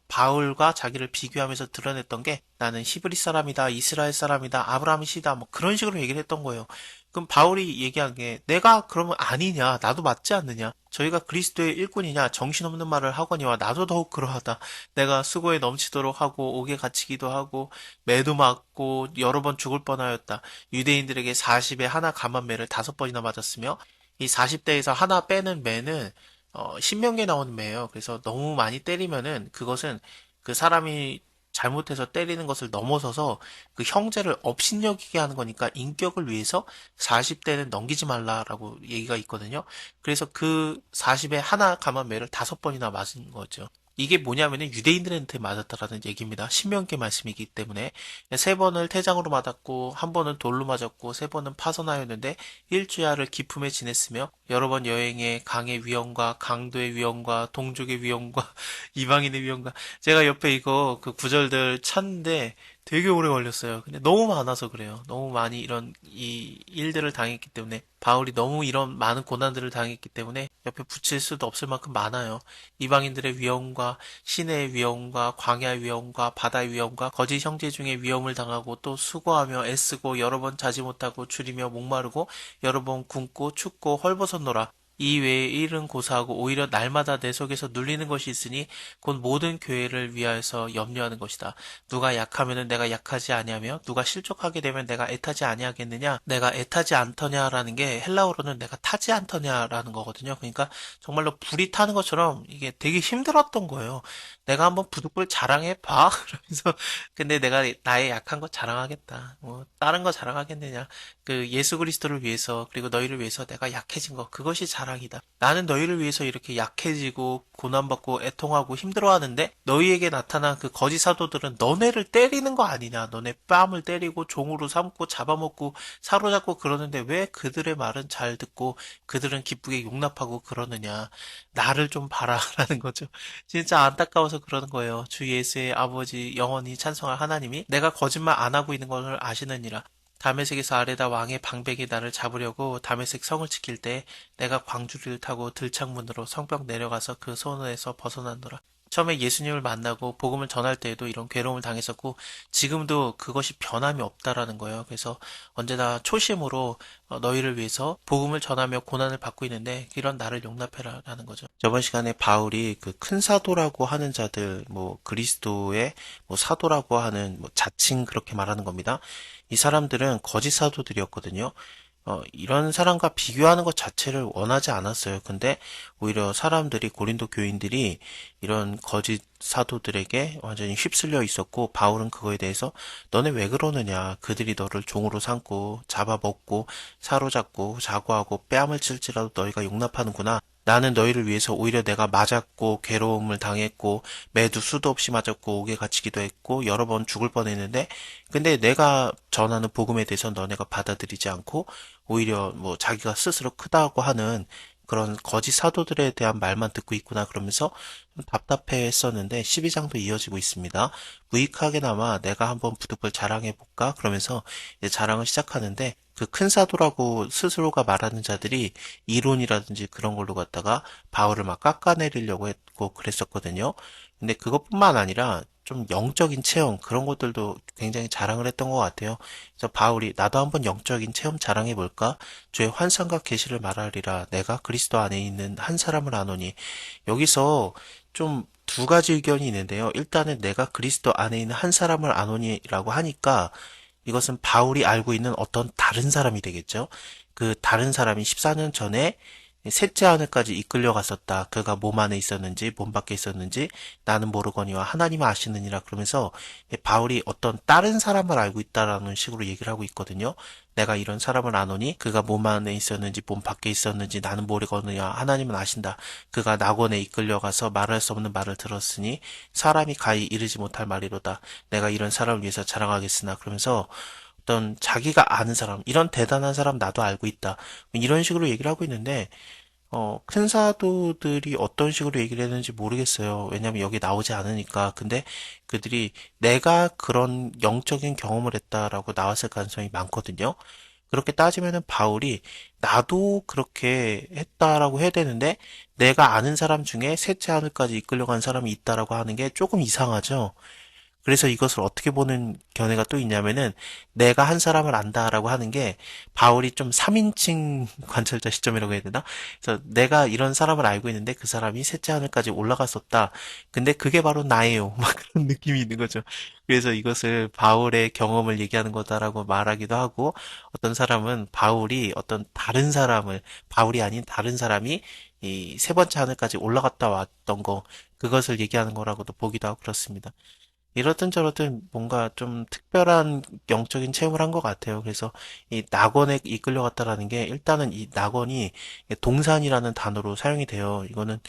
바울과 자기를 비교하면서 드러냈던 게 나는 히브리 사람이다 이스라엘 사람이다 아브라함이시다 뭐 그런 식으로 얘기를 했던 거예요. 그럼 바울이 얘기한 게 내가 그러면 아니냐 나도 맞지 않느냐 저희가 그리스도의 일꾼이냐 정신없는 말을 하거니와 나도 더욱 그러하다. 내가 수고에 넘치도록 하고 옥에 갇히기도 하고 매도 맞고 여러 번 죽을 뻔하였다. 유대인들에게 40에 하나 감한 매를 5번이나 맞았으며 이 40대에서 하나 빼는 매는 신명기에 나오는 매예요. 그래서 너무 많이 때리면은 그것은 그 사람이 잘못해서 때리는 것을 넘어서서 그 형제를 업신여기게 하는 거니까 인격을 위해서 40대는 넘기지 말라라고 얘기가 있거든요. 그래서 그 40에 하나 감한 매를 5번이나 맞은 거죠. 이게 뭐냐면은 유대인들한테 맞았다라는 얘기입니다. 신명기 말씀이기 때문에 3번을 태장으로 맞았고 한 번은 돌로 맞았고 3번은 파선하였는데 일주야를 기품에 지냈으며 여러 번 여행에 강의 위험과 강도의 위험과 동족의 위험과 이방인의 위험과 제가 옆에 이거 그 구절들 찾는데 되게 오래 걸렸어요. 근데 너무 많아서 그래요. 너무 많이 이런 이 일들을 당했기 때문에 바울이 너무 이런 많은 고난들을 당했기 때문에 옆에 붙일 수도 없을 만큼 많아요. 이방인들의 위험과 시내의 위험과 광야의 위험과 바다의 위험과 거짓 형제 중에 위험을 당하고 또 수고하며 애쓰고 여러 번 자지 못하고 줄이며 목마르고 여러 번 굶고 춥고 헐벗었노라. 이 외에 일은 고사하고 오히려 날마다 내 속에서 눌리는 것이 있으니 곧 모든 교회를 위하여서 염려하는 것이다. 누가 약하면은 내가 약하지 아니하며 누가 실족하게 되면 내가 애타지 아니하겠느냐? 내가 애타지 않더냐라는 게 헬라어로는 내가 타지 않더냐라는 거거든요. 그러니까 정말로 불이 타는 것처럼 이게 되게 힘들었던 거예요. 내가 한번 부득불 자랑해 봐. 그러면서 근데 내가 나의 약한 거 자랑하겠다. 뭐 다른 거 자랑하겠느냐? 그 예수 그리스도를 위해서 그리고 너희를 위해서 내가 약해진 거 그것이 자랑 자랑이다. 나는 너희를 위해서 이렇게 약해지고 고난받고 애통하고 힘들어하는데 너희에게 나타난 그 거짓 사도들은 너네를 때리는 거 아니냐. 너네 뺨을 때리고 종으로 삼고 잡아먹고 사로잡고 그러는데 왜 그들의 말은 잘 듣고 그들은 기쁘게 용납하고 그러느냐. 나를 좀 봐라라는 거죠. 진짜 안타까워서 그러는 거예요. 주 예수의 아버지 영원히 찬송할 하나님이 내가 거짓말 안 하고 있는 것을 아시느니라. 다메섹에서 아레다 왕의 방백이 나를 잡으려고 다메섹 성을 지킬 때 내가 광주리를 타고 들창문으로 성벽 내려가서 그 손에서 벗어났노라. 처음에 예수님을 만나고 복음을 전할 때에도 이런 괴로움을 당했었고 지금도 그것이 변함이 없다라는 거예요. 그래서 언제나 초심으로 너희를 위해서 복음을 전하며 고난을 받고 있는데 이런 나를 용납해라라는 거죠. 저번 시간에 바울이 그 큰 사도라고 하는 자들, 뭐 그리스도의 뭐 사도라고 하는 뭐 자칭 그렇게 말하는 겁니다. 이 사람들은 거짓 사도들이었거든요. 이런 사람과 비교하는 것 자체를 원하지 않았어요. 근데 오히려 사람들이, 고린도 교인들이 이런 거짓 사도들에게 완전히 휩쓸려 있었고, 바울은 그거에 대해서 너네 왜 그러느냐. 그들이 너를 종으로 삼고, 잡아먹고, 사로잡고, 자고하고, 뺨을 칠지라도 너희가 용납하는구나. 나는 너희를 위해서 오히려 내가 맞았고, 괴로움을 당했고, 매도 수도 없이 맞았고, 옥에 갇히기도 했고, 여러 번 죽을 뻔했는데, 근데 내가 전하는 복음에 대해서 너네가 받아들이지 않고, 오히려 뭐 자기가 스스로 크다고 하는 그런 거짓 사도들에 대한 말만 듣고 있구나 그러면서 좀 답답해 했었는데 12장도 이어지고 있습니다. 무익하게나마 내가 한번 부득불 자랑해볼까? 그러면서 이제 자랑을 시작하는데 그 큰 사도라고 스스로가 말하는 자들이 이론이라든지 그런 걸로 갖다가 바울을 막 깎아내리려고 했고 그랬었거든요. 근데 그것뿐만 아니라 좀 영적인 체험 그런 것들도 굉장히 자랑을 했던 것 같아요. 그래서 바울이 나도 한번 영적인 체험 자랑해 볼까? 주의 환상과 계시를 말하리라. 내가 그리스도 안에 있는 한 사람을 아노니. 여기서 좀 두 가지 의견이 있는데요. 일단은 내가 그리스도 안에 있는 한 사람을 아노니라고 하니까 이것은 바울이 알고 있는 어떤 다른 사람이 되겠죠. 그 다른 사람이 14년 전에 셋째 하늘까지 이끌려 갔었다. 그가 몸 안에 있었는지 몸 밖에 있었는지 나는 모르거니와 하나님은 아시느니라 그러면서 바울이 어떤 다른 사람을 알고 있다라는 식으로 얘기를 하고 있거든요. 내가 이런 사람을 아노니 그가 몸 안에 있었는지 몸 밖에 있었는지 나는 모르거니와 하나님은 아신다. 그가 낙원에 이끌려 가서 말할 수 없는 말을 들었으니 사람이 가히 이르지 못할 말이로다. 내가 이런 사람을 위해서 자랑하겠으나 그러면서 어떤 자기가 아는 사람, 이런 대단한 사람 나도 알고 있다. 이런 식으로 얘기를 하고 있는데 큰 사도들이 어떤 식으로 얘기를 했는지 모르겠어요. 왜냐면 여기 나오지 않으니까. 근데 그들이 내가 그런 영적인 경험을 했다라고 나왔을 가능성이 많거든요. 그렇게 따지면은 바울이 나도 그렇게 했다라고 해야 되는데 내가 아는 사람 중에 셋째 하늘까지 이끌려간 사람이 있다라고 하는 게 조금 이상하죠. 그래서 이것을 어떻게 보는 견해가 또 있냐면은 내가 한 사람을 안다라고 하는 게 바울이 좀 3인칭 관찰자 시점이라고 해야 되나? 그래서 내가 이런 사람을 알고 있는데 그 사람이 셋째 하늘까지 올라갔었다. 근데 그게 바로 나예요. 막 그런 느낌이 있는 거죠. 그래서 이것을 바울의 경험을 얘기하는 거다라고 말하기도 하고 어떤 사람은 바울이 어떤 다른 사람을 바울이 아닌 다른 사람이 이 세 번째 하늘까지 올라갔다 왔던 거 그것을 얘기하는 거라고도 보기도 하고 그렇습니다. 이렇든 저렇든 뭔가 좀 특별한 영적인 체험을 한 것 같아요. 그래서 이 낙원에 이끌려갔다라는 게 일단은 이 낙원이 동산이라는 단어로 사용이 돼요. 이거는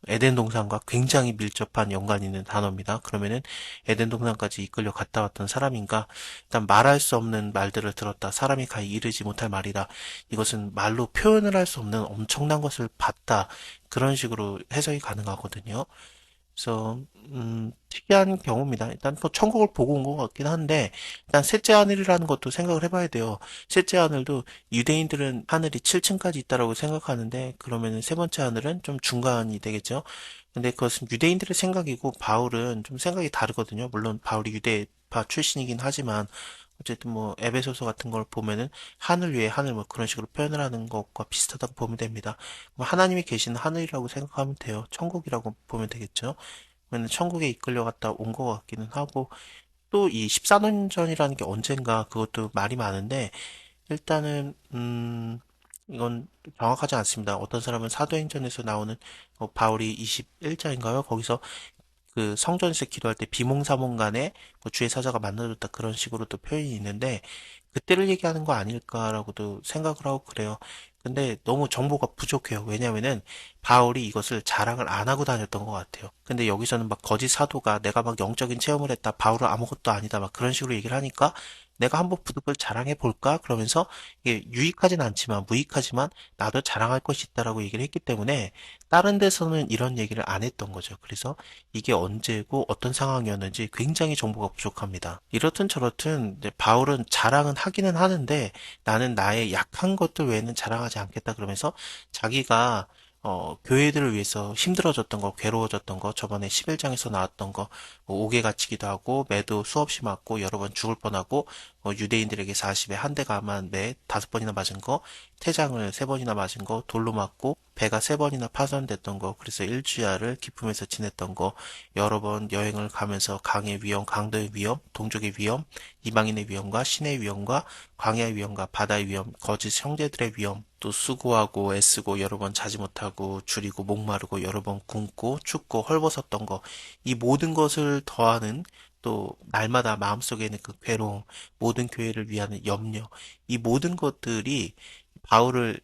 에덴 동산과 굉장히 밀접한 연관이 있는 단어입니다. 그러면은 에덴 동산까지 이끌려 갔다 왔던 사람인가? 일단 말할 수 없는 말들을 들었다. 사람이 가히 이르지 못할 말이다. 이것은 말로 표현을 할 수 없는 엄청난 것을 봤다. 그런 식으로 해석이 가능하거든요. 그래서 특이한 경우입니다. 일단 뭐 천국을 보고 온 것 같긴 한데 일단 셋째 하늘이라는 것도 생각을 해봐야 돼요. 셋째 하늘도 유대인들은 하늘이 7층까지 있다라고 생각하는데 그러면은 세 번째 하늘은 좀 중간이 되겠죠. 근데 그것은 유대인들의 생각이고 바울은 좀 생각이 다르거든요. 물론 바울이 유대파 출신이긴 하지만 어쨌든 뭐 에베소서 같은 걸 보면은 하늘 위에 하늘 뭐 그런 식으로 표현을 하는 것과 비슷하다고 보면 됩니다. 뭐 하나님이 계신 하늘이라고 생각하면 돼요. 천국이라고 보면 되겠죠. 그러면 천국에 이끌려갔다 온 것 같기는 하고 또 이 14년 전이라는 게 언젠가 그것도 말이 많은데 일단은 이건 정확하지 않습니다. 어떤 사람은 사도행전에서 나오는 바울이 21장인가요? 거기서 그 성전에서 기도할 때 비몽사몽간에 뭐 주의 사자가 만나줬다 그런 식으로도 표현이 있는데 그때를 얘기하는 거 아닐까라고도 생각을 하고 그래요. 근데 너무 정보가 부족해요. 왜냐면은 바울이 이것을 자랑을 안 하고 다녔던 것 같아요. 근데 여기서는 막 거짓 사도가 내가 막 영적인 체험을 했다. 바울은 아무것도 아니다. 막 그런 식으로 얘기를 하니까 내가 한번 부득을 자랑해 볼까? 그러면서 이게 유익하진 않지만 무익하지만 나도 자랑할 것이 있다라고 얘기를 했기 때문에 다른 데서는 이런 얘기를 안 했던 거죠. 그래서 이게 언제고 어떤 상황이었는지 굉장히 정보가 부족합니다. 이렇든 저렇든 이제 바울은 자랑은 하기는 하는데 나는 나의 약한 것들 외에는 자랑하지 않겠다 그러면서 자기가 교회들을 위해서 힘들어졌던 거, 괴로워졌던 거, 저번에 11장에서 나왔던 거, 뭐 옥에 갇히기도 하고, 매도 수없이 맞고, 여러 번 죽을 뻔하고, 유대인들에게 40에 한 대 가만 매 5번이나 맞은 거, 태장을 3번이나 맞은 거, 돌로 맞고, 배가 3번이나 파손됐던 거, 그래서 일주야를 기품에서 지냈던 거, 여러 번 여행을 가면서 강의 위험, 강도의 위험, 동족의 위험, 이방인의 위험과 신의 위험과 광야의 위험과 바다의 위험, 거짓 형제들의 위험, 또 수고하고 애쓰고 여러 번 자지 못하고 줄이고 목마르고 여러 번 굶고 춥고 헐벗었던 거, 이 모든 것을 더하는 또 날마다 마음속에 있는 그 괴로움, 모든 교회를 위한 염려, 이 모든 것들이 바울을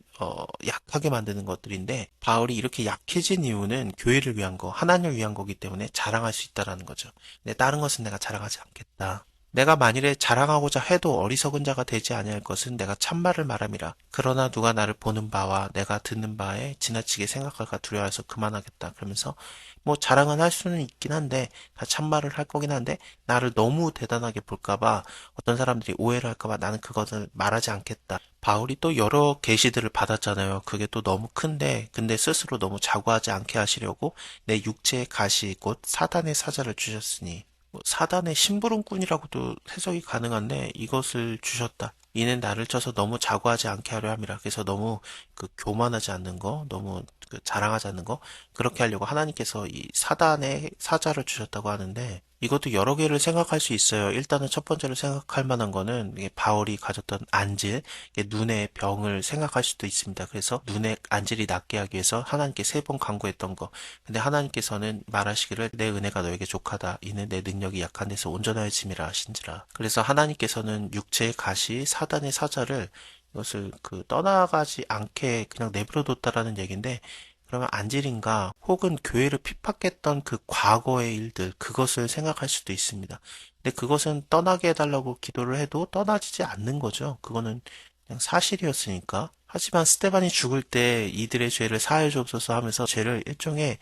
약하게 만드는 것들인데 바울이 이렇게 약해진 이유는 교회를 위한 거, 하나님을 위한 거기 때문에 자랑할 수 있다라는 거죠. 근데 다른 것은 내가 자랑하지 않겠다. 내가 만일에 자랑하고자 해도 어리석은 자가 되지 아니할 것은 내가 참말을 말함이라. 그러나 누가 나를 보는 바와 내가 듣는 바에 지나치게 생각할까 두려워해서 그만하겠다. 그러면서 뭐 자랑은 할 수는 있긴 한데 다 참말을 할 거긴 한데 나를 너무 대단하게 볼까 봐 어떤 사람들이 오해를 할까 봐 나는 그것을 말하지 않겠다. 바울이 또 여러 계시들을 받았잖아요. 그게 또 너무 큰데 근데 스스로 너무 자고하지 않게 하시려고 내 육체의 가시 곧 사단의 사자를 주셨으니 뭐 사단의 심부름꾼이라고도 해석이 가능한데 이것을 주셨다. 이는 나를 쳐서 너무 자고하지 않게 하려 함이라. 그래서 너무 그 교만하지 않는 거, 너무 그 자랑하지 않는 거, 그렇게 하려고 하나님께서 이 사단의 사자를 주셨다고 하는데 이것도 여러 개를 생각할 수 있어요. 일단은 첫 번째로 생각할 만한 거는 이게 바울이 가졌던 안질, 이게 눈의 병을 생각할 수도 있습니다. 그래서 눈의 안질이 낫게 하기 위해서 하나님께 3번 간구했던 거. 근데 하나님께서는 말하시기를 내 은혜가 너에게 족하다. 이는 내 능력이 약한 데서 온전하여짐이라 하신지라. 그래서 하나님께서는 육체의 가시, 사단의 사자를 이것을 그 떠나가지 않게 그냥 내버려 뒀다라는 얘기인데 그러면 안질인가 혹은 교회를 핍박했던 그 과거의 일들 그것을 생각할 수도 있습니다. 근데 그것은 떠나게 해달라고 기도를 해도 떠나지지 않는 거죠. 그거는 그냥 사실이었으니까. 하지만 스테반이 죽을 때 이들의 죄를 사하여 주옵소서 하면서 죄를 일종의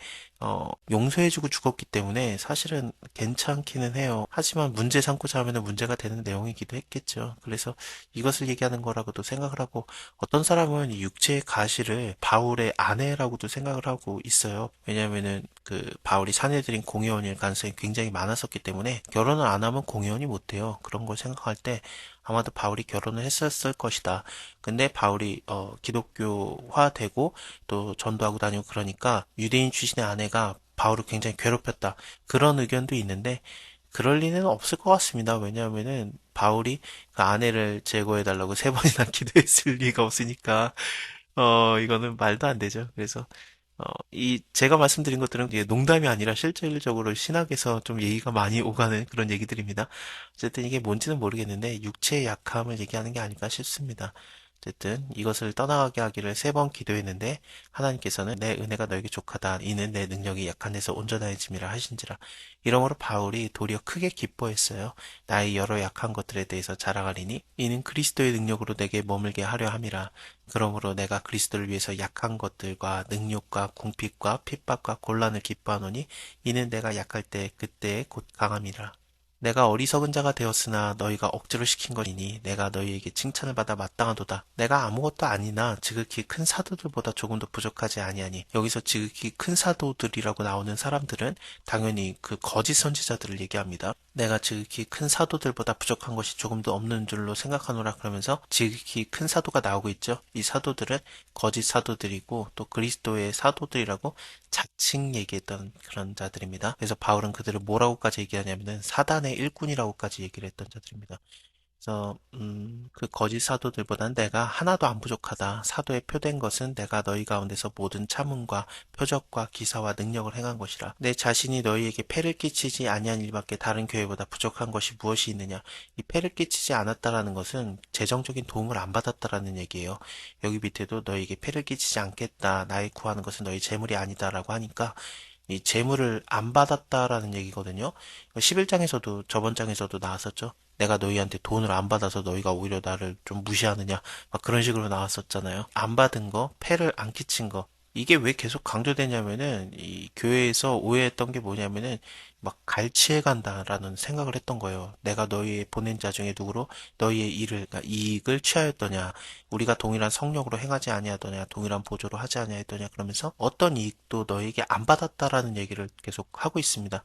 용서해주고 죽었기 때문에 사실은 괜찮기는 해요. 하지만 문제 삼고자 하면 문제가 되는 내용이기도 했겠죠. 그래서 이것을 얘기하는 거라고도 생각을 하고 어떤 사람은 이 육체의 가시를 바울의 아내라고도 생각을 하고 있어요. 왜냐하면은 그 바울이 사내들인 공회원일 가능성이 굉장히 많았었기 때문에 결혼을 안 하면 공회원이 못 돼요. 그런 걸 생각할 때 아마도 바울이 결혼을 했었을 것이다. 근데 바울이 기독교화되고 또 전도하고 다니고 그러니까 유대인 출신의 아내가 바울을 굉장히 괴롭혔다. 그런 의견도 있는데 그럴 리는 없을 것 같습니다. 왜냐하면은 바울이 그 아내를 제거해달라고 3번이나 기도했을 리가 없으니까 이거는 말도 안 되죠. 그래서 제가 말씀드린 것들은 이게 농담이 아니라 실질적으로 신학에서 좀 얘기가 많이 오가는 그런 얘기들입니다. 어쨌든 이게 뭔지는 모르겠는데 육체의 약함을 얘기하는 게 아닐까 싶습니다. 어쨌든 이것을 떠나가게 하기를 3번 기도했는데 하나님께서는 내 은혜가 너에게 족하다. 이는 내 능력이 약한 데서 온전하여짐이라 하신지라. 이러므로 바울이 도리어 크게 기뻐했어요. 나의 여러 약한 것들에 대해서 자랑하리니 이는 그리스도의 능력으로 내게 머물게 하려 함이라. 그러므로 내가 그리스도를 위해서 약한 것들과 능욕과 궁핍과 핍박과 곤란을 기뻐하노니 이는 내가 약할 때 그때에 곧 강함이라. 내가 어리석은 자가 되었으나 너희가 억지로 시킨 것이니 내가 너희에게 칭찬을 받아 마땅하도다. 내가 아무것도 아니나 지극히 큰 사도들보다 조금 더 부족하지 아니하니 여기서 지극히 큰 사도들이라고 나오는 사람들은 당연히 그 거짓 선지자들을 얘기합니다. 내가 지극히 큰 사도들보다 부족한 것이 조금도 없는 줄로 생각하노라 그러면서 지극히 큰 사도가 나오고 있죠. 이 사도들은 거짓 사도들이고 또 그리스도의 사도들이라고 자칭 얘기했던 그런 자들입니다. 그래서 바울은 그들을 뭐라고까지 얘기하냐면은 사단의 일꾼이라고까지 얘기를 했던 자들입니다. 그래서 그 거짓 사도들보다는 내가 하나도 안 부족하다. 사도에 표된 것은 내가 너희 가운데서 모든 참음과 표적과 기사와 능력을 행한 것이라. 내 자신이 너희에게 폐를 끼치지 아니한 일밖에 다른 교회보다 부족한 것이 무엇이 있느냐. 이 폐를 끼치지 않았다라는 것은 재정적인 도움을 안 받았다라는 얘기예요. 여기 밑에도 너희에게 폐를 끼치지 않겠다. 나의 구하는 것은 너희 재물이 아니다라고 하니까 이 재물을 안 받았다라는 얘기거든요. 11장에서도 저번 장에서도 나왔었죠. 내가 너희한테 돈을 안 받아서 너희가 오히려 나를 좀 무시하느냐. 막 그런 식으로 나왔었잖아요. 안 받은 거, 폐를 안 끼친 거. 이게 왜 계속 강조되냐면은 이 교회에서 오해했던 게 뭐냐면은 막 갈취해 간다라는 생각을 했던 거예요. 내가 너희 보낸 자 중에 누구로 너희의 일을 그러니까 이익을 취하였더냐. 우리가 동일한 성령으로 행하지 아니하더냐. 동일한 보조로 하지 아니하였더냐. 그러면서 어떤 이익도 너희에게 안 받았다라는 얘기를 계속 하고 있습니다.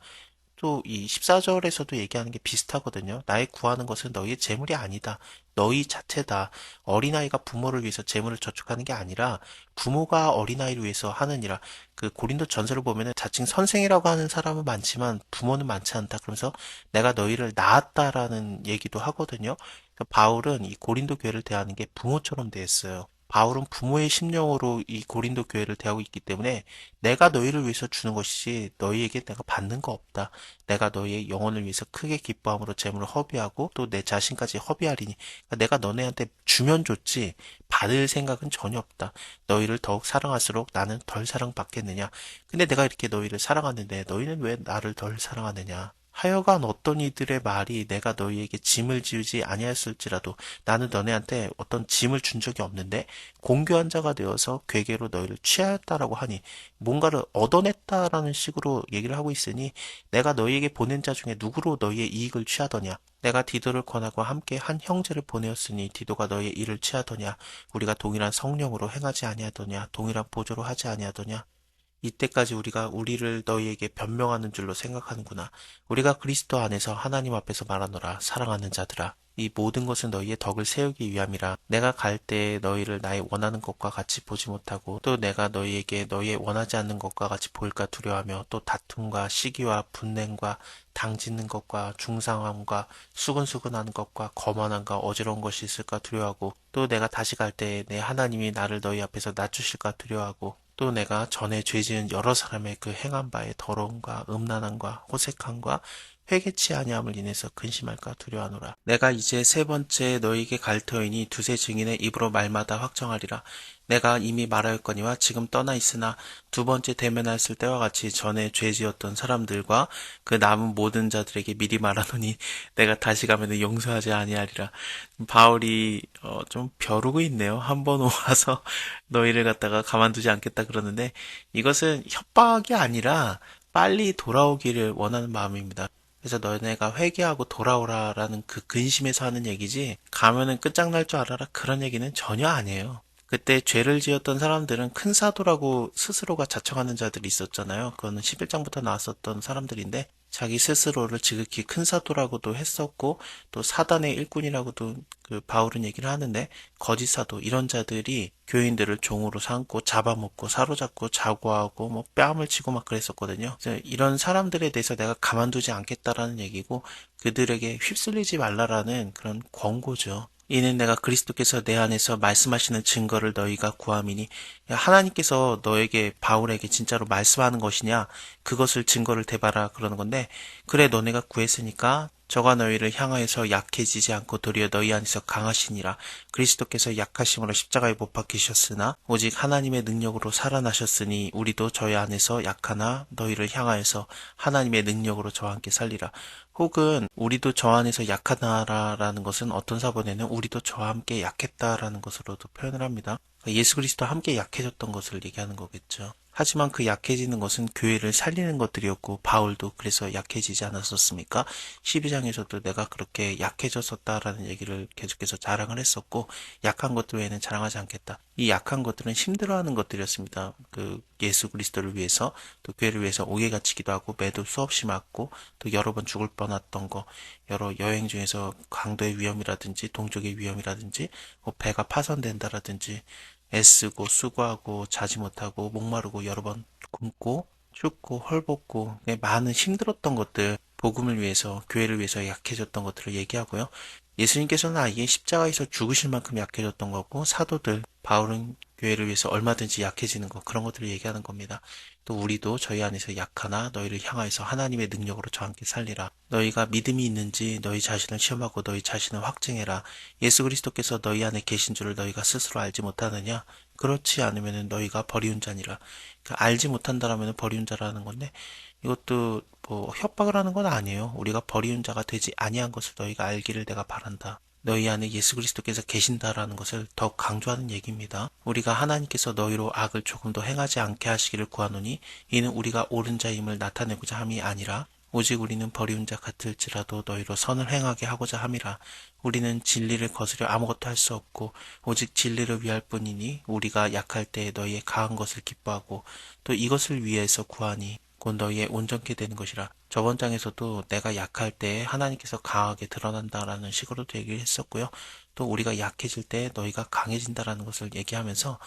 또 이 14절에서도 얘기하는 게 비슷하거든요. 나의 구하는 것은 너희의 재물이 아니다. 너희 자체다. 어린아이가 부모를 위해서 재물을 저축하는 게 아니라 부모가 어린아이를 위해서 하느니라. 그 고린도 전서를 보면은 자칭 선생이라고 하는 사람은 많지만 부모는 많지 않다. 그러면서 내가 너희를 낳았다라는 얘기도 하거든요. 그러니까 바울은 이 고린도 교회를 대하는 게 부모처럼 대했어요. 바울은 부모의 심령으로 이 고린도 교회를 대하고 있기 때문에 내가 너희를 위해서 주는 것이지 너희에게 내가 받는 거 없다. 내가 너희의 영혼을 위해서 크게 기뻐함으로 재물을 허비하고 또 내 자신까지 허비하리니 그러니까 내가 너네한테 주면 좋지 받을 생각은 전혀 없다. 너희를 더욱 사랑할수록 나는 덜 사랑받겠느냐. 근데 내가 이렇게 너희를 사랑하는데 너희는 왜 나를 덜 사랑하느냐. 하여간 어떤 이들의 말이 내가 너희에게 짐을 지우지 아니하였을지라도 나는 너네한테 어떤 짐을 준 적이 없는데 공교한 자가 되어서 괴계로 너희를 취하였다라고 하니 뭔가를 얻어냈다라는 식으로 얘기를 하고 있으니 내가 너희에게 보낸 자 중에 누구로 너희의 이익을 취하더냐? 내가 디도를 권하고 함께 한 형제를 보내었으니 디도가 너희의 일을 취하더냐? 우리가 동일한 성령으로 행하지 아니하더냐? 동일한 보조로 하지 아니하더냐? 이때까지 우리가 우리를 너희에게 변명하는 줄로 생각하는구나. 우리가 그리스도 안에서 하나님 앞에서 말하노라. 사랑하는 자들아. 이 모든 것은 너희의 덕을 세우기 위함이라. 내가 갈 때에 너희를 나의 원하는 것과 같이 보지 못하고 또 내가 너희에게 너희의 원하지 않는 것과 같이 보일까 두려워하며 또 다툼과 시기와 분냉과 당짓는 것과 중상함과 수근수근하는 것과 거만함과 어지러운 것이 있을까 두려워하고 또 내가 다시 갈 때에 내 하나님이 나를 너희 앞에서 낮추실까 두려워하고 또 내가 전에 죄지은 여러 사람의 그 행한 바의 더러움과 음란함과 호색함과 회개치 아니함을 인해서 근심할까 두려워하노라. 내가 이제 세 번째 너희에게 갈 터이니 두세 증인의 입으로 말마다 확정하리라. 내가 이미 말하였거니와 지금 떠나 있으나 두 번째 대면하였을 때와 같이 전에 죄지었던 사람들과 그 남은 모든 자들에게 미리 말하노니 내가 다시 가면 용서하지 아니하리라. 바울이 좀 벼르고 있네요. 한 번 와서 너희를 갖다가 가만두지 않겠다 그러는데 이것은 협박이 아니라 빨리 돌아오기를 원하는 마음입니다. 그래서 너네가 회개하고 돌아오라라는 그 근심에서 하는 얘기지 가면은 끝장날 줄 알아라 그런 얘기는 전혀 아니에요. 그때 죄를 지었던 사람들은 큰 사도라고 스스로가 자청하는 자들이 있었잖아요. 그거는 11장부터 나왔었던 사람들인데 자기 스스로를 지극히 큰 사도라고도 했었고 또 사단의 일꾼이라고도 그 바울은 얘기를 하는데 거짓 사도 이런 자들이 교인들을 종으로 삼고 잡아먹고 사로잡고 자고하고 뭐 뺨을 치고 막 그랬었거든요. 그래서 이런 사람들에 대해서 내가 가만두지 않겠다라는 얘기고 그들에게 휩쓸리지 말라라는 그런 권고죠. 이는 내가 그리스도께서 내 안에서 말씀하시는 증거를 너희가 구함이니 하나님께서 너에게 바울에게 진짜로 말씀하는 것이냐 그것을 증거를 대봐라 그러는 건데 그래 너네가 구했으니까 저가 너희를 향하여서 약해지지 않고 도리어 너희 안에서 강하시니라. 그리스도께서 약하심으로 십자가에 못 박히셨으나 오직 하나님의 능력으로 살아나셨으니 우리도 저희 안에서 약하나 너희를 향하여서 하나님의 능력으로 저와 함께 살리라. 혹은 우리도 저 안에서 약하다라는 것은 어떤 사본에는 우리도 저와 함께 약했다라는 것으로도 표현을 합니다. 예수 그리스도와 함께 약해졌던 것을 얘기하는 거겠죠. 하지만 그 약해지는 것은 교회를 살리는 것들이었고 바울도 그래서 약해지지 않았었습니까? 12장에서도 내가 그렇게 약해졌었다라는 얘기를 계속해서 자랑을 했었고 약한 것들 외에는 자랑하지 않겠다. 이 약한 것들은 힘들어하는 것들이었습니다. 그 예수 그리스도를 위해서 또 교회를 위해서 옥에 갇히기도 하고 매도 수없이 맞고 또 여러 번 죽을 뻔했던 거 여러 여행 중에서 강도의 위험이라든지 동족의 위험이라든지 뭐 배가 파손된다라든지 애쓰고 수고하고 자지 못하고 목마르고 여러 번 굶고 춥고 헐벗고 많은 힘들었던 것들 복음을 위해서 교회를 위해서 약해졌던 것들을 얘기하고요. 예수님께서는 아예 십자가에서 죽으실 만큼 약해졌던 거고, 사도들, 바울은 교회를 위해서 얼마든지 약해지는 거, 그런 것들을 얘기하는 겁니다. 또 우리도 저희 안에서 약하나 너희를 향하여서 하나님의 능력으로 저 함께 살리라. 너희가 믿음이 있는지 너희 자신을 시험하고 너희 자신을 확증해라. 예수 그리스도께서 너희 안에 계신 줄을 너희가 스스로 알지 못하느냐? 그렇지 않으면 너희가 버리운 자니라. 그러니까 알지 못한다라면 버리운 자라는 건데, 이것도 뭐 협박을 하는 건 아니에요. 우리가 버리운 자가 되지 아니한 것을 너희가 알기를 내가 바란다. 너희 안에 예수 그리스도께서 계신다라는 것을 더욱 강조하는 얘기입니다. 우리가 하나님께서 너희로 악을 조금 더 행하지 않게 하시기를 구하노니 이는 우리가 옳은 자임을 나타내고자 함이 아니라 오직 우리는 버리운 자 같을지라도 너희로 선을 행하게 하고자 함이라. 우리는 진리를 거스려 아무것도 할 수 없고 오직 진리를 위할 뿐이니 우리가 약할 때에 너희의 강한 것을 기뻐하고 또 이것을 위해서 구하니 곧 너희의 온전케 되는 것이라. 저번 장에서도 내가 약할 때 하나님께서 강하게 드러난다라는 식으로도 얘기를 했었고요. 또 우리가 약해질 때 너희가 강해진다라는 것을 얘기하면서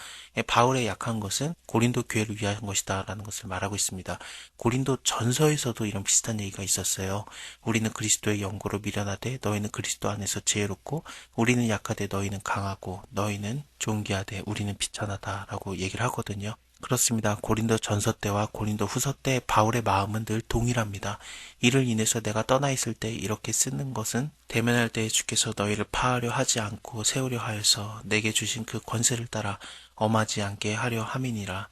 바울의 약한 것은 고린도 교회를 위한 것이다라는 것을 말하고 있습니다. 고린도 전서에서도 이런 비슷한 얘기가 있었어요. 우리는 그리스도의 영고로 미련하되 너희는 그리스도 안에서 지혜롭고 우리는 약하되 너희는 강하고 너희는 존귀하되 우리는 비천하다라고 얘기를 하거든요. 그렇습니다. 고린도 전서 때와 고린도 후서 때 바울의 마음은 늘 동일합니다. 이를 인해서 내가 떠나 있을 때 이렇게 쓰는 것은 대면할 때에 주께서 너희를 파하려 하지 않고 세우려 하여서 내게 주신 그 권세를 따라 엄하지 않게 하려 함이니라.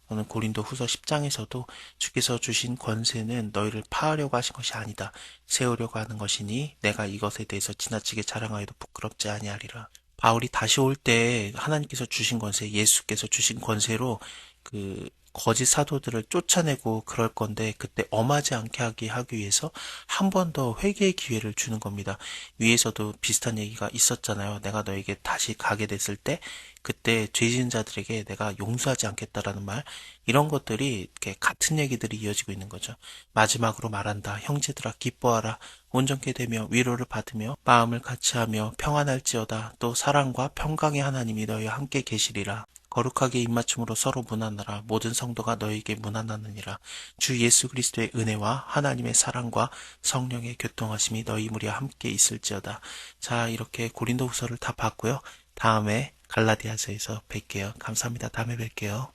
오늘 고린도 후서 10장에서도 주께서 주신 권세는 너희를 파하려고 하신 것이 아니다. 세우려고 하는 것이니 내가 이것에 대해서 지나치게 자랑하여도 부끄럽지 아니하리라. 바울이 다시 올 때 하나님께서 주신 권세, 예수께서 주신 권세로 그 거짓 사도들을 쫓아내고 그럴 건데 그때 엄하지 않게 하기 위해서 한 번 더 회개의 기회를 주는 겁니다. 위에서도 비슷한 얘기가 있었잖아요. 내가 너에게 다시 가게 됐을 때 그때 죄 지은 자들에게 내가 용서하지 않겠다라는 말, 이런 것들이 이렇게 같은 얘기들이 이어지고 있는 거죠. 마지막으로 말한다. 형제들아 기뻐하라. 온전케 되며 위로를 받으며 마음을 같이하며 평안할지어다. 또 사랑과 평강의 하나님이 너희와 함께 계시리라. 거룩하게 입맞춤으로 서로 문안하라. 모든 성도가 너희에게 문안하느니라. 주 예수 그리스도의 은혜와 하나님의 사랑과 성령의 교통하심이 너희 무리와 함께 있을지어다. 자, 이렇게 고린도 후서를 다 봤고요. 다음에 갈라디아서에서 뵐게요. 감사합니다. 다음에 뵐게요.